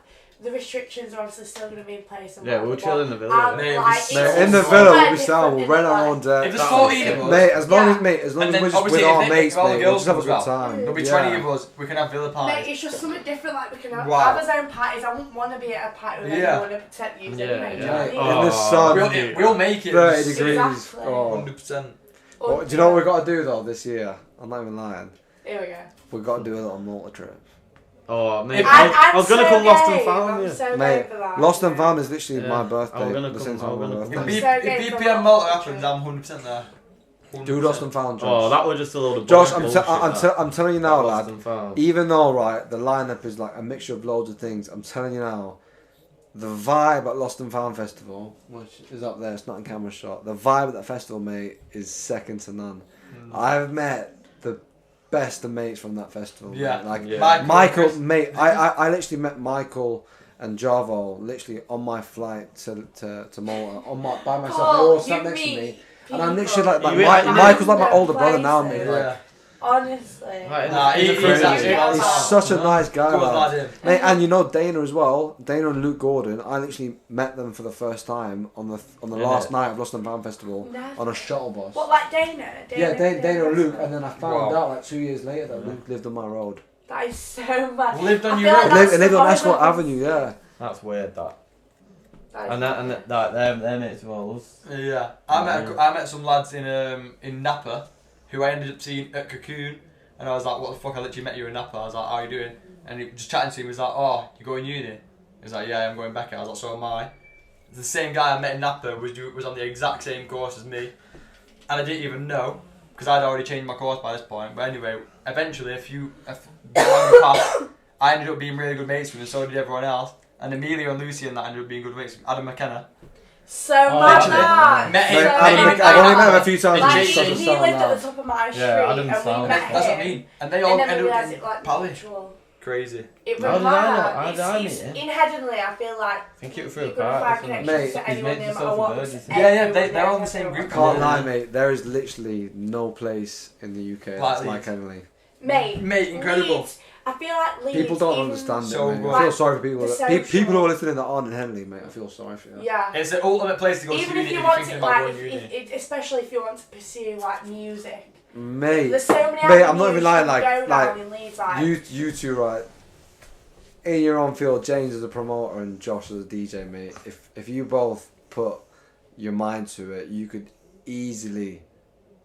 the restrictions are obviously still going to be in place. And Yeah, we'll whatever, chill but in the villa. I'm, Mate, like, it's it's in the so villa, we'll be different sound. We'll in rent the our life. own deck. If there's That 14 was of us, Mate, as long Yeah. as as long And as then we're just obviously with if our they- mates, if all the mate, we'll girls just have a come good as well, time. there'll be Yeah. 20 of us. We can have villa Mate, parties. it's just something different. Like we can have, Wow. have our own parties. I wouldn't want to be at a party with Yeah. anyone to protect you. Yeah, Anyway, do you know yeah. what I mean? Oh. In the sun, We'll make it. 30 degrees. Exactly. Oh. 100%. What, do you know what we've got to do though this year? I'm not even lying. Here we go. We've got to do a little motor trip. Oh, mate. I'm I was gonna so come lost and game. found I'm you. so Mate, game for that. Lost and Found is literally Yeah. my I'm birthday. gonna the come- same time I'm my gonna birthday. come. If, B- so if game for BPM that. Malta happens, I'm 100% there. 100%. Do Lost and Found, Josh. Oh, that was just a load of Josh, bullshit, that. I'm telling you now, Lost lad. and found. Even though, right, the lineup is like a mixture of loads of things, I'm telling you now, the vibe at Lost and Found Festival, which is up there, it's not in camera shot, the vibe at that festival, mate, is second to none. I've met the best of mates from that festival. Yeah. Mate. Like, Yeah. Michael, Chris- mate, I literally met Michael and Javo literally on my flight to Malta, by myself, they all Paul, sat you next to meet me. And I'm people literally like You really- Michael's like my older brother now, places. mate. Like, Yeah. Honestly. Right, Nah, he's crazy. actually He's such a nice guy, Good man. lad, him. Mate, and you know Dana as well. Dana and Luke Gordon. I literally met them for the first time on the last Innit? night of Lost and Found Festival Never. on a shuttle bus. What, like Dana? Yeah, Dana and Luke, and then I found Wow. out like 2 years later that Luke lived on my road. That is so mad. Lived on I your feel road? like that's Lived the on Ascot horrible- Avenue, yeah. That's weird, that. That is And mad. their mates of ours. Yeah, I met some lads in Napa who I ended up seeing at Cocoon, and I was like, what the fuck, I literally met you in Napa. I was like, how are you doing? And he just chatting to him, he was like, oh, you going uni? He was like, yeah, I'm going back. I was like, so am I. The same guy I met in Napa was on the exact same course as me, and I didn't even know, because I'd already changed my course by this point. But anyway, eventually, I ended up being really good mates with him, and so did everyone else. And Amelia and Lucy and that ended up being good mates with Adam McKenna. So mad literally. that. Met him- Mate, So Adam- mad I've only met him a that. few times. Like, and he- he's such a He sound lived at lad. the top of my street, Yeah, Adam's and we sound. met That's what I him. mean. And they all And then we ended realised up it like pally. mutual. Crazy. It was How did I know? mad. How did I It's- meet him? In Headingley, I feel like I think it was through you're a gonna park. find or something. connections Mate, to he's anyone made no himself matter a what. virgin. They're all in the same I group. can't Yeah. lie, mate. There is literally no place in the UK that's Like like Henley. Mate, Incredible. Leeds, I feel like Leeds. People don't even- understand So it, mate. good. I feel sorry for people. The People who social- are listening that aren't in Henley, mate. I feel sorry for you. Yeah. It's the ultimate place to go Even to if uni you if want you're to, thinking about like, going uni. especially if you want to pursue like music, Mate, there's so many. Mate, I'm not avenues even lying, you like- can go like, down in Leeds, like. you two, right? In your own field, James is a promoter and Josh is a DJ, mate. If you both put your mind to it, you could easily,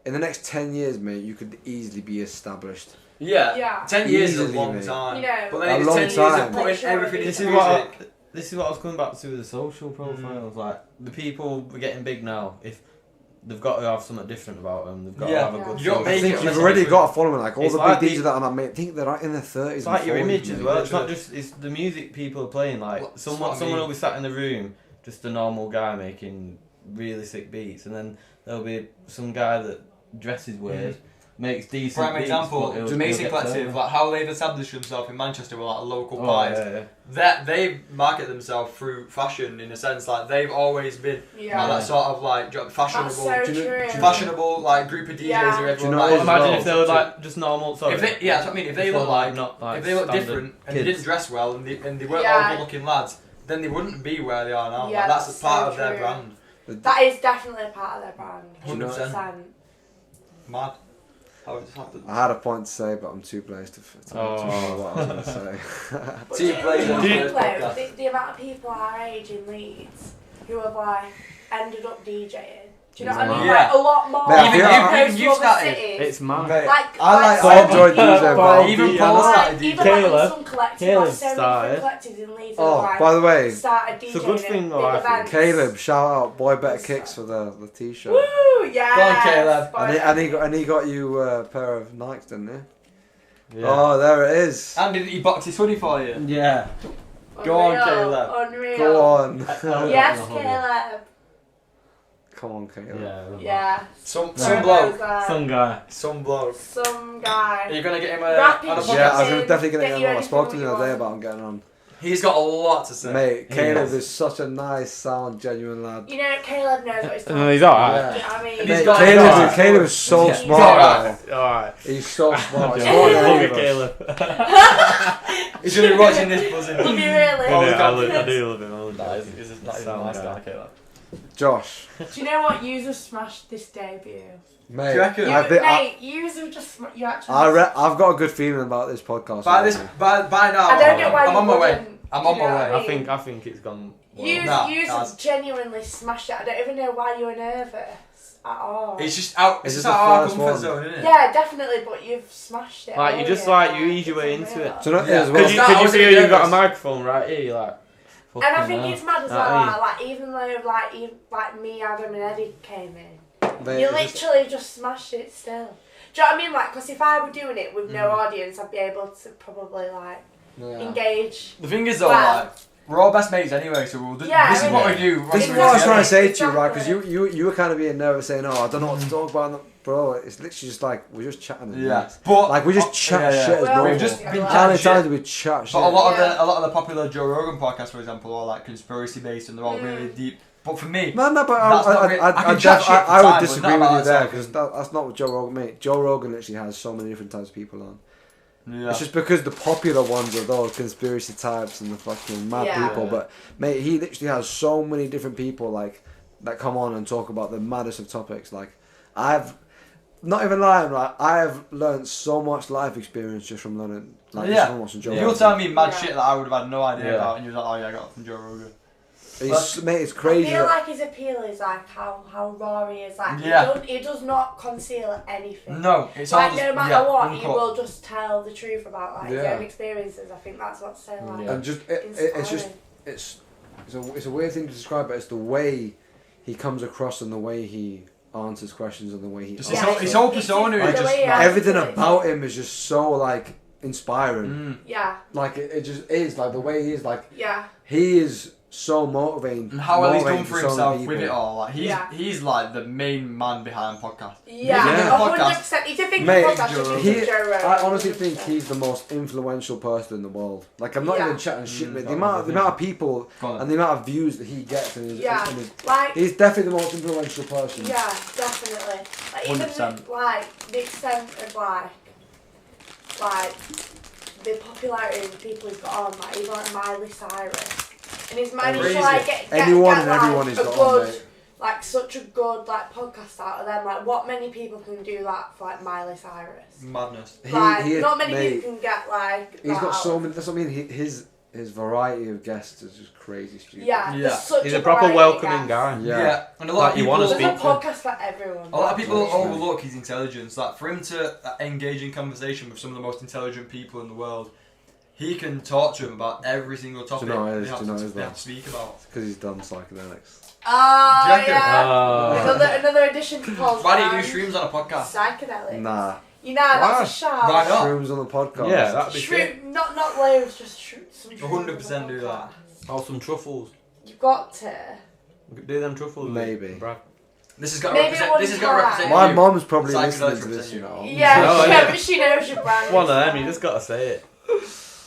in the next 10 years, mate, you could easily be established. Yeah. 10 years is a Easily, long mate. time. You know, But A then it's long 10 years time. of putting everything This into is what music. this is what I was coming back to with the social profiles. Like the people we're getting big now, if they've got to have something different about them, they've got Yeah. to have a good. You don't I make social it think unless you've already it's got a following. Like all It's the like big the- DJs that I mate, think they're in their 30s. It's like your and 40s, image as mate. well. It's not literally. just it's the music people are playing. Like Well, that's someone what I mean. will be sat in the room, just a normal guy making really sick beats, and then there'll be some guy that dresses weird, makes decent. Prime beats, example, but he'll Jamaican get Collective, further. like how they've established themselves in Manchester with like local Oh, pies. yeah, yeah. That they market themselves through fashion in a sense, like they've always been Yeah. like that sort of like That's fashionable, so Do you know- true. fashionable like group of DJs Yeah. who Do you everyone know likes. what But imagine well, if they were like just normal. Sorry. If they, yeah, that's what I mean. If they If look they're, like, not like if they look standard different and they kids. didn't dress well and they weren't Yeah. all good-looking lads, then they wouldn't be where they are now. Yeah, like, that's that's a part so of their true. brand. That is definitely a part of their brand. 100%. 100%. Mad. How it's happened. I had a point to say, but I'm too blazed to know what I was going to say. But See you later on Do you- this podcast. the amount of people our age in Leeds who have like ended up DJing. Do you know what I mean? Yeah. Like a lot more. Mate, I feel like- opposed you to other started. cities. It's mad. Mate, Like, I like So so enjoyed many DJ, people- but even Yeah. Paul Like, started even DJing. like in Caleb- some collectives, Caleb like so many started. different collectives in Leeds Oh, have like by the way, started DJing It's a good thing, at though, big I think. events. Caleb, shout out, boy better kicks for the t-shirt. Woo! Yeah. Go on, Caleb. And he got you a pair of Nikes, didn't he? Yeah. Oh, there it is. And did he box his hoodie for you? Yeah. Go on, Unreal, Caleb. Unreal. Go on. Yes, Caleb. Come on, Caleb. Yeah. Some Where bloke. was that? Some guy. Some bloke. Some Are guy. you gonna get him Rapid on a shit. Yeah, podcast? I was definitely going to Get get you him on. I anything spoke to him the you other day want. about him getting on. He's got a lot to say. Mate, He Caleb is. is such a nice, sound, genuine lad. You know, Caleb knows what he's talking No, he's about. alright. Do you know what I mean? He's Mate, got- Caleb, alright. Caleb is so Yeah. smart. Alright. man. Alright. He's so smart. He's Yeah, smarter than look any at of us. Caleb. He's gonna be watching this buzzing. Love you really. Oh, Yeah, God. I do love him. I love Nah, him. he's a nice Sound guy, guy. Caleb. Josh, Do you know what? Yous have smashed this debut. mate, Do you reckon? I think Mate, yous have just you actually. I've got a good feeling about this podcast. By now, I don't get why I'm you on my way. wouldn't, I'm do on you my know way. what I mean? I think it's gone. Well. Yous Nah, have genuinely smashed it. I don't even know why you were nervous at all. It's just out. It's Is just it out the of our first comfort one? zone, isn't it? Yeah, definitely, but you've smashed it. Like, you just, like, you ease your way into it. Do you know what it Yeah. is as Could well? you, That could you was feel a you got a nervous. microphone right here? You're like, And I fucking think hell. it's mad as That well. is. Like even though me, Adam, and Eddie came in, Mate, you it's just- literally just smashed it still. Do you know what I mean? Like, because if I were doing it with no audience, I'd be able to probably like yeah. engage. The thing is though, Well- like, we're all best mates anyway, so we'll just, Yeah, this is I what we mean, do. This is Exactly. what I was trying to say to you, right? Because Exactly. you were kind of being nervous, saying, "Oh, I don't know what to talk about." Bro, it's literally just like we're just chatting. as Yeah, mates. but Like we just chat yeah, yeah. shit as Well, normal. We've just been How How chatting many shit. times do we chat shit? But a lot Yeah. of the popular Joe Rogan podcasts, for example, are like conspiracy based, and they're all really deep But for me, No, but that's not really- I can I chat shit for would time, but disagree not with about you there that because sort that's not what Joe Rogan. Mate, Joe Rogan literally has so many different types of people on. yeah. It's just because the popular ones are those conspiracy types and the fucking mad Yeah. people. But mate, he literally has so many different people like that come on and talk about the maddest of topics. Like I've not even lying, right? I have learned so much life experience just from learning, like just from watching Joe You're Rogan. telling me mad Yeah. shit that I would have had no idea Yeah. about, and you're like, oh yeah, I got it from Joe Rogan. Mate, it's I crazy. feel like his appeal is like how raw he is. Like Yeah. he does not conceal anything. No, it's all Like just, no matter yeah, what, he uncut. will just tell the truth about like his Yeah. own experiences. I think that's what's so like Yeah. And just inspiring. it's just it's a weird thing to describe, but it's the way he comes across and the way he answers questions and the way he Just answers his whole persona Like, is just yeah. like, everything about him is just so like inspiring. Yeah, Like it just is like the way he is. Like yeah, he is so motivating. and how well he's done motivating for so many himself people. with it all. Like Yeah. he's like the main man behind podcast. yeah. Yeah. 100%. If you think Mate, of podcast, you think He, of Joe Rogan. I honestly think 100%. he's the most influential person in the world. Like I'm not Yeah. even chatting shit, mate. The no, amount of people Go on. and the amount of views that he gets and his, Yeah. and his Like he's definitely the most influential person. yeah, definitely. Like even 100%. like the extent of like the popularity of the people he's got on, like even like Miley Cyrus, and he's managed Crazy. to like get Anyone get, and like, everyone he's a got good, on, mate. like such a good like podcast out of them. Like what many people can do that for like Miley Cyrus? Madness. Like He- not many mate, people can get like. He's that got out so of- many. That's what I mean. His variety of guests is just crazy stupid. Yeah, Yeah. there's such He's a a proper variety welcoming of guy. guests. Yeah. And a lot Like, of you people. wanna There's speak a to- podcast for everyone. A lot of people Absolutely. overlook his intelligence. Like for him to engage in conversation with some of the most intelligent people in the world, he can talk to them about every single topic Do you know what it is? they have Do you know what it to, is, they have though? to speak about. Because he's done psychedelics. Oh Do you reckon? yeah. Another addition to Paul's Why do you do brand. streams on a podcast? Psychedelics. Nah. You know, that's Why? a shout. Why not? Shrooms on the podcast. Yeah, that'd be sick. Shroom, not loads, just some 100% do that. Oh, some truffles. You've got to. Do them truffles. Maybe. Brad. This has got to Maybe represent. one This has got to time. represent My you. mom's probably Psychedelics listening to represent this, you you. know. Yeah, Oh, she, yeah. but she knows your brand. One of them, you just gotta say it.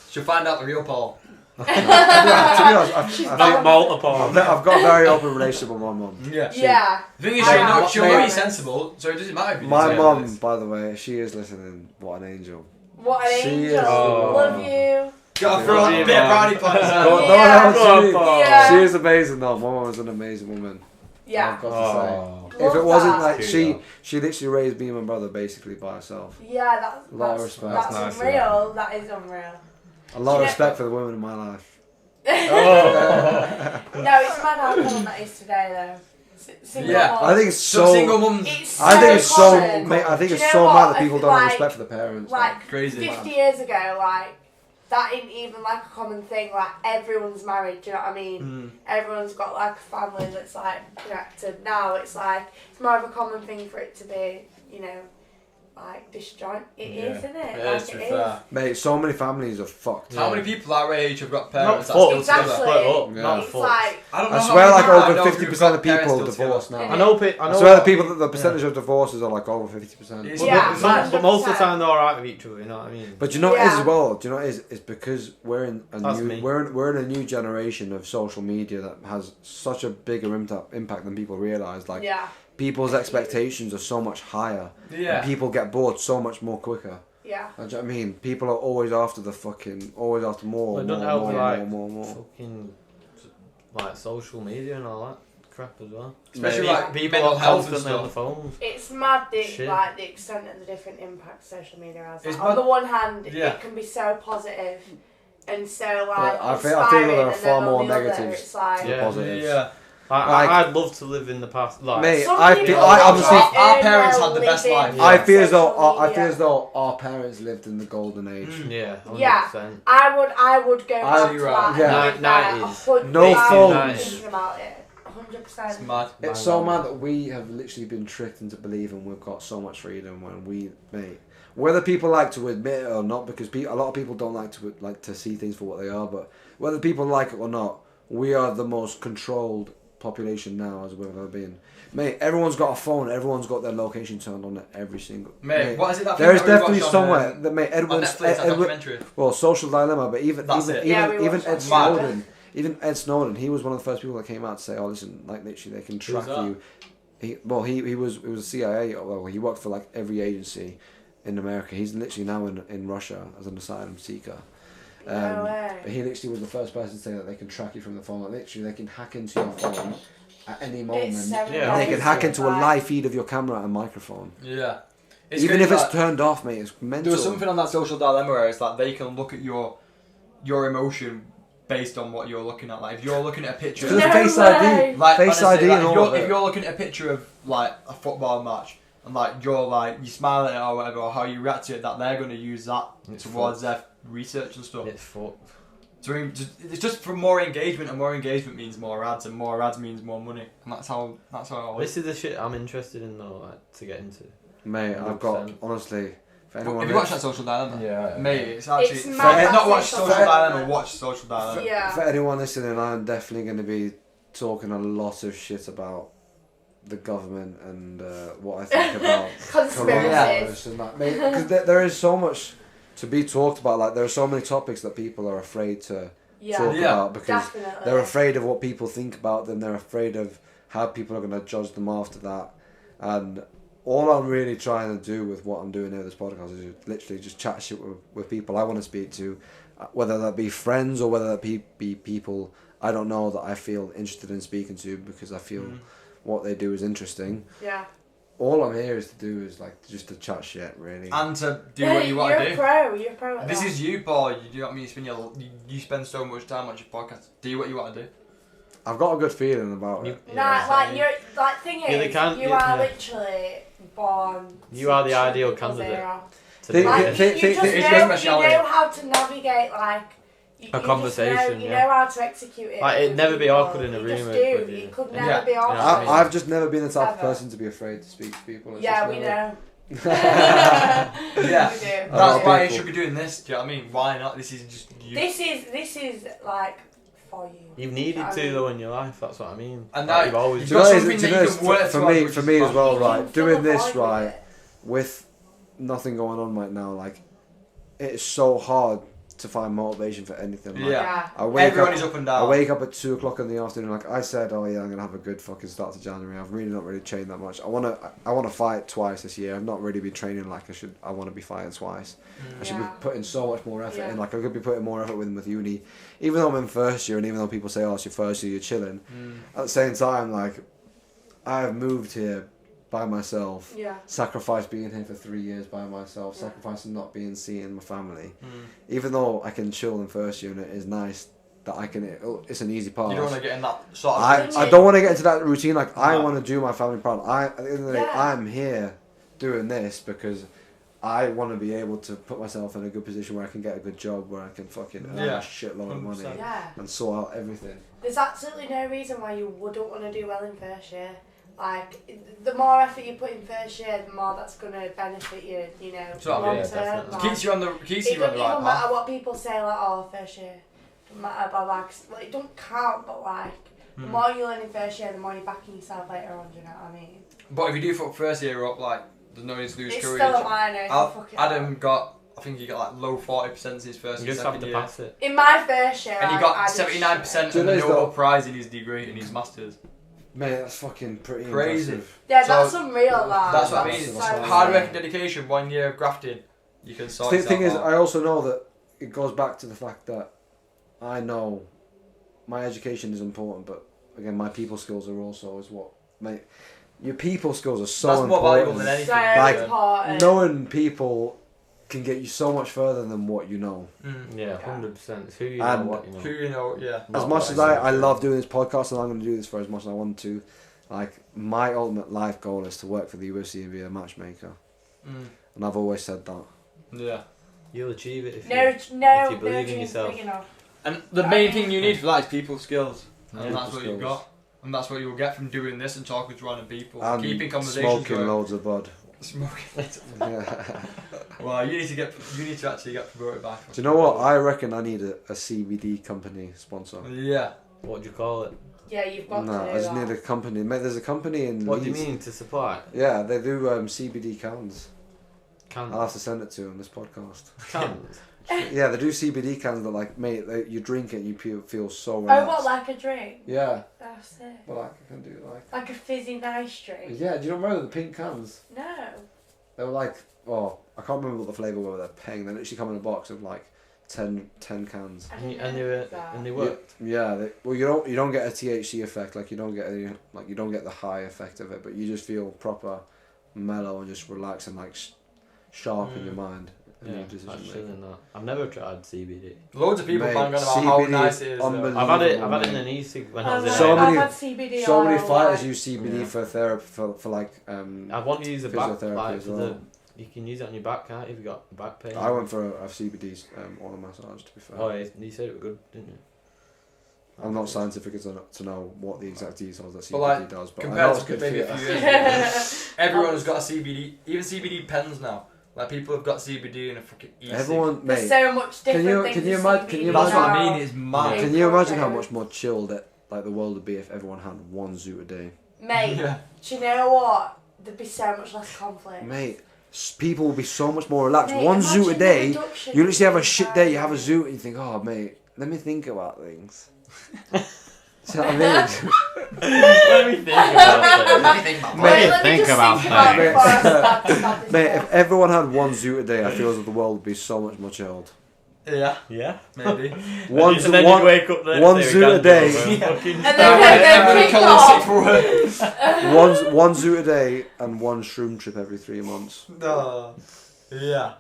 She'll find out the real Paul. To be honest, She's I Big think multiple. I've got a very open relationship with my mum. Yeah. Yeah. The thing is, I she'll know, have. she'll know Mate. he's sensible, so it doesn't matter if you My say mum, this. by the way, she is listening. What an angel. What an She angel. is. Oh. Love you. Got to throw a Yeah. bit of brownie points Go- out. no, Yeah. no, she, Yeah. she is amazing though. My mum is an amazing woman. Yeah. I've got to say. Oh. If it Love wasn't that. like Cute, she, though. she literally raised me and my brother basically by herself. Yeah, A lot of that's respect. that's That's nice, unreal. That is unreal. A lot of Yeah. respect for the women in my life. Oh. No, it's mad how common that is today, though. Single Yeah, mom. I think it's Some so. single mums. It's I think it's so. common. Mate, I think Do it's you know so what? mad that people don't have Like- respect for the parents. Like Crazy. 50 years ago, like that ain't even like a common thing. Like everyone's married. Do you know what I mean? Everyone's got like a family that's like connected. Now it's like it's more of a common thing for it to be, you know, like disjoint. It Yeah. is, isn't it? It Like, is, to be fair. Mate, so many families are fucked. How many people our age have got Not parents that are fucked, still Exactly. together? split up. Yeah. Not It's fucked. like I don't know I how swear, many like people I over know 50% who've got of people parents still divorce together. now. I know. I I know. swear the people, the percentage of divorces are like over 50%. It's- But, Yeah. but most of the 100%. time they're alright with each other. You know what I mean? But you know what it is Yeah. as well. Do you know what it is? It's because we're in a That's new me. we're in a new generation of social media that has such a bigger impact than people realize. Like yeah, people's expectations are so much higher. Yeah. And people get bored so much more quicker. yeah. And do you know what I mean? People are always after always after more, But it more, doesn't help more, with, like, more, more. Fucking like social media and all that crap as well. Especially Mate, like People mental are health and constantly on the stuff. phones. It's mad Shit. the extent and the different impacts social media has. It's Like, on mad- the one hand, Yeah. it can be so positive and so like I feel inspiring, there are and far then more on the other, negatives it's like, Yeah. Positives. Yeah. Like- I'd love to live in the past. Like, Mate, Some I people feel, I obviously, just Our earn parents their had the best living life. from I feel as though social I media. feel as though our parents lived in the golden age. yeah, 100%. Yeah. I would go back to that. Yeah. and live there 90s. 100%. No phones. Thinking about it, It's 100%. mad. It's so mad that we have literally been tricked into believing we've got so much freedom when we, mate. Whether people like to admit it or not, because a lot of people don't like to see things for what they are, but whether people like it or not, we are the most controlled population now as we've ever been. Mate, everyone's got a phone, everyone's got their location turned on at every single. Mate, what is it that there is thing that we definitely watched somewhere on that mate Netflix, that Edward, documentary? well, Social Dilemma, but even That's it. Yeah, we even watched Ed that. Snowden, even Ed Snowden, he was one of the first people that came out to say, "Oh, listen, like literally, they can track you." He was CIA. Well, he worked for like every agency in America. He's literally now in Russia as an asylum seeker. No way. But he literally was the first person to say that they can track you from the phone. Like literally, they can hack into your phone at any moment. It's so Yeah. They can hack into a like- live feed of your camera and microphone. Yeah. Even if crazy it's turned off, mate, it's mental. there was something on that social dilemma where it's like they can look at your emotion based on what you're looking at. Like if you're looking at a picture, There's No Face way. ID. like Face honestly, ID like, and if all you're, of it. if you're looking at a picture of like a football match and like you're like you smile at it or whatever or how you react to it, that they're going to use that It's towards their research and stuff. It's fucked. So it's just for more engagement, and more engagement means more ads, and more ads means more money, and that's how I always. This is the shit I'm interested in though, like, to get into. Mate, I've got 100%. honestly. For Have anyone you watched that Social Dilemma? Yeah. Mate, it's actually It's mad, not that watch Social Social Dilemma. Dilemma, watch Social Dilemma. Yeah. For anyone listening, I'm definitely going to be talking a lot of shit about the government and what I think about Conspiracies. coronavirus and that. Because there is so much to be talked about. Like there are so many topics that people are afraid to talk Yeah. about because Definitely. they're afraid of what people think about them. They're afraid of how people are going to judge them after that. And all I'm really trying to do with what I'm doing here, this podcast, is literally just chat shit with people I want to speak to, whether that be friends or whether that be people I don't know that I feel interested in speaking to because I feel what they do is interesting. Yeah. All I'm here is to do is like just to chat shit, really. And to do Yeah, what you want you're to a do. pro. You're a pro at This that. is you, Paul. You know what I mean? You spend so much time on your podcast. Do what you want to do. I've got a good feeling about it. Nah, like you're like thing Yeah, they is, can't- you yeah, are yeah. literally born. You are the to ideal people's candidate. ear. To Think- do Like this. you think- just it's know, just you speciality. know how to navigate like you conversation, Just know, you yeah. know how to execute it. Like, it'd with never be people. awkward in a You room just with- do. with you. It could Yeah. never be You know what I awkward. mean? I've just never been the type of Ever. person to be afraid to speak to people. It's Yeah, just we never- know. Yeah. We do. That's lot of why you people. should be doing this. Do you know what I mean? Why not? This is just you. This is like for you. You've needed I to mean- though in your life. That's what I mean. And Like, now you've always. you've Do you got know, something do you that know, you can work for towards, me, which for is me as fun. well, You right? can fill Doing a this void right with it. with nothing going on right now, like it's so hard to find motivation for anything. Like, Yeah. I wake Everyone up. is up and I down. wake up at 2:00 in the afternoon. Like I said, oh yeah, I'm gonna have a good fucking start to January. I've really not really trained that much. I wanna fight twice this year. I've not really been training like I should. I want to be fighting twice. I should be Yeah. putting so much more effort Yeah. in. Like I could be putting more effort with uni, even though I'm in first year, and even though people say, oh, it's your first year, you're chilling. At the same time, like I've moved here by myself. Yeah. Sacrificed being here for 3 years by myself, Yeah. sacrificing not being seen my family. Even though I can chill in first year and it is nice that I can, it's an easy path. You don't want to get in that sort of. I don't want to get into that routine. Like I No. want to do my family proud. At the end of the day, Yeah. I'm here doing this because I want to be able to put myself in a good position where I can get a good job, where I can fucking earn Yeah. a shitload of money 100%. Yeah. and sort out everything. There's absolutely no reason why you wouldn't want to do well in first year. Like, the more effort you put in first year, the more that's going to benefit you, you know, So, long yeah, term. definitely. Like, keeps you on the it right doesn't even path. matter what people say, like, oh, first year, doesn't matter, blah, blah, 'cause, like, it don't count, but, like, the more you learn in first year, the more you're backing yourself later on, do you know what I mean? But if you do fuck first year up, like there's no need to lose It's courage. still a minor, so fuck it Adam up. got, I think he got like low 40% his first You and just have second to year. pass it. In my first year, And he I got did 79% Do of you the know Nobel though- Prize in his degree, in his masters. Mate, that's fucking pretty Crazy. impressive. Yeah, So, that's unreal, that. That's what I That's mean. so Hard work insane. and dedication, 1 year of grafting, you can sort The yourself thing is, out. I also know that it goes back to the fact that I know my education is important, but again, my people skills are also is what mate. Your people skills are so That's more important. valuable than anything. So Like, important. Knowing people can get you so much further than what you know. Yeah, 100%. It's who you know, And what you know. Who you know, yeah. As Not much what as you know. I love doing this podcast and I'm going to do this for as much as I want to, like my ultimate life goal is to work for the UFC and be a matchmaker. And I've always said that. Yeah. You'll achieve it if No, you. no, if you believe no in dreams yourself. big enough. And the main thing you need for that is people skills. And People that's what you've skills. got. And that's what you'll get from doing this and talking to random people. And keeping conversations smoking going. loads of bud. Smoking. Yeah. Well, you need to actually get promoted back. Do you know what? I reckon I need a CBD company sponsor. Yeah. What do you call it? Yeah, you've got No, to do I just that. need a company. Mate, there's a company in What do you Leeds. mean to supply? Yeah, they do CBD cans. Cans. I'll have to send it to them this podcast. Cans. Yeah, they do CBD cans that like, mate, you drink it and you feel so Oh, relaxed. what, like a drink? Yeah. Oh, sick. Well, like I can do Like a fizzy nice drink? Yeah, do you not remember the pink cans? No. They were like, I can't remember what the flavour were. They're paying. They literally come in a box of like 10 cans. I And, didn't and, know they, that. and they worked. Yeah. You don't get a THC effect. Like you don't get you don't get the high effect of it, but you just feel proper mellow and just relaxed and like sharp in your mind. And Yeah, your decision that's making. chilling that. I've never tried CBD. Loads of people Mate, bang on about how CBD nice is it is. though. unbelievable. I've had it in mate. an e-cig when I Oh, was in So I've many- had CBD So many oil, fighters like- use CBD for therapy for like I want to use a back physiotherapy like as for well. the. You can use it on your back, can't you? If you got back pain. I went for a CBD oil massage. To be fair, Oh, yeah, you said it was good, didn't you? I'm not scientific enough to know what the exact details that CBD But, like, does, but I know Compared it's to good maybe a for few you. years ago, everyone's got a CBD, even CBD pens now. Like people have got CBD in a fucking e-cig. Everyone, There's mate. so much different you- things can you with imagine- CBD can you That's what I now. mean. It's mad. Yeah. Can you imagine how Okay. much more chill that like the world would be if everyone had one zoot a day? Mate, Yeah. do you know what? There'd be so much less conflict. Mate, people would be so much more relaxed. Mate, One imagine zoot a the day, reduction you literally have a in shit day, you have a anxiety. zoot and you think, oh mate, let me think about things. See what I mean? Let me think about it. What do you think about Mate, that? Let me think just about think about things. it before I start this Mate, one. if everyone had one zoot a day, I feel as if the world would be so much more chilled. Yeah, Yeah. maybe. One, and then one, you'd wake up the next one day with zoot a candles day. and Yeah. fucking And start then- Everybody kick call off. in sick for work. one zoot a day and one shroom trip every 3 months. No. Yeah.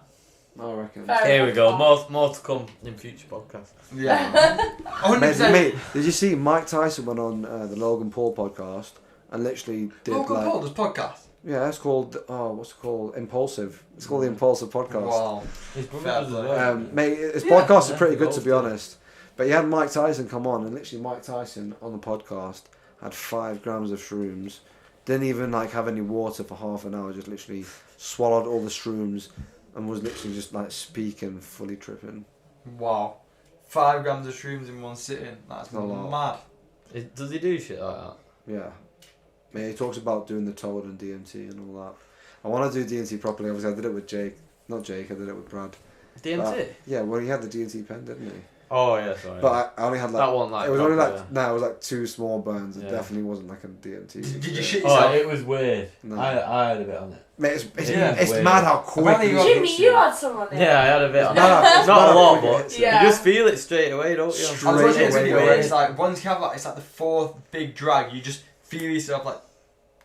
I reckon. Fair Here we go. enough. More to come in future podcasts. Yeah. 100%. Mate, did you see Mike Tyson went on the Logan Paul podcast and literally did Logan like Paul does podcast. yeah, it's called what's it called? Impulsive. It's called the Impulsive Podcast. Wow. His brother Fair does as play. well. Mate, his Yeah. podcast is Yeah, pretty he good to be hosted it. honest. But he had Mike Tyson come on, and literally Mike Tyson on the podcast had 5 grams of shrooms. Didn't even like have any water for half an hour. Just literally swallowed all the shrooms, and was literally just like speaking, fully tripping. Wow. 5 grams of shrooms in one sitting. That's A lot. mad. Does he do shit like that? Yeah. Mate, he talks about doing the toad and DMT and all that. I want to do DMT properly. Obviously, I did it with Jake. Not Jake. I did it with Brad. DMT? Yeah, well, he had the DMT pen, didn't he? Oh yeah, sorry. But I only had like that one like it was only proper, like no, it was like 2 small burns. It Yeah. definitely wasn't like a DMT. Did you experience. shit Oh, yourself? it was weird. No. I had a bit on it. Mate, it's Yeah. it's mad how quick. Apparently you got- Jimmy, you had someone there. Yeah, I had a bit on it. mad how- it's Not mad a how lot, quick it but hits Yeah. you just feel it straight away, don't you? I was watching this Straight video away. where it's like once you have like it's like the 4th big drag, you just feel yourself like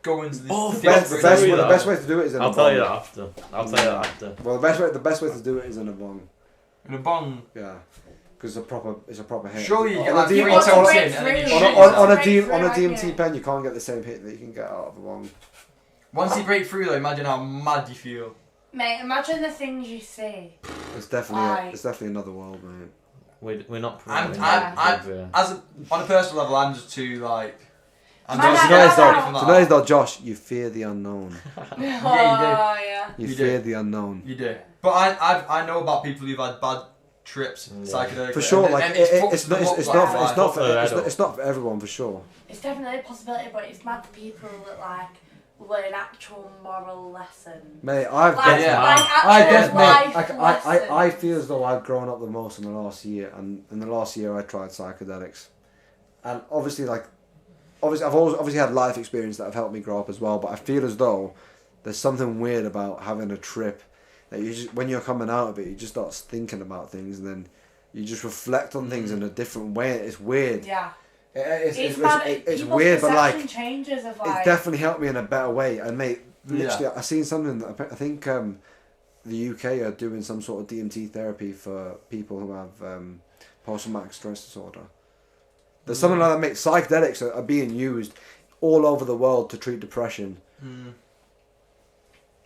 go into this. Oh, The thick best, Tell brain. you the that. best way to do it is in a I'll bong. tell you that after. I'll tell you that after. Well, the best way to do it is in a bong. In a bong. Yeah, because it's a proper hit. Surely you On get a like D- 3 You want to toes break in and then you through. shit on yourself. a DMT pen, you can't get the same hit that you can get out of a bong. Once you break through though, imagine how mad you feel. Mate, imagine the things you see. It's definitely Aye. it's definitely another world, mate. We're not I'm- promoting I'm- that drugs here. As a, on a personal level, I'm just too like. I'm Man, just I- You know, it's I- though, you know, it's though, Josh. You fear the unknown. Oh, yeah. You You fear do. the unknown. You do. But I know about people who've had bad trips Yeah. psychedelically. For sure, and like fucked it's them not up, it's like, not life. it's not for Fuck the it's not for everyone for sure. It's definitely a possibility, but it's mad for people that like learn actual moral lessons. Mate, I've Like, Yeah. like I actual definitely, life I lessons. feel as though I've grown up the most in the last year, and in the last year I tried psychedelics, and obviously I've always obviously had life experience that have helped me grow up as well, but I feel as though there's something weird about having a trip that you just when you're coming out of it, you just start thinking about things, and then you just reflect on things in a different way. It's weird. Yeah. It's mad. it's People's weird, but perception like. changes of It's like. definitely helped me in a better way. And mate, literally, Yeah. I seen something that I think the UK are doing some sort of DMT therapy for people who have post-traumatic stress disorder. There's something like that. Mate, psychedelics are being used all over the world to treat depression.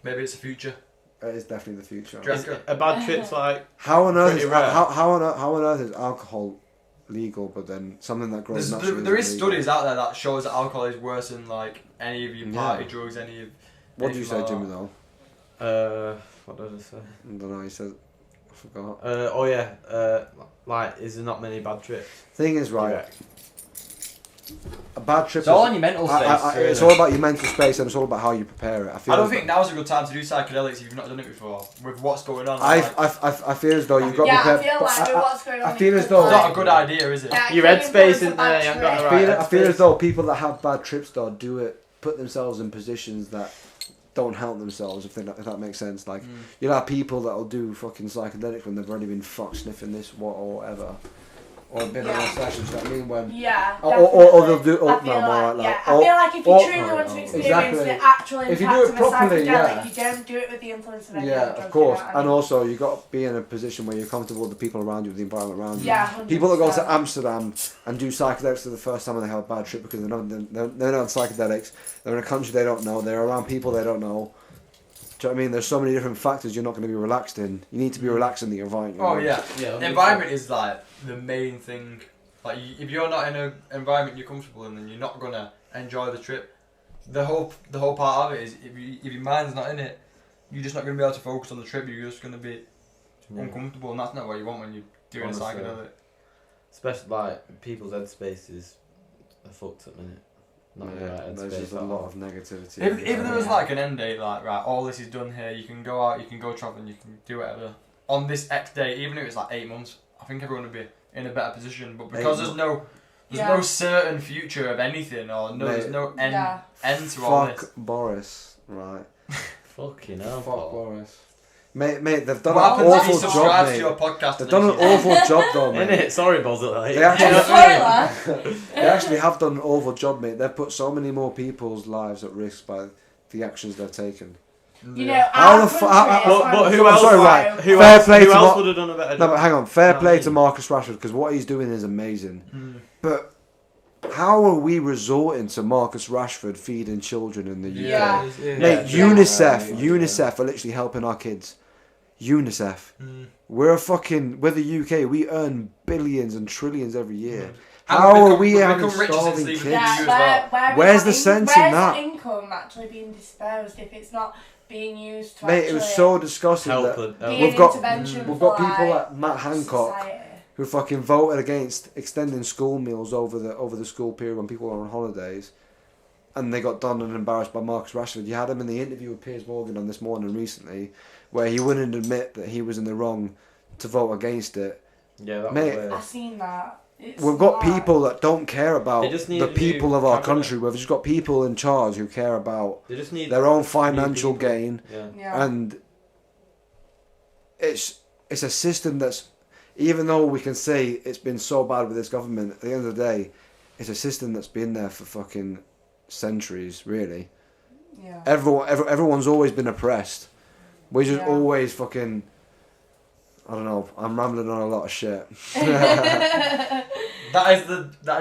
Maybe it's the future. It is definitely the future. Dra- Is a bad trip's like How on earth Pretty is rare. how on earth is alcohol legal, but then something that grows naturally? There is illegal? studies out there that shows that alcohol is worse than like any of your party Yeah. drugs, any of. What did you say, anything Jimmy? like Though what did I say? I don't know. You said I forgot. Oh yeah, like is there not many bad trips? Thing is, right. Yeah. a bad trip. It's all in your mental space. It's all about your mental space, and it's all about how you prepare it. I don't think now's a good time to do psychedelics if you've not done it before. With what's going on, I feel as though you've got to Yeah, prepare. I feel like with what's going on. I feel it as could, though- it's like, not a good idea, is it? yeah, Your it head can space influence in a bad there, you ain't got the trip. right I feel headspace. as though people that have bad trips though do it, put themselves in positions that don't help themselves. If that makes sense. Like you'll have people that'll do fucking psychedelics when they've already been sniffing this or whatever, or been on a session. Do you know what I mean? When Yeah. or they'll do. I Oh, feel no, more like, like I feel like if you or- truly want to experience Exactly. the actual If impact you do it of a properly, psychedelic, yeah. you don't do it with the influence of any yeah, other of drug, course. you know what I And mean? also you got to be in a position where you're comfortable with the people around you, with the environment around you. Yeah, People that go to 100%. Amsterdam and do psychedelics for the first time and they have a bad trip because they're not on psychedelics. They're in a country they don't know. They're around people they don't know. Do you know what I mean? There's so many different factors you're not going to be relaxed in. You need to be relaxed in the environment. Oh yeah. Yeah, The environment is like the main thing. Like if you're not in an environment you're comfortable in, then you're not gonna enjoy the trip. The whole part of it is if your mind's not in it, you're just not gonna be able to focus on the trip. You're just gonna be uncomfortable, and that's not what you want when you're doing Honestly. a psychedelic. Especially like people's headspaces are fucked up, innit? Not in the right there's headspace just a at lot all. of negativity. If there was like an end date, like right, all this is done here. You can go out, you can go traveling, you can do whatever on this X date. Even if it's like 8 months, I think everyone would be in a better position. But because there's no certain future of anything, or there's no end to all this. Fuck Boris, right? Fucking hell, Fuck Paul. Boris. Mate, they've done What an happens if you awful subscribe job, to mate. your podcast? They've done an awful job though, mate. Innit? Sorry, Buzz. Like. They actually, Spoiler! they actually have done an awful job, mate. They've put so many more people's lives at risk by the actions they've taken. You know, How our the fu- country how- is But kind who of else? sorry, so- right. Who Fair else? play Who to else Mar- would have done a better No, job? but hang on. Fair No, play me. to Marcus Rashford because what he's doing is amazing. Mm. But how are we resorting to Marcus Rashford feeding children in the UK? Yeah. Mate, Yeah. UNICEF are literally helping our kids. UNICEF. We're the UK. We earn billions and trillions every year. And How we are become- we we having become richer since starving leaving kids? the EU as Yeah, well. Where's the sense in that? Where's income actually being disposed if it's not being used to Mate, actually it was so disgusting Help that it. be an We've got- intervention we've for, got people like, like Matt Hancock society. who fucking voted against extending school meals over the school period when people were on holidays, and they got done and embarrassed by Marcus Rashford. You had him in the interview with Piers Morgan on This Morning recently, where he wouldn't admit that he was in the wrong to vote against it. Yeah, that Mate, was weird. I've seen that. It's We've got mad. people that don't care about They just need the a new people of our cabinet. country. We've just got people in charge who care about They just need their own new financial people. gain, Yeah. Yeah. and it's a system that's, even though we can say it's been so bad with this government, at the end of the day, it's a system that's been there for fucking centuries, really. Yeah. Everyone's always been oppressed. We just Yeah. always fucking, I don't know, I'm rambling on a lot of shit. That is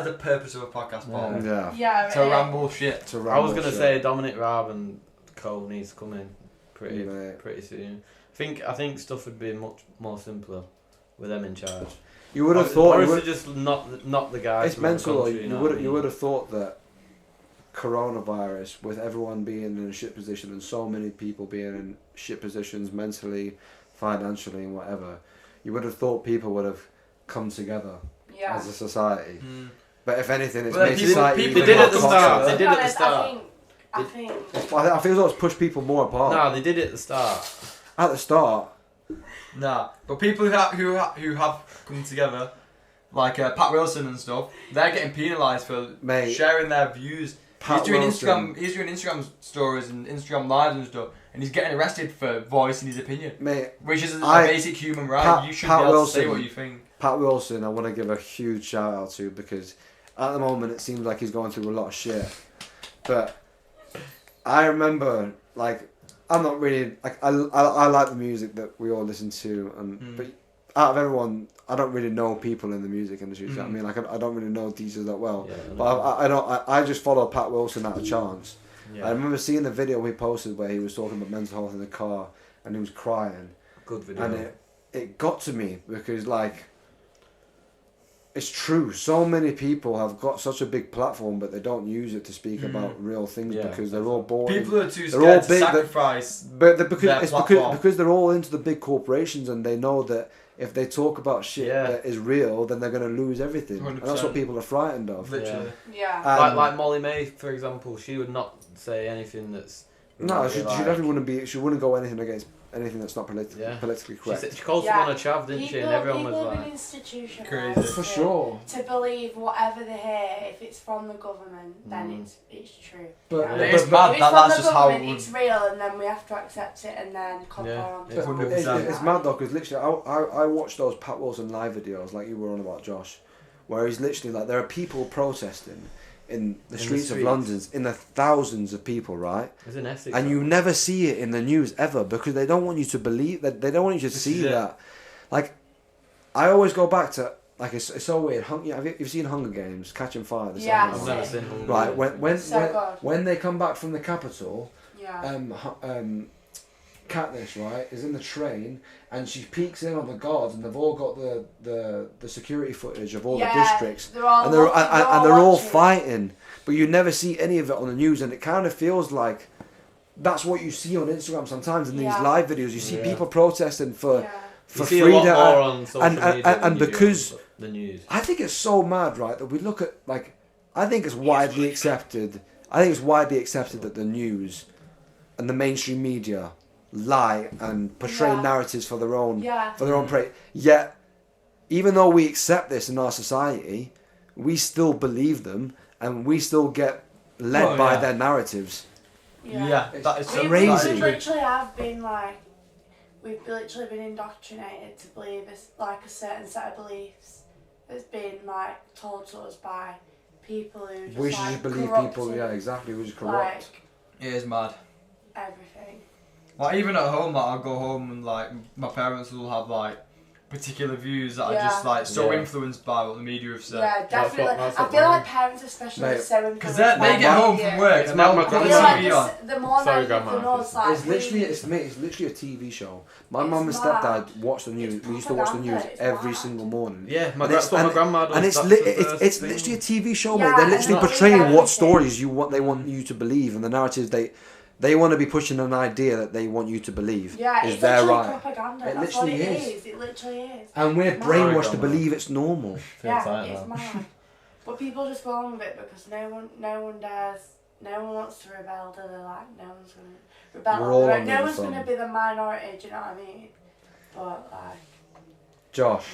the purpose of a podcast, Paul. Yeah. Yeah. To ramble shit. To I was ramble gonna shit. say Dominic Raab and Cole needs to come in pretty Mate. pretty soon. I think stuff would be much more simpler with them in charge. You would have thought. Boris is just not the guy. It's to run the mental. Though. country, You know would what I you mean? would have thought that coronavirus, with everyone being in a shit position and so many people being in shit positions mentally, financially, and whatever, you would have thought people would have come together Yeah. as a society. But if anything, it's But made people- society. people- even They did more at the toxic. start. They To did be at the honest, start. I think. I feel like it's pushed people more apart. No, they did it at the start. At the start, Nah, but people who have come together, like Pat Wilson and stuff, they're getting penalised for Mate, sharing their views. Pat He's doing Wilson- Instagram stories and Instagram lives and stuff, and he's getting arrested for voicing his opinion, mate, which is a I- basic human right. Pat- You should Pat be able Wilson- to say what you think. Pat Wilson, I want to give a huge shout out to because at the moment it seems like he's going through a lot of shit. But I remember, like, I'm not really like I like the music that we all listen to, and but out of everyone, I don't really know people in the music industry. So I mean, like, I don't really know DJs that well. Yeah, But I just follow Pat Wilson out of chance. Yeah. I remember seeing the video he posted where he was talking about mental health in the car and he was crying. Good video. And it got to me because, like, it's true. So many people have got such a big platform, but they don't use it to speak about real things Yeah. because they're all bought. People are too they're all scared to big, sacrifice. But their because platform. they're all into the big corporations and they know that if they talk about shit Yeah. that is real, then they're going to lose everything. And that's what 100%. people are frightened of. Literally. Yeah. Like Molly May, for example, she would not say anything that's. No, really she like- definitely wouldn't be. She wouldn't go anything against anything that's not politically She, correct. said, she called Yeah. someone a chav, didn't she? And everyone was people have like, been institutionalised Crazy. For sure. to believe whatever they hear, if it's from the government, then it's true. But, Yeah. It's If mad it's that from that's the just how it government, would. it's real, and then we have to accept it and then conform Yeah. to But what it's, 100%. it's mad though, because literally, I watched those Pat Wilson live videos, like you were on about Josh, where he's literally like, there are people protesting in the streets of London, in the thousands of people, right? it's in Essex. And you never see it in the news ever because they don't want you to believe that. They don't want you to see is it. that. Like, I always go back to like it's so weird. Have you seen Hunger Games? Catching Fire. The Yeah. second I've one? never seen Hunger Right Games. when good. when they come back from the capital, Yeah. Katniss, right, is in the train and she peeks in on the guards and they've all got the security footage of all the districts They're all and they're all watching. fighting, but you never see any of it on the news, and it kind of feels like that's what you see on Instagram sometimes in these Yeah. live videos. You see Yeah. people protesting for Yeah. for You see freedom. a lot more on social and- media and than you do because- on the news. I think it's so mad, right, that we look at like I think it's widely accepted. I think it's widely accepted that the news and the mainstream media lie and portray Yeah. narratives for their own Yeah. praise. Yet, even though we accept this in our society, we still believe them and we still get led Oh, by yeah. their narratives. Yeah, that is so We crazy. literally have been like, we've literally been indoctrinated to believe like a certain set of beliefs that's been like told to us by people who just We should like just believe corrupted, people, yeah, exactly, who's corrupt. like It is mad. everything. Like even at home, like I'll go home and like my parents will have like particular views that are Yeah. just like so Yeah. influenced by what the media have said. Yeah, definitely. that's I what feel mine- like parents especially Mate, are so Because influenced they by get home media. from work It's and my- they'll my put I the grandma- feel like TV on. the more Sorry, naive Grandma. than us, like It's literally, we- it's literally a TV show. My It's mum and mad. stepdad watched the news. It's We used to watch the news propaganda, it's every mad. single morning. Yeah, And it's- that's what my grandma does. And it's That's li- the it's, first it's thing. literally a TV show, Yeah, mate. They're and literally not portraying everything. what stories they want you to believe, and the narratives they want to be pushing an idea that they want you to believe Yeah, is it's their literally right. propaganda. It That's what literally it is. is. It literally is. And we're It's mad. brainwashed to Grandma. believe it's normal. Feels Yeah, like it's that. mad. But people just go on with it because no one dares, no one wants to rebel. They're like, no one's gonna rebel. We're all on their own. under No the one's thumb. gonna be the minority. Do you know what I mean? But like, Josh,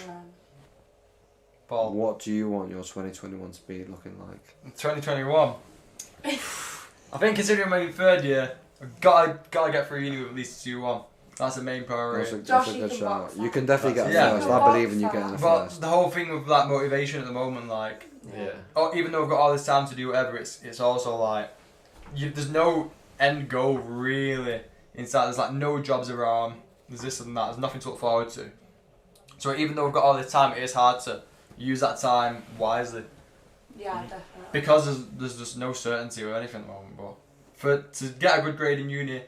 Paul. what do you want your 2021 speed looking like? 2021. I think considering my third year, I've gotta get through uni with at least a 2-1. That's the main priority. That's Josh, a you good can shout. box You that. can definitely get a Yeah. first. You can I believe box in you that. getting a But first. the whole thing with that motivation at the moment, like, Yeah. even though I've got all this time to do whatever, it's also like, there's no end goal really inside. There's like no jobs around. There's this and that. There's nothing to look forward to. So even though I've got all this time, it is hard to use that time wisely Yeah, definitely. because there's just no certainty or anything at the moment. But to get a good grade in uni,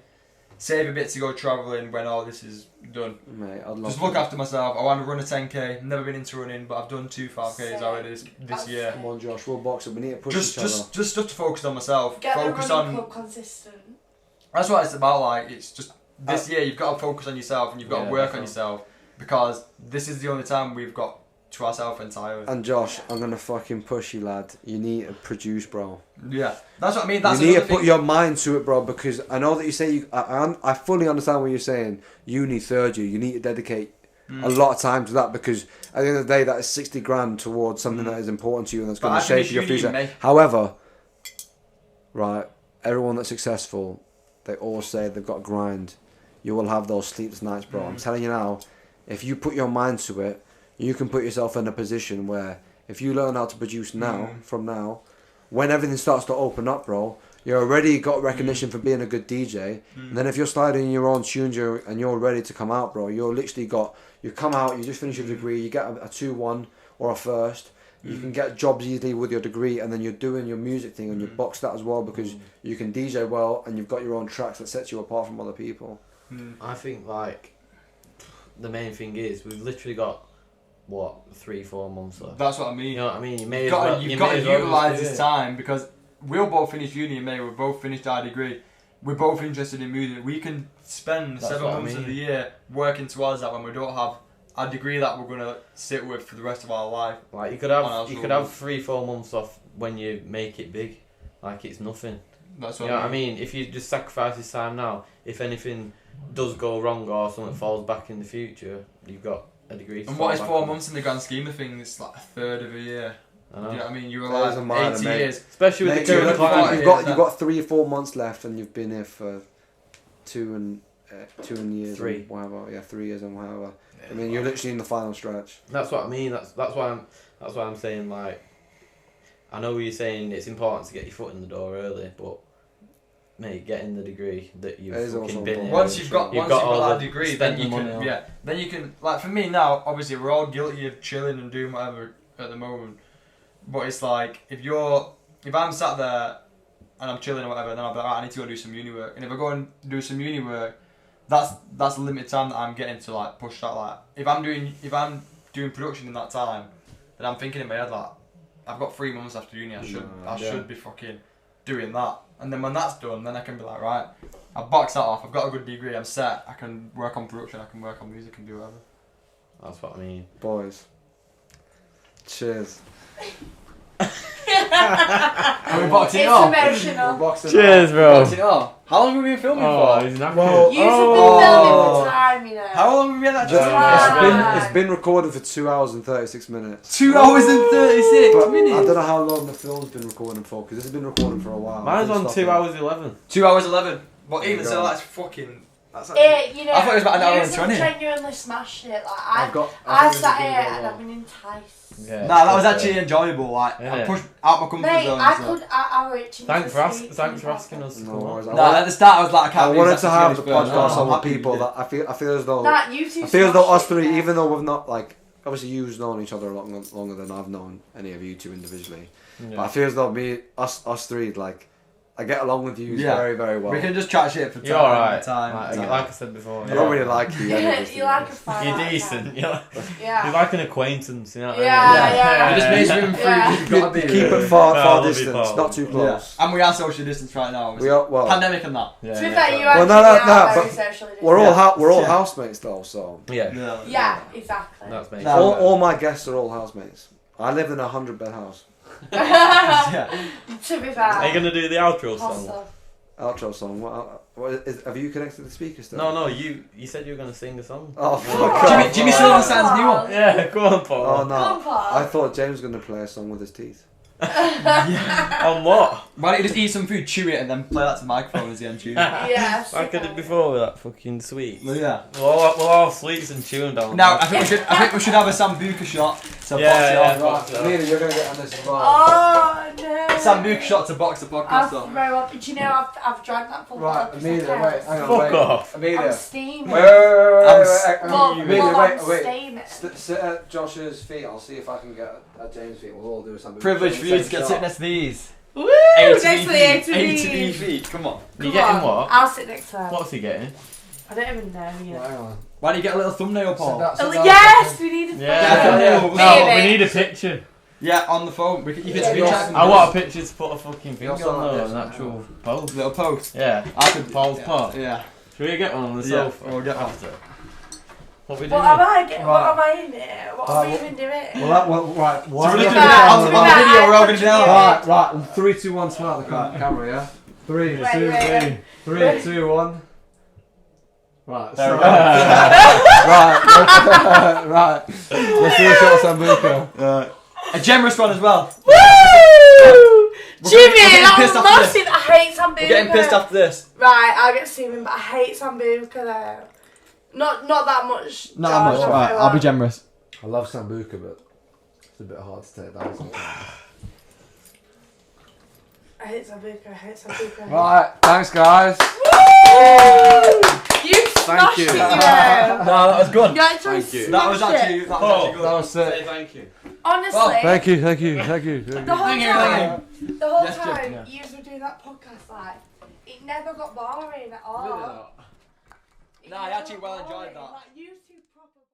save a bit to go travelling when all this is done. Mate, I'd love Just to. look after myself. I want to run a 10k. Never been into running, but I've done 2 5ks Same. already this That's year. Come on, Josh, we'll box it. We need to push Just each other. stuff to focus on myself. Get Focus the running on. club consistent. That's what it's about. Like it's just this year you've got to focus on yourself and you've got Yeah, to work on definitely. yourself because this is the only time we've got to ourselves entirely. And Josh, I'm gonna fucking push you, lad. You need to produce, bro. Yeah, that's what I mean. That's you need to another put thing. your mind to it, bro. Because I know that you say I fully understand what you're saying. Uni third year, you need to dedicate a lot of time to that because at the end of the day, that is 60 grand towards something that is important to you and that's But going I to finish shape your uni in future. May. However, right, everyone that's successful, they all say they've got to grind. You will have those sleepless nights, bro. I'm telling you now, if you put your mind to it, you can put yourself in a position where if you learn how to produce now, from now, when everything starts to open up, bro, you already got recognition for being a good DJ. And then if you're sliding your own tunes and you're ready to come out, bro, you're literally you come out, you just finish your degree, you get a 2-1 or a first. You can get jobs easily with your degree, and then you're doing your music thing and you box that as well because you can DJ well and you've got your own tracks that sets you apart from other people. I think like the main thing is we've literally got what 3-4 months left. That's what I mean. You know what I mean? You've got to utilise this time because we'll both finish uni in May. We've both finished our degree. We're both interested in music. We can spend That's 7 what I months of mean. the year working towards that when we don't have a degree that we're gonna sit with for the rest of our life. Like you could on our have shoulders. 3-4 months off when you make it big. Like it's nothing. That's You what know what I mean? If you just sacrifice this time now, if anything does go wrong or something falls back in the future, you've got a degree. To And fall what is back 4 on. months in the grand scheme of things? It's like a third of a year. I Do know. you know what I mean? You're That is a alive minor, 80 mate. years. Especially with Mate, the current you've climate. got- you've got 3 or 4 months left, and you've been here for 2 years, 3. and whatever. Yeah, 3 years and whatever. I mean, you're literally in the final stretch. That's what I mean. That's why I'm saying, like, I know you're saying it's important to get your foot in the door early, but mate, getting the degree that you've It is fucking also been in. important. Once you've got all that the- degree, spent then you the money can on. then you can, like, for me now, obviously we're all guilty of chilling and doing whatever at the moment, but it's like if I'm sat there and I'm chilling or whatever, then I'll be like, right, I need to go do some uni work, and if I go and do some uni work, that's the limited time that I'm getting to like push that. Like if I'm doing production in that time, then I'm thinking in my head like I've got 3 months after uni, I should be fucking doing that. And then when that's done, then I can be like, right, I've boxed that off, I've got a good degree, I'm set, I can work on production, I can work on music and do whatever. That's what I mean. Boys. Cheers. Are we boxing it It's off? emotional. Boxing Cheers, bro. Boxing it off? How long have we been filming for? he's not Well, You've been Oh. filming for time, you know. How long have we been It's actually? Time. it's been recorded for 2 hours and 36 minutes. 2 hours and 36 But minutes. I don't know how long the film's been recording for, because this has been recording for a while. Mine's on Stop 2 it. hours 11. 2 hours 11. But There you even go. so, that's fucking. That's actually. You know, I thought it was about an hour and you've 20. genuinely smashed it. Like I've got. I think sat this is here gonna and go I've been enticed. Yeah. Nah, that was actually enjoyable. Like, I Innit? pushed out my comfort Mate, zone. so. I were itching Thanks to for speak thanks for to asking us to No come worries. on. Nah, at the start I was like, I can't I believe wanted that's to the have the first person. podcast I'm on with happy people we did. that I feel as though Nah, you two I feel as though us smashed it, three, yeah. even though we've not like obviously you've known each other a lot longer than I've known any of you two individually, but I feel as though us three, like, I get along with you Yeah. very, very well. We can just chat shit for time. You're alright. Time. Like I said before. I don't really like you. You like a fan. You're decent. You're Yeah. like an acquaintance. You know what Yeah, I mean? yeah. You just makes room for Yeah. you. You've got to be. Keep it far, No, I far love you, distance, Paul. not too close. And we are social distance right now. We are well. Pandemic and that. Yeah, To be yeah, fair, you yeah. Well, actually no, no, are no, very but socially We're all distant. we're all Yeah. housemates though, so Yeah. Yeah, exactly. That's me. No. all my guests are all housemates. I live in a 100-bed house. Yeah. To be fair. Are you gonna do the outro song? Hostile. Outro song. Have you connected the speaker still? No, you said you were gonna sing the song. Oh fuck Oh, off. Jimmy Silverstand's new one. Yeah, go on, Paul. Oh Come no. on, Paul. I thought James was gonna play a song with his teeth. On what? Why don't you just eat some food, chew it, and then play that to the microphone as the end tune? Yes. Like I did before with that fucking sweet. Well, yeah. We'll all have sweets and chewing down. Now I think we should have a Sambuca shot to Yeah, box it yeah. off. Yeah. Amelia, you're gonna get on this as well. Oh no. Sambuca shot to box the podcast I've off. throw up. Do you know I've drank that full Right, bottle Amelia, of wait, hang on, Fuck wait. off. I'm Amelia. steaming. Wait, hang I'm on. Amelia, Well, wait, I'm wait. steaming. Sit at Josh's feet. I'll see if I can get at James' feet. We'll all do something. Privilege for you to get sitting next to these. Woo! A Next to to B the feet. A to A B. to B feet. Come on. You getting what? I'll sit next to her. What's he getting? I don't even know yet. Hang on. Why don't you get a little thumbnail, Paul? Oh, yes, we need a Yeah. photo. No, we Maybe. need a picture. Yeah, on the phone. You can Yeah, screenshot I want a picture to put a fucking thing on also like though, this, an actual post. little post. Yeah. I could Paul's yeah. pot. Yeah. Should we get one on the Yeah, sofa? we'll get one. after. What we What doing? am I getting? What Right. am I in here? What are we Right, even doing? Right. So One, we're To be looking fair, at on to the be fair, video. We're all I gonna do that. contributed. right. 3, 2, 1. Smile at the camera. Yeah. 3, Wait, 2, wait. 3, 2, 1. Right. There so- we go. right. Right. Let's do a shot of Sambuca. A generous one as well. Woo! We're Jimmy, getting that pissed was after this. massive. I hate Sambuca. We're getting pissed after this. Right, I'll get steaming, but I hate Sambuca though. Not that much. Not that much. George, Right, I'll be generous. I love Sambuca, but it's a bit hard to take down. Isn't it? I hate Sambuca. I hate Sambuca. Right. Thanks, guys. Woo! You smashed you. it, you know. No, that was good. You actually Thank you. That was smashed actually it. that was Oh, actually That good. was sick. Say thank you. Honestly, Well, Thank you. Thank you. Thank you. the whole Thank you, time, thank the whole Yes, Jim, time yeah. you were doing that podcast, like, it never got boring at all. Nah, I actually well enjoyed that. Like, you